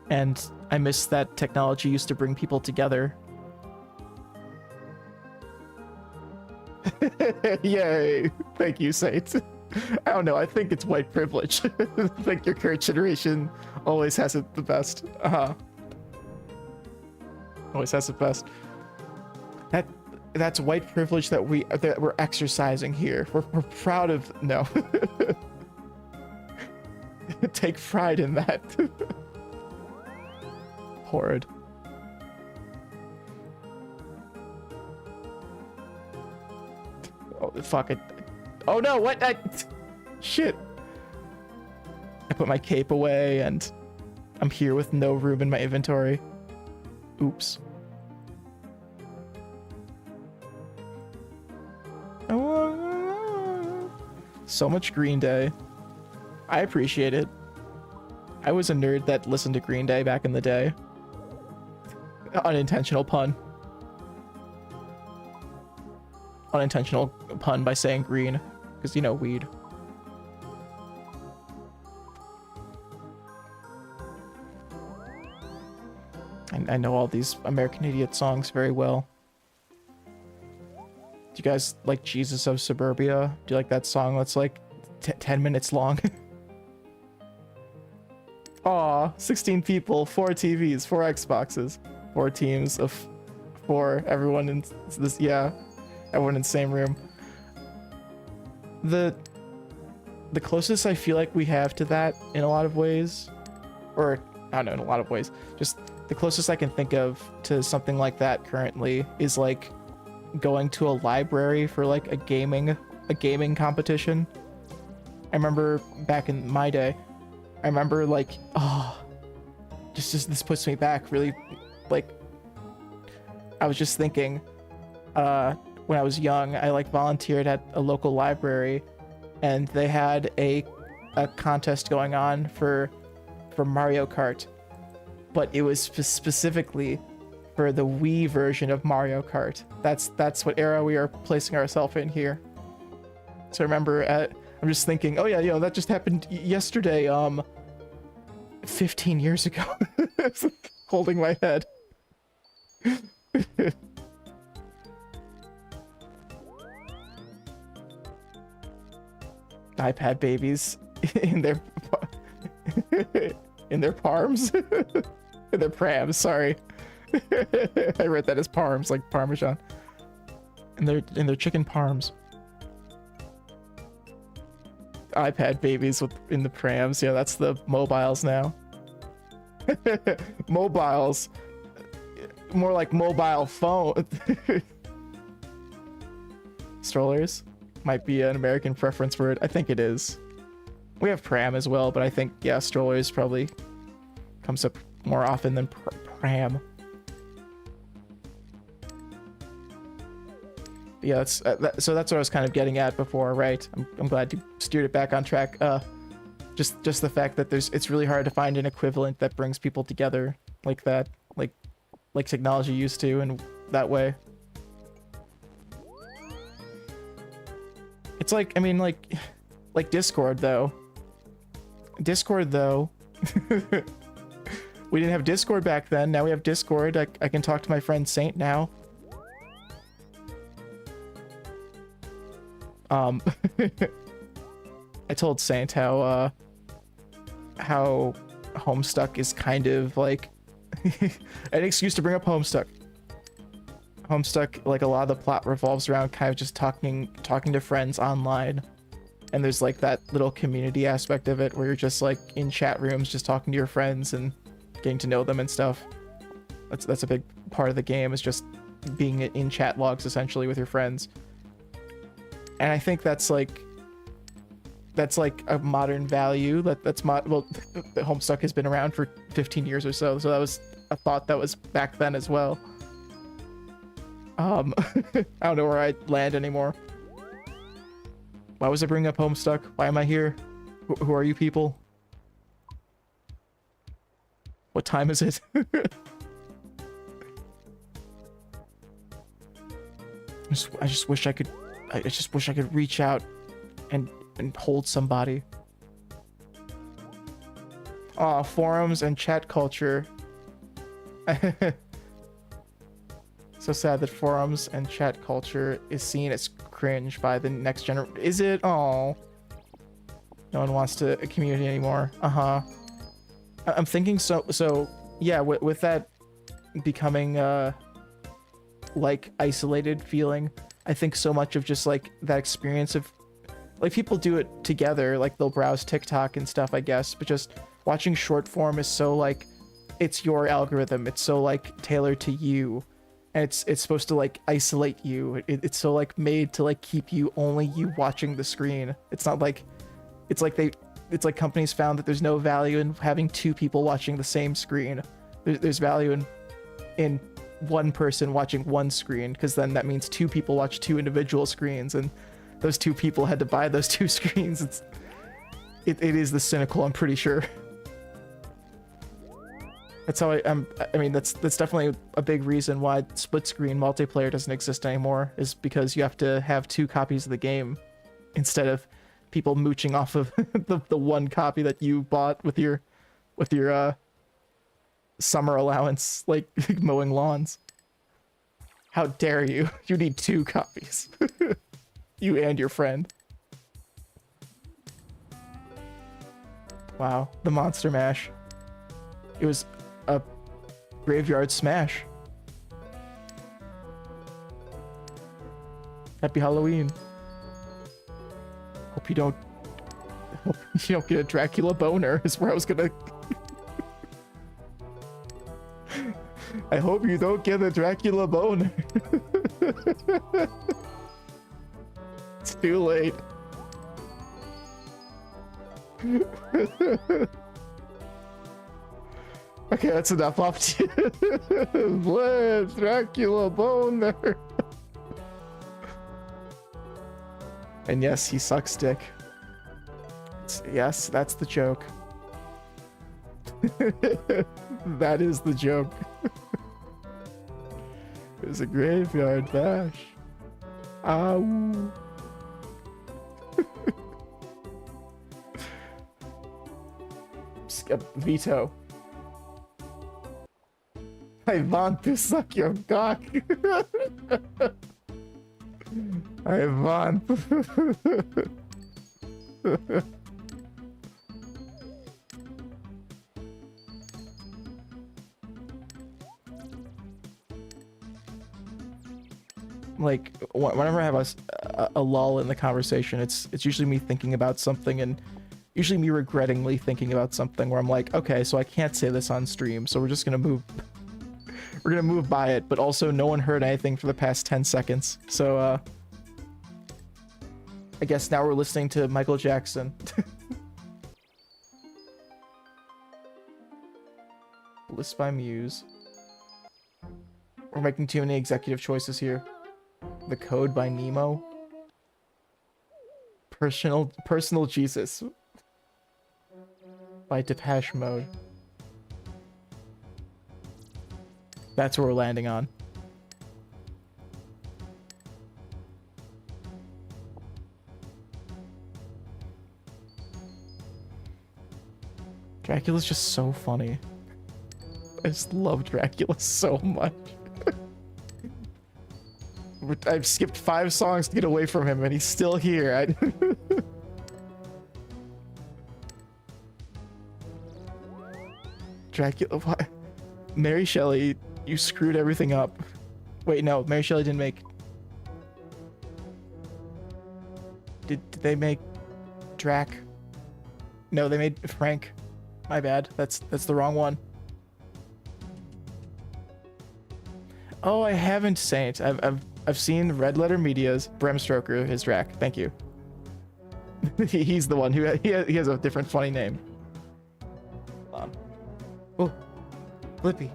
And I miss that technology used to bring people together. Yay! Thank you, Saint. I don't know, I think it's white privilege. I think your current generation always has it the best. Always has it best. That's white privilege that we're exercising here. We're proud of. No. Take pride in that. Horrid. Oh fuck it. Oh no! What? Shit. I put my cape away and I'm here with no room in my inventory. Oops. So much Green Day. I appreciate it. I was a nerd that listened to Green Day back in the day. Unintentional pun. Unintentional pun by saying green, because, you know, weed. I know all these American Idiot songs very well. Do you guys like Jesus of Suburbia? Do you like that song that's like 10 minutes long? Aw, 16 people, 4 TVs, 4 Xboxes, 4 teams of 4, everyone in this, yeah, everyone in the same room. The closest I feel like we have to that in a lot of ways, or I don't know, in a lot of ways, just the closest I can think of to something like that currently is like going to a library for like a gaming competition. I remember back in my day, I remember like, oh, just this puts me back really, like, I was just thinking, when I was young, I like volunteered at a local library and they had a contest going on for Mario Kart, but it was specifically for the Wii version of Mario Kart. That's what era we are placing ourselves in here. So I remember I'm just thinking, oh yeah, you know, that just happened yesterday, 15 years ago. Holding my head. iPad babies in their parms. In their prams, sorry. I read that as parms, like Parmesan. In their chicken parms. iPad babies in the prams. Yeah, that's the mobiles now. Mobiles. More like mobile phone. Strollers might be an American preference word. I think it is. We have pram as well, but I think, yeah, strollers probably comes up more often than pram. Yeah, so that's what I was kind of getting at before, right? I'm glad you steered it back on track. Just the fact that it's really hard to find an equivalent that brings people together like that, like technology used to, in that way. It's like, I mean, like Discord though. We didn't have Discord back then. Now we have Discord. I can talk to my friend Saint now. I told Saint how Homestuck is kind of like an excuse to bring up Homestuck. Homestuck, like, a lot of the plot revolves around kind of just talking to friends online, and there's like that little community aspect of it where you're just like in chat rooms just talking to your friends and getting to know them and stuff. That's a big part of the game, is just being in chat logs essentially with your friends. And I think that's like a modern value. Well, Homestuck has been around for 15 years or so, so that was a thought that was back then as well. I don't know where I land anymore. Why was I bringing up Homestuck? Why am I here? Who are you people? What time is it? I just wish I could reach out and hold somebody. Aw, forums and chat culture. So sad that forums and chat culture is seen as cringe by the next generation. Is it? Oh, no one wants to a community anymore. I'm thinking so yeah, with that becoming like isolated feeling, I think so much of just like that experience of like people do it together, like they'll browse TikTok and stuff, I guess, but just watching short form is so like it's your algorithm, it's so like tailored to you, and it's supposed to like isolate you. It's so like made to like keep you watching the screen. It's not like it's like companies found that there's no value in having two people watching the same screen. There's value in one person watching one screen, because then that means two people watch two individual screens, and those two people had to buy those two screens. It is the cynical, I'm pretty sure. That's how I mean, that's definitely a big reason why split screen multiplayer doesn't exist anymore, is because you have to have two copies of the game instead of people mooching off of the one copy that you bought with your summer allowance, like mowing lawns. How dare you? You need two copies. You and your friend. Wow, the Monster Mash. It was a graveyard smash. Happy Halloween. Hope you don't get a Dracula boner, is where I was gonna. I hope you don't get a Dracula boner. It's too late. Okay, that's enough option. Dracula boner. And yes, he sucks dick. Yes, that's the joke. That is the joke. It was a graveyard bash. Ow. Veto. I want to suck your cock. I want. Like whenever I have a lull in the conversation, it's usually me thinking about something, and usually me regrettingly thinking about something where I'm like, okay, so I can't say this on stream, so we're just gonna move. We're gonna move by it, but also no one heard anything for the past 10 seconds. So I guess now we're listening to Michael Jackson. List by Muse. We're making too many executive choices here. The Code by Nemo. Personal Jesus by Depeche Mode. That's what we're landing on. Dracula's just so funny. I just love Dracula so much. I've skipped 5 songs to get away from him, and he's still here. Dracula, why? Mary Shelley, you screwed everything up. Wait, no, Mary Shelley didn't make... Did they make Drac? No, they made Frank. My bad. That's the wrong one. Oh, I haven't Saint. I've seen Red Letter Media's Bram Stoker, his Drac. Thank you. He's the one who he has a different funny name. Hold on. Oh, Blippi.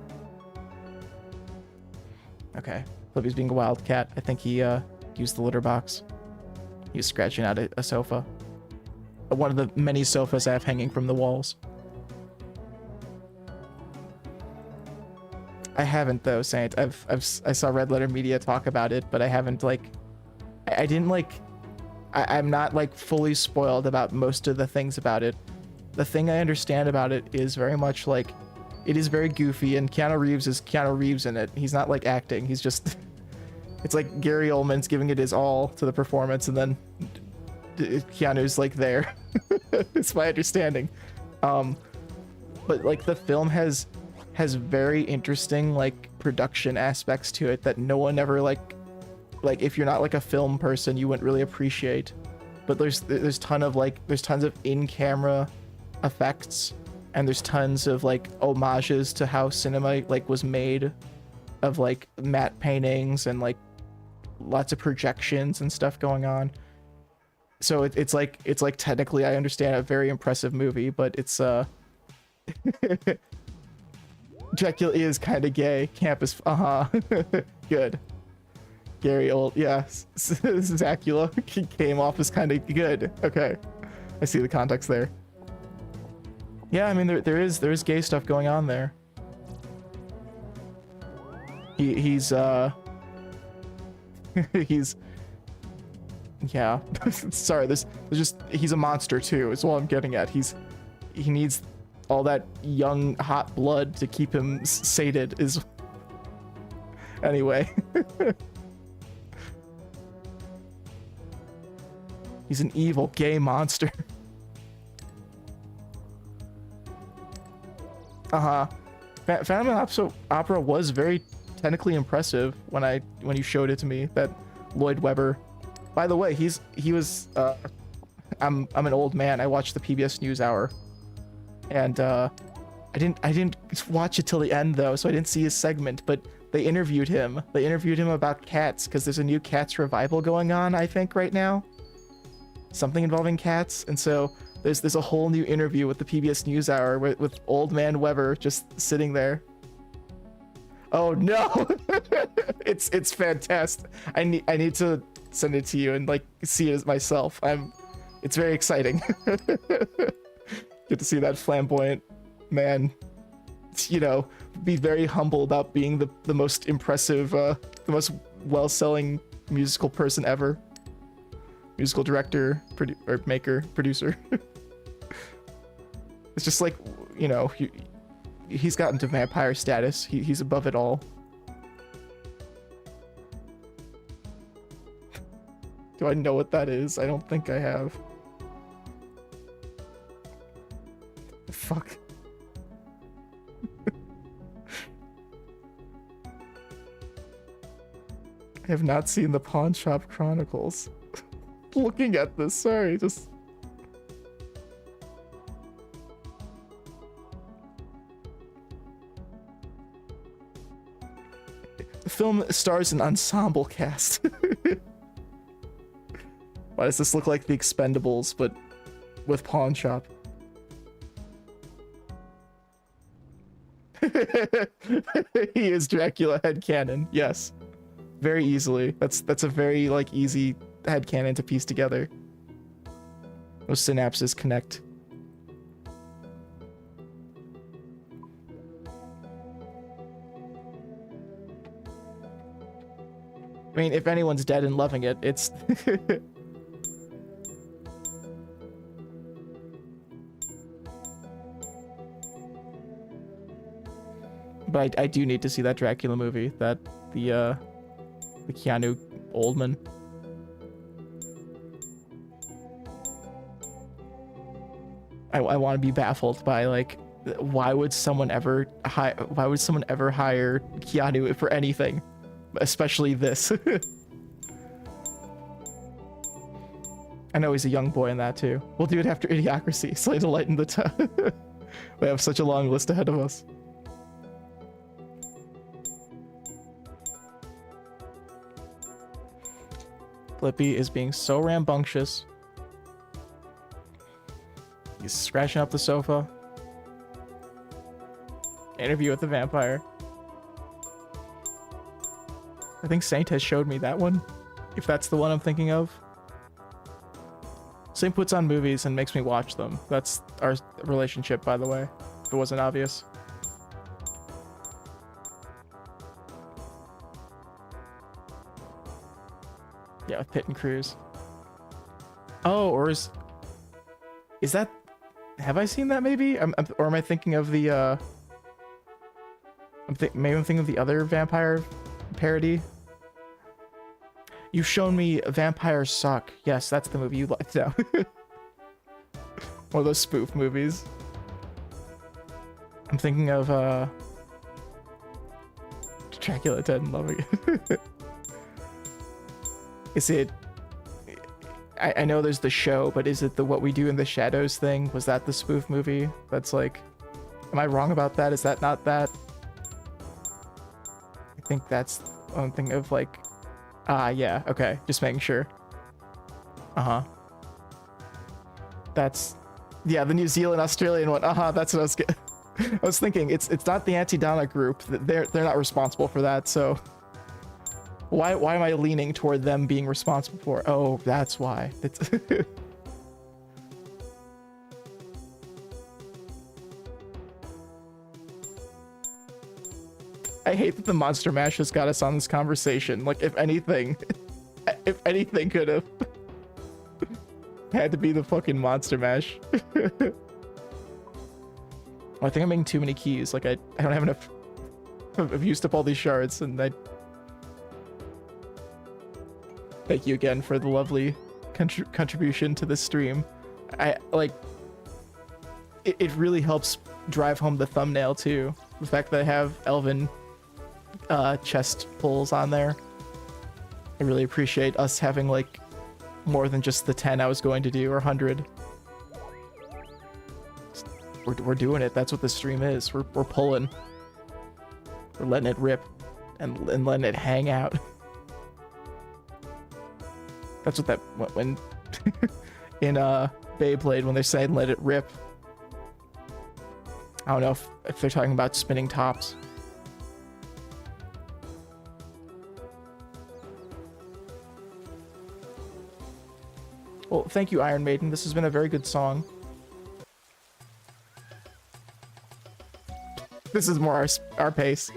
Okay. Flippy's being a wildcat. I think he used the litter box. He was scratching out a sofa. One of the many sofas I have hanging from the walls. I haven't though, Saint. I saw Red Letter Media talk about it, but I haven't like, I didn't like, I'm not like fully spoiled about most of the things about it. The thing I understand about it is very much like, it is very goofy, and Keanu Reeves is Keanu Reeves in it. He's not like acting. He's just, it's like Gary Oldman's giving it his all to the performance, and then Keanu's like there. It's my understanding. But like the film has very interesting like production aspects to it that no one ever like if you're not like a film person, you wouldn't really appreciate. But there's tons of in-camera effects, and there's tons of like homages to how cinema like was made, of like matte paintings and like lots of projections and stuff going on. So it's like technically, I understand, a very impressive movie, but it's Dracula is kind of gay. Campus, good. Gary Old, yeah, Zacula came off as kind of good. Okay, I see the context there. Yeah, I mean there is gay stuff going on there. He's he's yeah. Sorry, there's just, he's a monster too, is all I'm getting at. He needs all that young hot blood to keep him sated is anyway. He's an evil gay monster. Phantom Opera was very technically impressive when you showed it to me. That Lloyd Webber, by the way, he was I'm an old man. I watched the PBS NewsHour, and I didn't watch it till the end though, so I didn't see his segment. But they interviewed him. They interviewed him about cats, because there's a new Cats revival going on, I think, right now. Something involving cats, and so there's a whole new interview with the PBS NewsHour with old man Weber just sitting there. Oh no. it's fantastic. I need to send it to you and like see it myself. It's very exciting. Get to see that flamboyant man, you know, be very humble about being the most impressive, the most well-selling musical person ever. Musical director, producer. It's just like, you know, he's gotten to vampire status. He's above it all. Do I know what that is? I don't think I have. Fuck. I have not seen the Pawn Shop Chronicles. Looking at this, sorry, just... The film stars an ensemble cast. Why does this look like The Expendables, but with Pawn Shop? He is Dracula headcanon, yes. Very easily. That's a very, like, easy headcanon to piece together. Those synapses connect. I mean, if anyone's dead and loving it, it's... But I do need to see that Dracula movie, the Keanu Oldman. I want to be baffled by, like, why would someone ever hire Keanu for anything, especially this? I know he's a young boy in that too. We'll do it after Idiocracy. Slay to lighten the time. We have such a long list ahead of us. Flippy is being so rambunctious. He's scratching up the sofa. Interview with the vampire. I think Saint has showed me that one, if that's the one I'm thinking of. Saint puts on movies and makes me watch them. That's our relationship, by the way, if it wasn't obvious. Yeah, with Pitt and Cruz. Oh, or is that... Have I seen that maybe? Or am I thinking of the, maybe I'm thinking of the other vampire parody? You've shown me Vampires Suck. Yes, that's the movie you liked now. One of those spoof movies. I'm thinking of, Dracula Dead and Loving It. Is it... I know there's the show, but is it the What We Do in the Shadows thing? Was that the spoof movie? That's like... Am I wrong about that? Is that not that? I think that's one thing of like... Ah, yeah, okay. Just making sure. Uh-huh. That's... Yeah, the New Zealand Australian one. Uh-huh, that's what I was getting. I was thinking, it's not the Anti-Donna group. They're not responsible for that, so... Why am I leaning toward them being responsible for? Oh, that's why. That's I hate that the Monster Mash has got us on this conversation. Like, if anything could have had to be the fucking Monster Mash. I think I'm making too many keys. Like, I don't have enough. I've used up all these shards, and I... Thank you again for the lovely contribution to this stream. I like it really helps drive home the thumbnail too. The fact that I have elven chest pulls on there. I really appreciate us having like more than just the 10 I was going to do, or 100. We're doing it. That's what the stream is. We're pulling. We're letting it rip and letting it hang out. That's what that when in Beyblade when they're saying let it rip. I don't know if they're talking about spinning tops. Well, thank you, Iron Maiden. This has been a very good song. This is more our pace.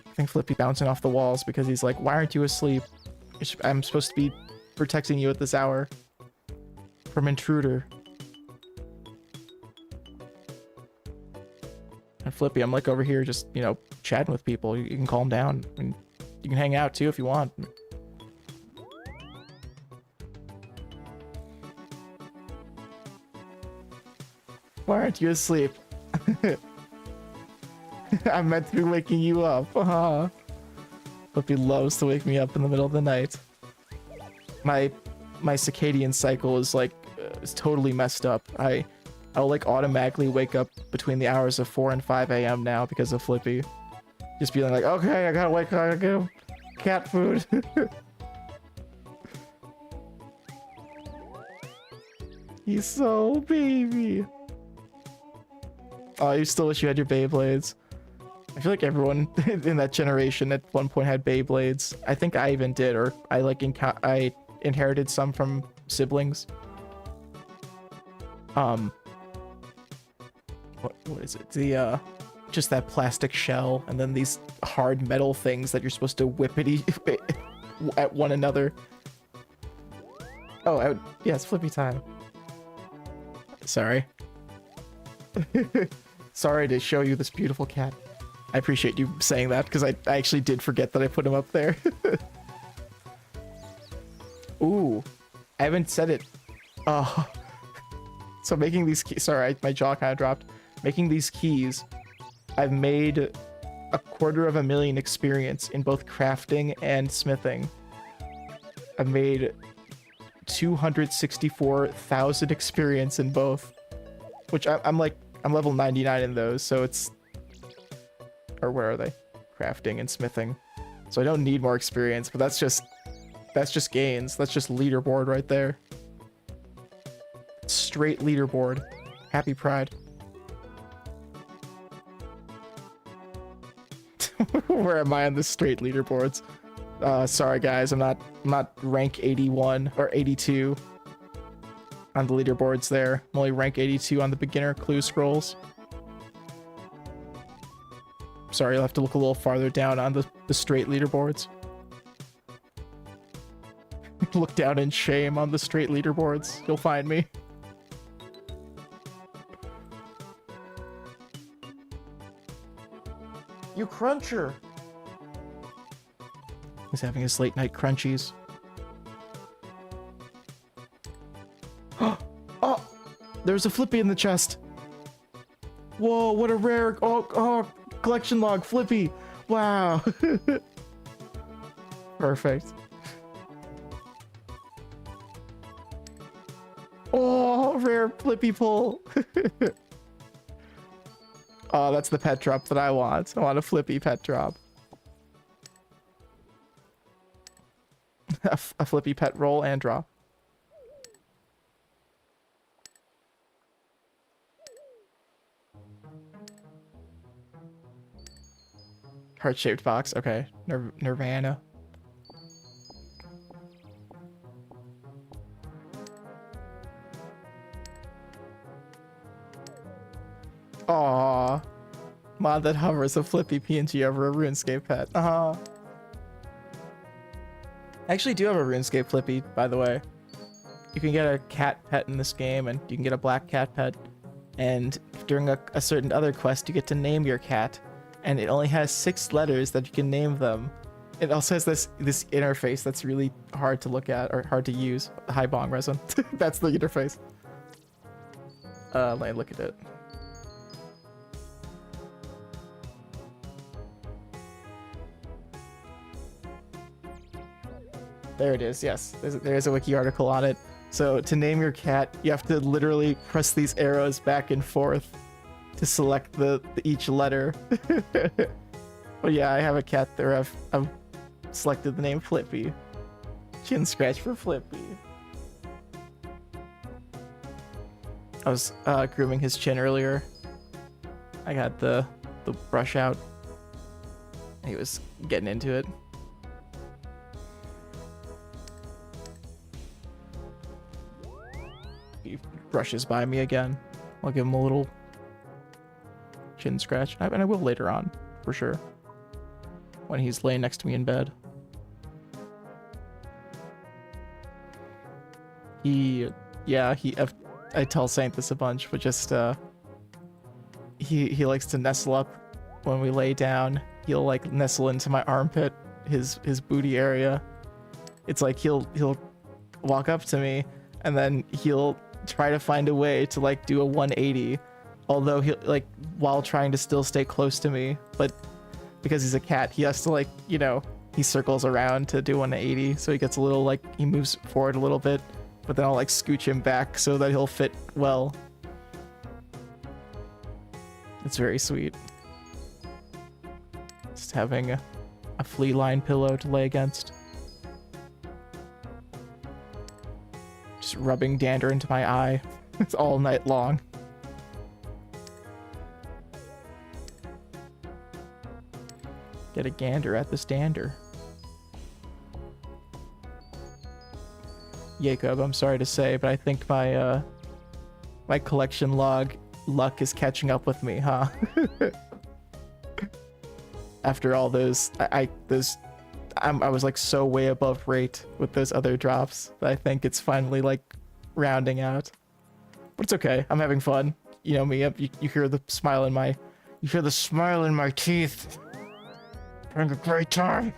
I think Flippy bouncing off the walls because he's like, why aren't you asleep? I'm supposed to be protecting you at this hour from intruder. And Flippy, I'm like over here just, you know, chatting with people. You can calm down. I mean, you can hang out too if you want. Why aren't you asleep? I'm meant to be waking you up. Flippy loves to wake me up in the middle of the night. My circadian cycle is like is totally messed up. I'll like automatically wake up between the hours of 4 and 5 a.m. now because of Flippy. Just being like, okay, I gotta wake up, I gotta get cat food. He's so baby. Oh, you still wish you had your Beyblades. I feel like everyone in that generation at one point had Beyblades. I think I even did, or I like I inherited some from siblings. What is it? The just that plastic shell, and then these hard metal things that you're supposed to whippity at one another. Oh, yeah, it's Flippy time. Sorry. Sorry to show you this beautiful cat. I appreciate you saying that, because I actually did forget that I put him up there. Ooh, I haven't said it. Oh. So making these keys, sorry, my jaw kind of dropped. Making these keys, I've made 250,000 experience in both crafting and smithing. I've made 264,000 experience in both, which I'm level 99 in those, so it's, or where are they? Crafting and smithing. So I don't need more experience, but that's just gains. That's just leaderboard right there. Straight leaderboard. Happy Pride. Where am I on the straight leaderboards? Sorry guys, I'm not rank 81 or 82 on the leaderboards there. I'm only rank 82 on the beginner clue scrolls. Sorry, you'll have to look a little farther down on the straight leaderboards. Look down in shame on the straight leaderboards. You'll find me. You cruncher! He's having his late night crunchies. Oh! There's a Flippy in the chest! Whoa, what a rare... Oh, collection log, Flippy! Wow! Perfect. Oh, rare Flippy pull! Oh, that's the pet drop that I want. I want a Flippy pet drop. A Flippy pet roll and drop. Heart-shaped box. Okay. Nirvana. Aww. Mod that hovers a Flippy PNG over a RuneScape pet. I actually do have a RuneScape Flippy, by the way. You can get a cat pet in this game, and you can get a black cat pet. And during a certain other quest, you get to name your cat. And it only has 6 letters that you can name them. It also has this interface that's really hard to look at, or hard to use. Hi bong resin. That's the interface. Let me look at it. There it is, yes. There's a wiki article on it. So to name your cat, you have to literally press these arrows back and forth to select each letter. Well, yeah, I have a cat there. I've selected the name Flippy. Chin scratch for Flippy. I was grooming his chin earlier. I got the brush out. He was getting into it. He brushes by me again. I'll give him a little chin scratch, and I will later on, for sure, when he's laying next to me in bed. I tell Saint this a bunch, but just he likes to nestle up when we lay down. He'll like nestle into my armpit, his booty area. It's like he'll walk up to me, and then he'll try to find a way to like do a 180, although he'll like while trying to still stay close to me. But because he's a cat, he has to like, you know, he circles around to do 180, so he gets a little like, he moves forward a little bit, but then I'll like scooch him back so that he'll fit well. It's very sweet. Just having a flea line pillow to lay against. Just rubbing dander into my eye. It's all night long. Get a gander at this dander. Jacob, I'm sorry to say, but I think my my collection log luck is catching up with me, huh? After all those, I was like so way above rate with those other drops that I think it's finally like rounding out. But it's okay. I'm having fun. You know me. You hear the smile in my, teeth. Having a great time.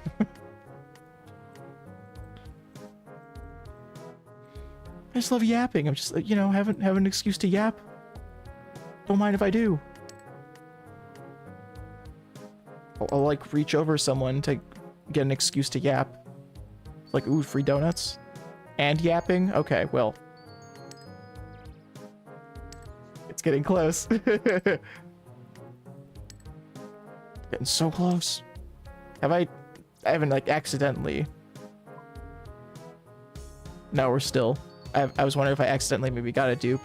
I just love yapping. I'm just, you know, have an excuse to yap. Don't mind if I do. I'll like reach over someone to get an excuse to yap. Like, ooh, free donuts? And yapping? Okay, well. It's getting close. Getting so close. I haven't like accidentally. No, we're still. I was wondering if I accidentally maybe got a dupe.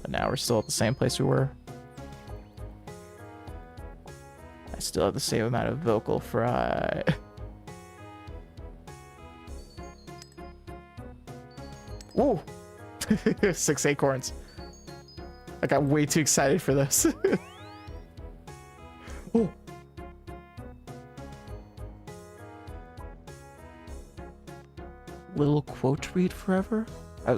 But now we're still at the same place we were. I still have the same amount of vocal fry. Whoa! 6 acorns. I got way too excited for this. Oh. Little quote read forever? I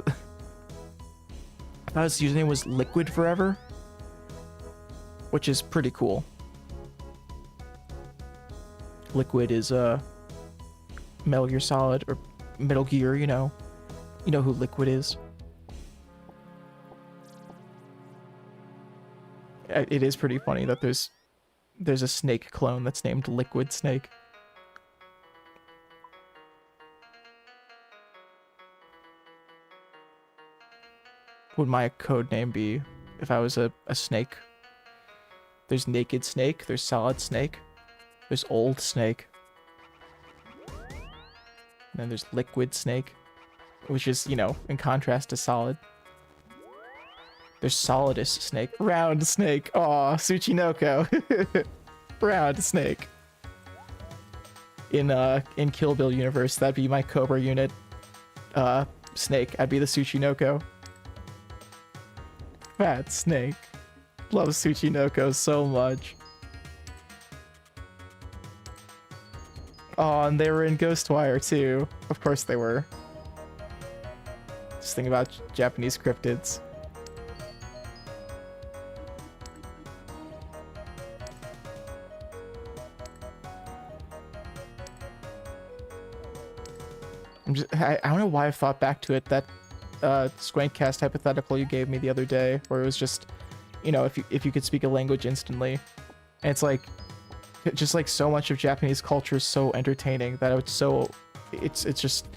thought his username was Liquid Forever, which is pretty cool. Liquid is Metal Gear Solid or Metal Gear, you know who Liquid is. It is pretty funny that there's a Snake clone that's named Liquid Snake. What would my code name be if I was a snake? There's Naked Snake, there's Solid Snake, there's Old Snake, and then there's Liquid Snake, which is, you know, in contrast to Solid. There's Solidus Snake, Round Snake, aw, Tsuchinoko, Round Snake. In Kill Bill universe, that'd be my Cobra unit, Snake, I'd be the Tsuchinoko. Fat Snake. Love Tsuchinoko so much. Oh, and they were in Ghostwire too. Of course they were. Just think about Japanese cryptids. I don't know why I thought back to it, that Squint cast hypothetical you gave me the other day, where it was just, you know, if you could speak a language instantly, and it's like, just like so much of Japanese culture is so entertaining that it's just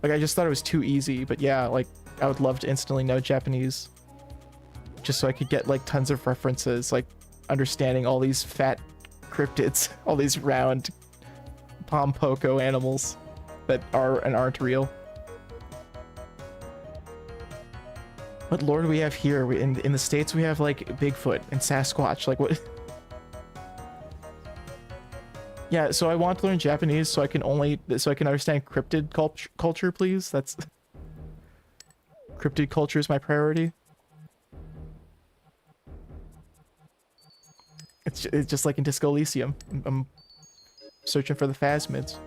like, I just thought it was too easy. But yeah, like I would love to instantly know Japanese, just so I could get like tons of references, like understanding all these fat cryptids, all these round pompoko animals that are and aren't real. What lore do we have here? In the States we have like Bigfoot and Sasquatch. Like what? Yeah, so I want to learn Japanese so I can understand cryptid culture, please. That's cryptid culture is my priority. It's just like in Disco Elysium. I'm searching for the phasmids.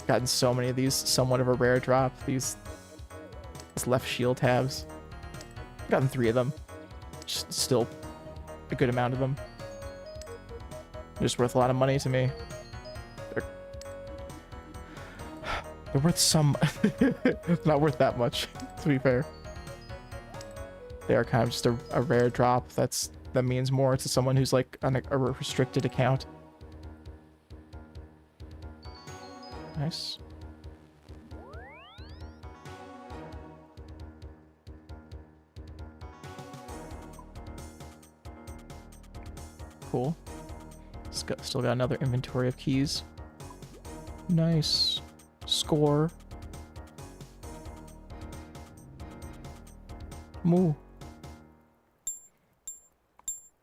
Gotten so many of these, somewhat of a rare drop. These left shield tabs. Gotten 3 of them. Just still a good amount of them. They're just worth a lot of money to me. They're worth some. Not worth that much, to be fair. They are kind of just a rare drop. That means more to someone who's like on a restricted account. Nice. Cool. Still got another inventory of keys. Nice. Score. Moo.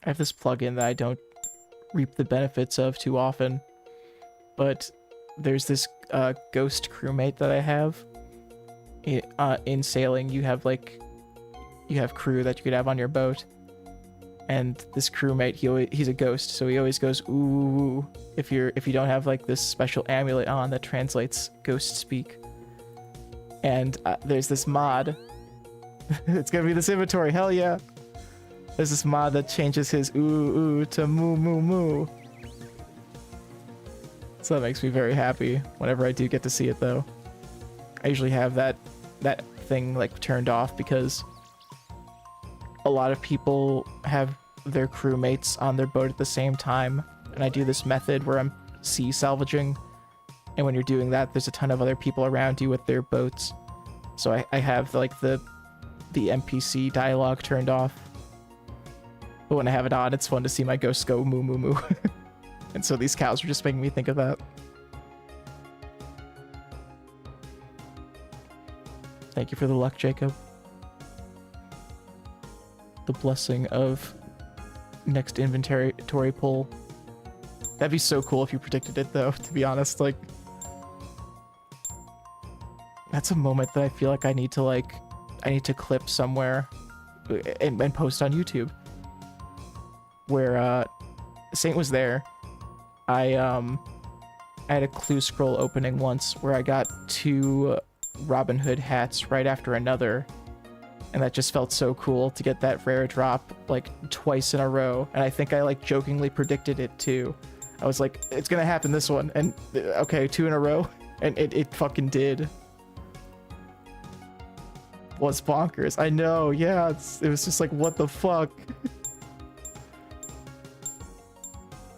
I have this plugin that I don't reap the benefits of too often, but there's this ghost crewmate that I have. In sailing, you have crew that you could have on your boat, and this crewmate, he's a ghost, so he always goes ooh if you don't have like this special amulet on that translates ghost speak. And there's this mod. It's gonna be this inventory, hell yeah. There's this mod that changes his ooh ooh to moo moo moo. So that makes me very happy whenever I do get to see it, though. I usually have that thing like turned off because a lot of people have their crewmates on their boat at the same time, and I do this method where I'm sea salvaging, and when you're doing that, there's a ton of other people around you with their boats. So I have like the NPC dialogue turned off, but when I have it on, it's fun to see my ghosts go moo moo moo. And so these cows were just making me think of that. Thank you for the luck, Jacob. the blessing of next inventory pull. That'd be so cool if you predicted it, though, to be honest. Like, that's a moment that I feel like I need to clip somewhere and post on YouTube. Where Saint was there. I had a clue scroll opening once where I got 2 Robin Hood hats right after another, and that just felt so cool to get that rare drop like twice in a row. And I think I like jokingly predicted it too. I was like, it's gonna happen this one, and okay, 2 in a row, and it fucking did. Was bonkers. I know, yeah, it was just like, what the fuck.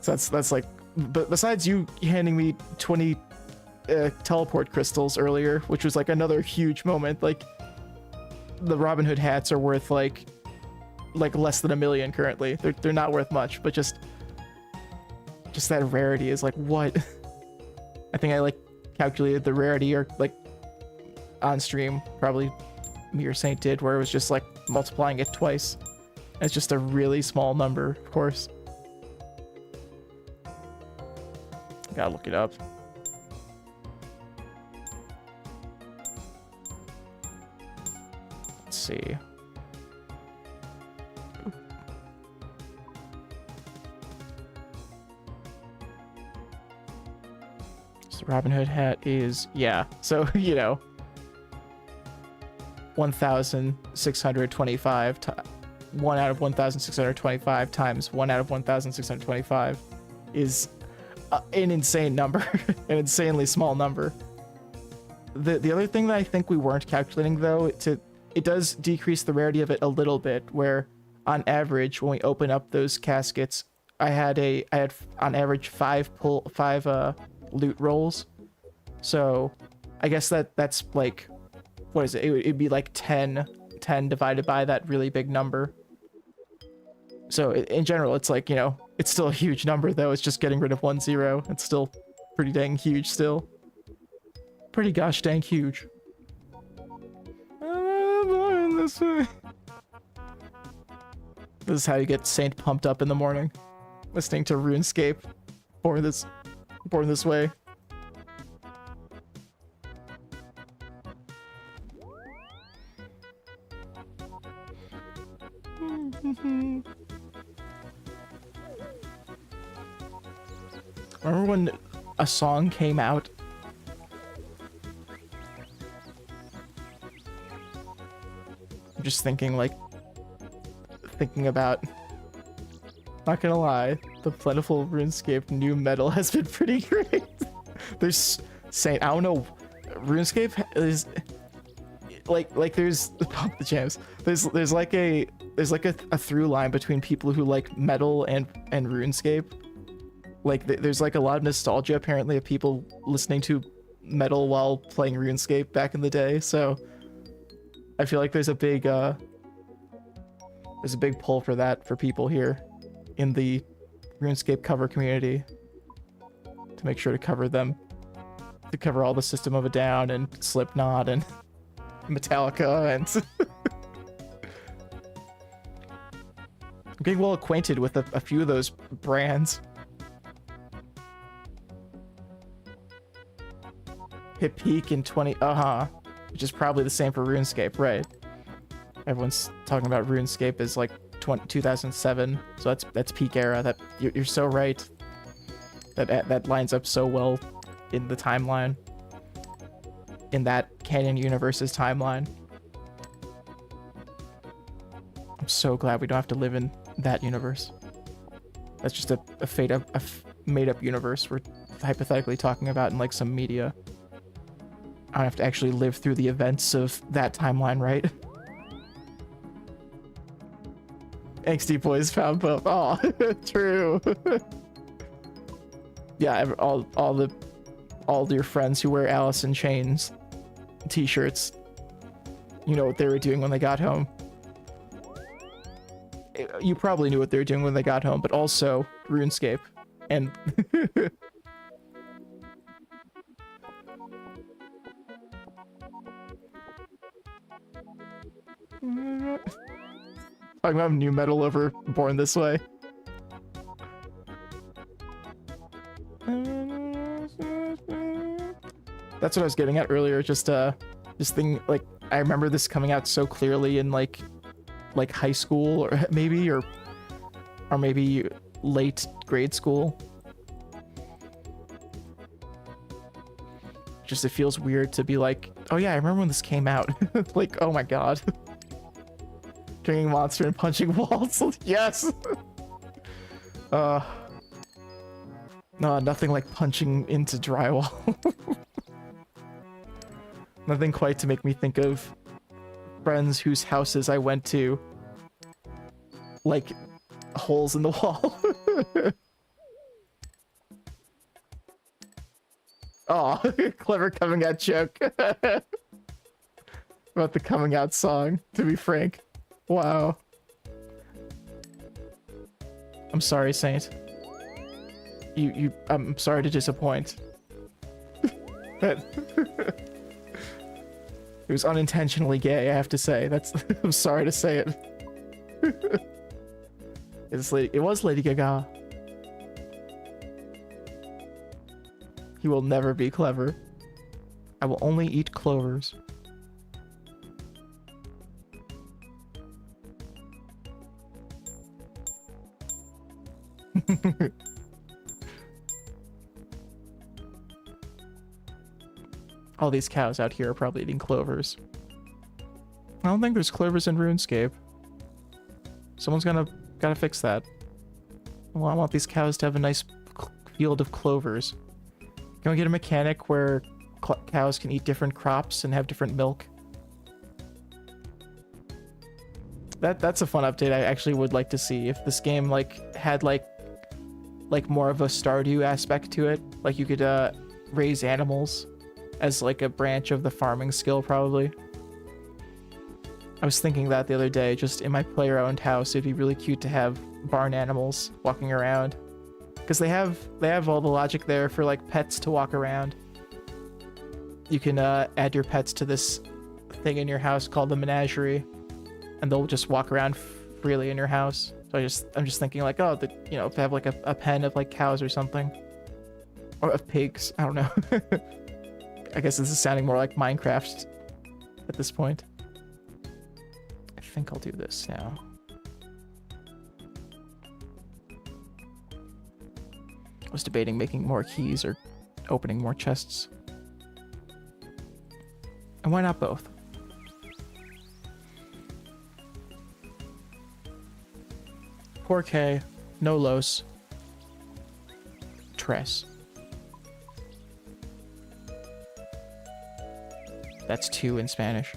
So that's like, but besides you handing me 20 teleport crystals earlier, which was like another huge moment, like the Robin Hood hats are worth like less than $1 million currently. They're not worth much, but just that rarity is like, what? I think I like calculated the rarity, or like on stream, probably me or Saint did, where it was just like multiplying it twice. It's just a really small number, of course. Gotta look it up. Let's see. So Robin Hood hat is, yeah. So, you know, 1,625 1 out of 1,625 times 1 out of 1,625 is an insane number. An insanely small number. The other thing that I think we weren't calculating, though, it does decrease the rarity of it a little bit, where on average when we open up those caskets, I had on average 5 loot rolls. So I guess that's like, what is it? It'd be like 10 divided by that really big number. So in general, it's like, you know, it's still a huge number, though. It's just getting rid of 1 0. It's still pretty dang huge still. Pretty gosh dang huge. This way. This is how you get Saint pumped up in the morning. Listening to Runescape. Born this way. Remember when a song came out? I'm just thinking about, not gonna lie, the plentiful RuneScape new metal has been pretty great. There's Saint, I don't know, RuneScape is like there's pump the jams. There's like a through line between people who like metal and RuneScape. Like there's like a lot of nostalgia apparently of people listening to metal while playing RuneScape back in the day. So I feel like there's a big pull for that for people here in the RuneScape cover community, to make sure to cover them, to cover all the System of a Down and Slipknot and Metallica and I'm getting well acquainted with a few of those brands. Hit peak in which is probably the same for RuneScape, right? Everyone's talking about RuneScape as like 2007, so that's peak era. That you're so right. That lines up so well in the timeline, in that Canon Universe's timeline. I'm so glad we don't have to live in that universe. That's just a made up universe we're hypothetically talking about in like some media. I don't have to actually live through the events of that timeline, right? Angsty boys found both. Oh, true. Yeah, all your friends who wear Alice in Chains t-shirts, you know what they were doing when they got home. You probably knew what they were doing when they got home, but also RuneScape. And Talking about new metal over Born This Way. That's what I was getting at earlier. Just thing, like, I remember this coming out so clearly in like high school, or maybe late grade school. Just it feels weird to be like, oh yeah, I remember when this came out. Like, oh my god. Drinking Monster and punching walls. Yes. No, nothing like punching into drywall. Nothing quite to make me think of friends whose houses I went to, like, holes in the wall. Oh, clever coming out joke. About the coming out song, to be frank. Wow. I'm sorry, Saint. I'm sorry to disappoint. It was unintentionally gay, I have to say. I'm sorry to say it. It was Lady Gaga. He will never be clever. I will only eat clovers. All these cows out here are probably eating clovers. I don't think there's clovers in RuneScape. Someone's gotta fix that. Well, I want these cows to have a nice field of clovers. Can we get a mechanic where cows can eat different crops and have different milk? That's a fun update I actually would like to see. If this game had more of a Stardew aspect to it, like you could raise animals as like a branch of the farming skill, probably. I was thinking that the other day, just in my player-owned house, it'd be really cute to have barn animals walking around. Because they have all the logic there for like pets to walk around. You can add your pets to this thing in your house called the menagerie, and they'll just walk around freely in your house. So I'm just thinking like, oh, to have like a pen of like cows or something, or of pigs. I don't know. I guess this is sounding more like Minecraft at this point. I think I'll do this now. I was debating making more keys or opening more chests. And why not both? Porque no los tres. That's 2 in Spanish.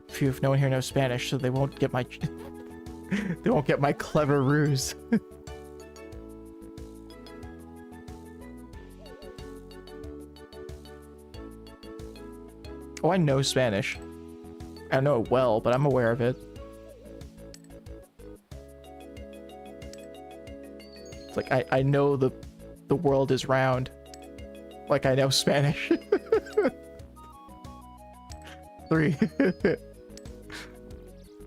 Phew, if no one here knows Spanish, so they won't get my they won't get my clever ruse. Oh, I know Spanish. I don't know it well, but I'm aware of it. It's like I know the world is round. Like I know Spanish. 3.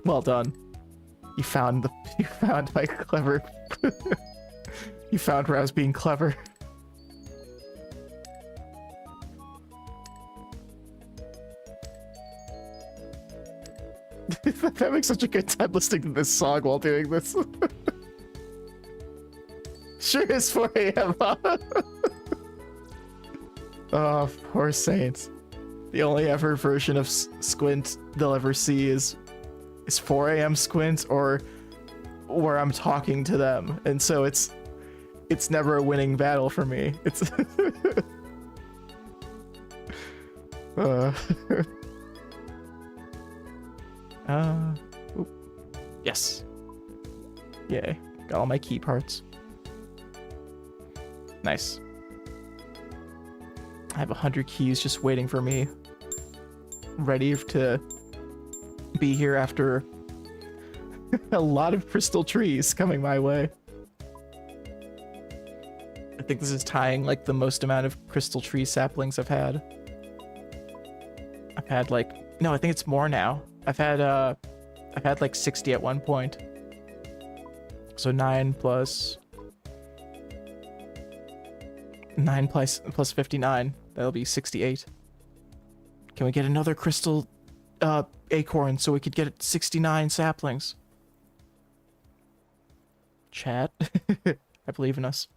Well done. You found my clever. You found where I was being clever. That makes such a good time listening to this song while doing this. Sure is 4 a.m. Oh, poor Saints. The only ever version of Squint they'll ever see is 4 a.m. Squint, or where I'm talking to them, and so it's never a winning battle for me. It's oop. Yes. Yay. Got all my key parts. Nice. I have 100 keys just waiting for me. Ready to be here after a lot of crystal trees coming my way. think this is tying like the most amount of crystal tree saplings I've had. I've had like, no, I think it's more now. I've had like 60 at one point. So 9 plus 59. That'll be 68. Can we get another crystal acorn so we could get 69 saplings? Chat, I believe in us.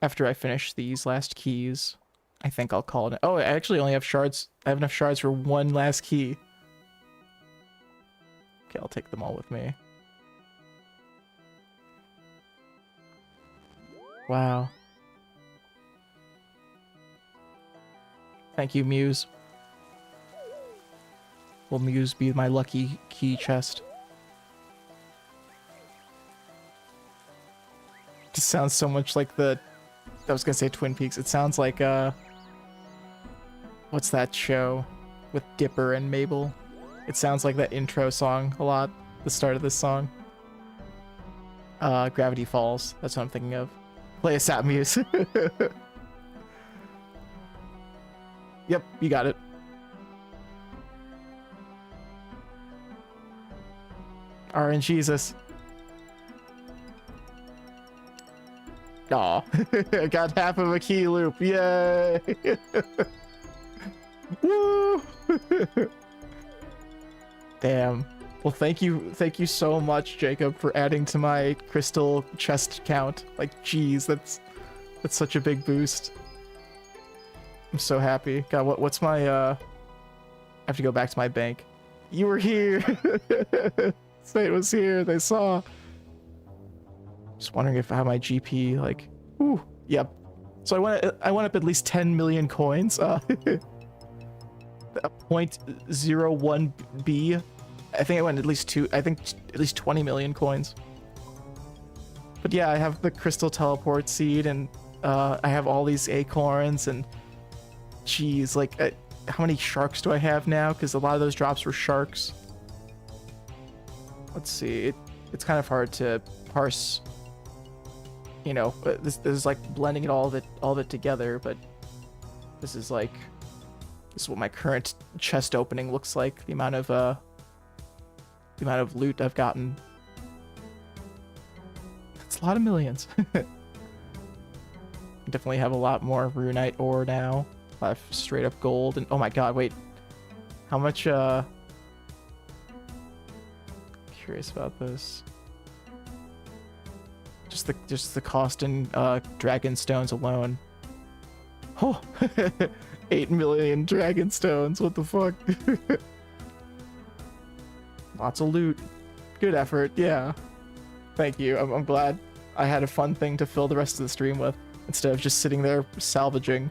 After I finish these last keys, I think I'll call it. Oh, I actually only have shards. I have enough shards for one last key. Okay, I'll take them all with me. Wow. Thank you, Muse. Will Muse be my lucky key chest? This sounds so much like the... I was gonna say Twin Peaks. It sounds like, what's that show with Dipper and Mabel? It sounds like that intro song a lot. The start of this song. Gravity Falls. That's what I'm thinking of. Play a sap muse. Yep, you got it. RNGesus. Aw, I got half of a key loop. Yay! Woo! Damn. Well, thank you so much, Jacob, for adding to my crystal chest count. Like, geez, that's such a big boost. I'm so happy. God, what's my I have to go back to my bank. You were here. State was here. They saw. Just wondering if I have my GP, like, ooh, yep. So I went up at least 10 million coins. 0.01 B. I think I went at least 20 million coins. But yeah, I have the crystal teleport seed, and I have all these acorns, and geez, like, how many sharks do I have now? Because a lot of those drops were sharks. Let's see. It's kind of hard to parse. You know, this is like blending all of it together, but this is what my current chest opening looks like. The amount of loot I've gotten. It's a lot of millions. Definitely have a lot more runite ore now. I have straight up gold, and oh my god, wait. How much curious about this. Just the cost in dragon stones alone. Oh, 8 million dragon stones. What the fuck? Lots of loot. Good effort. Yeah. Thank you. I'm glad I had a fun thing to fill the rest of the stream with instead of just sitting there salvaging.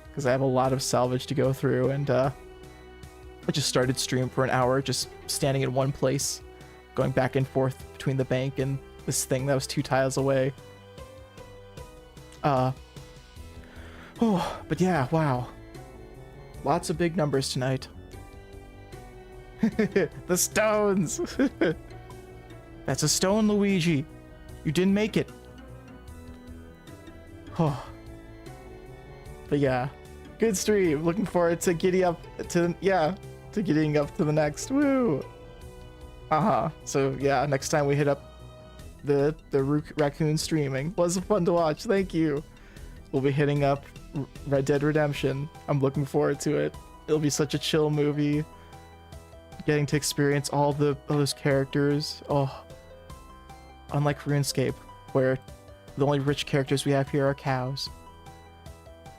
Because I have a lot of salvage to go through, and I just started stream for an hour, just standing in one place, going back and forth between the bank and this thing that was 2 tiles away. But yeah, wow. Lots of big numbers tonight. The stones! That's a stone, Luigi. You didn't make it. Oh. But yeah, good stream. Looking forward to getting up to the next. Woo! So yeah, next time we hit up the Raccoon streaming. Was fun to watch. Thank you. We'll be hitting up Red Dead Redemption. I'm looking forward to it. It'll be such a chill movie. Getting to experience all those characters. Oh, unlike RuneScape, where the only rich characters we have here are cows,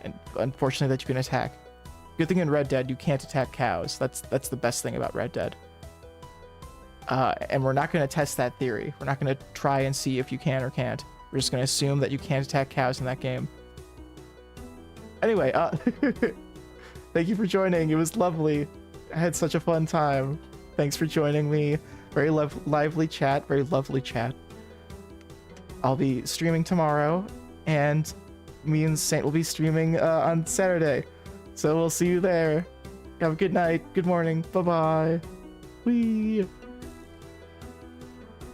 and unfortunately that you can attack. Good thing in Red Dead you can't attack cows. That's the best thing about Red Dead. And we're not going to test that theory. We're not going to try and see if you can or can't. We're just going to assume that you can't attack cows in that game. Anyway, thank you for joining. It was lovely. I had such a fun time. Thanks for joining me. Very lively chat. Very lovely chat. I'll be streaming tomorrow, and me and Saint will be streaming on Saturday. So we'll see you there. Have a good night. Good morning. Bye-bye. Wee.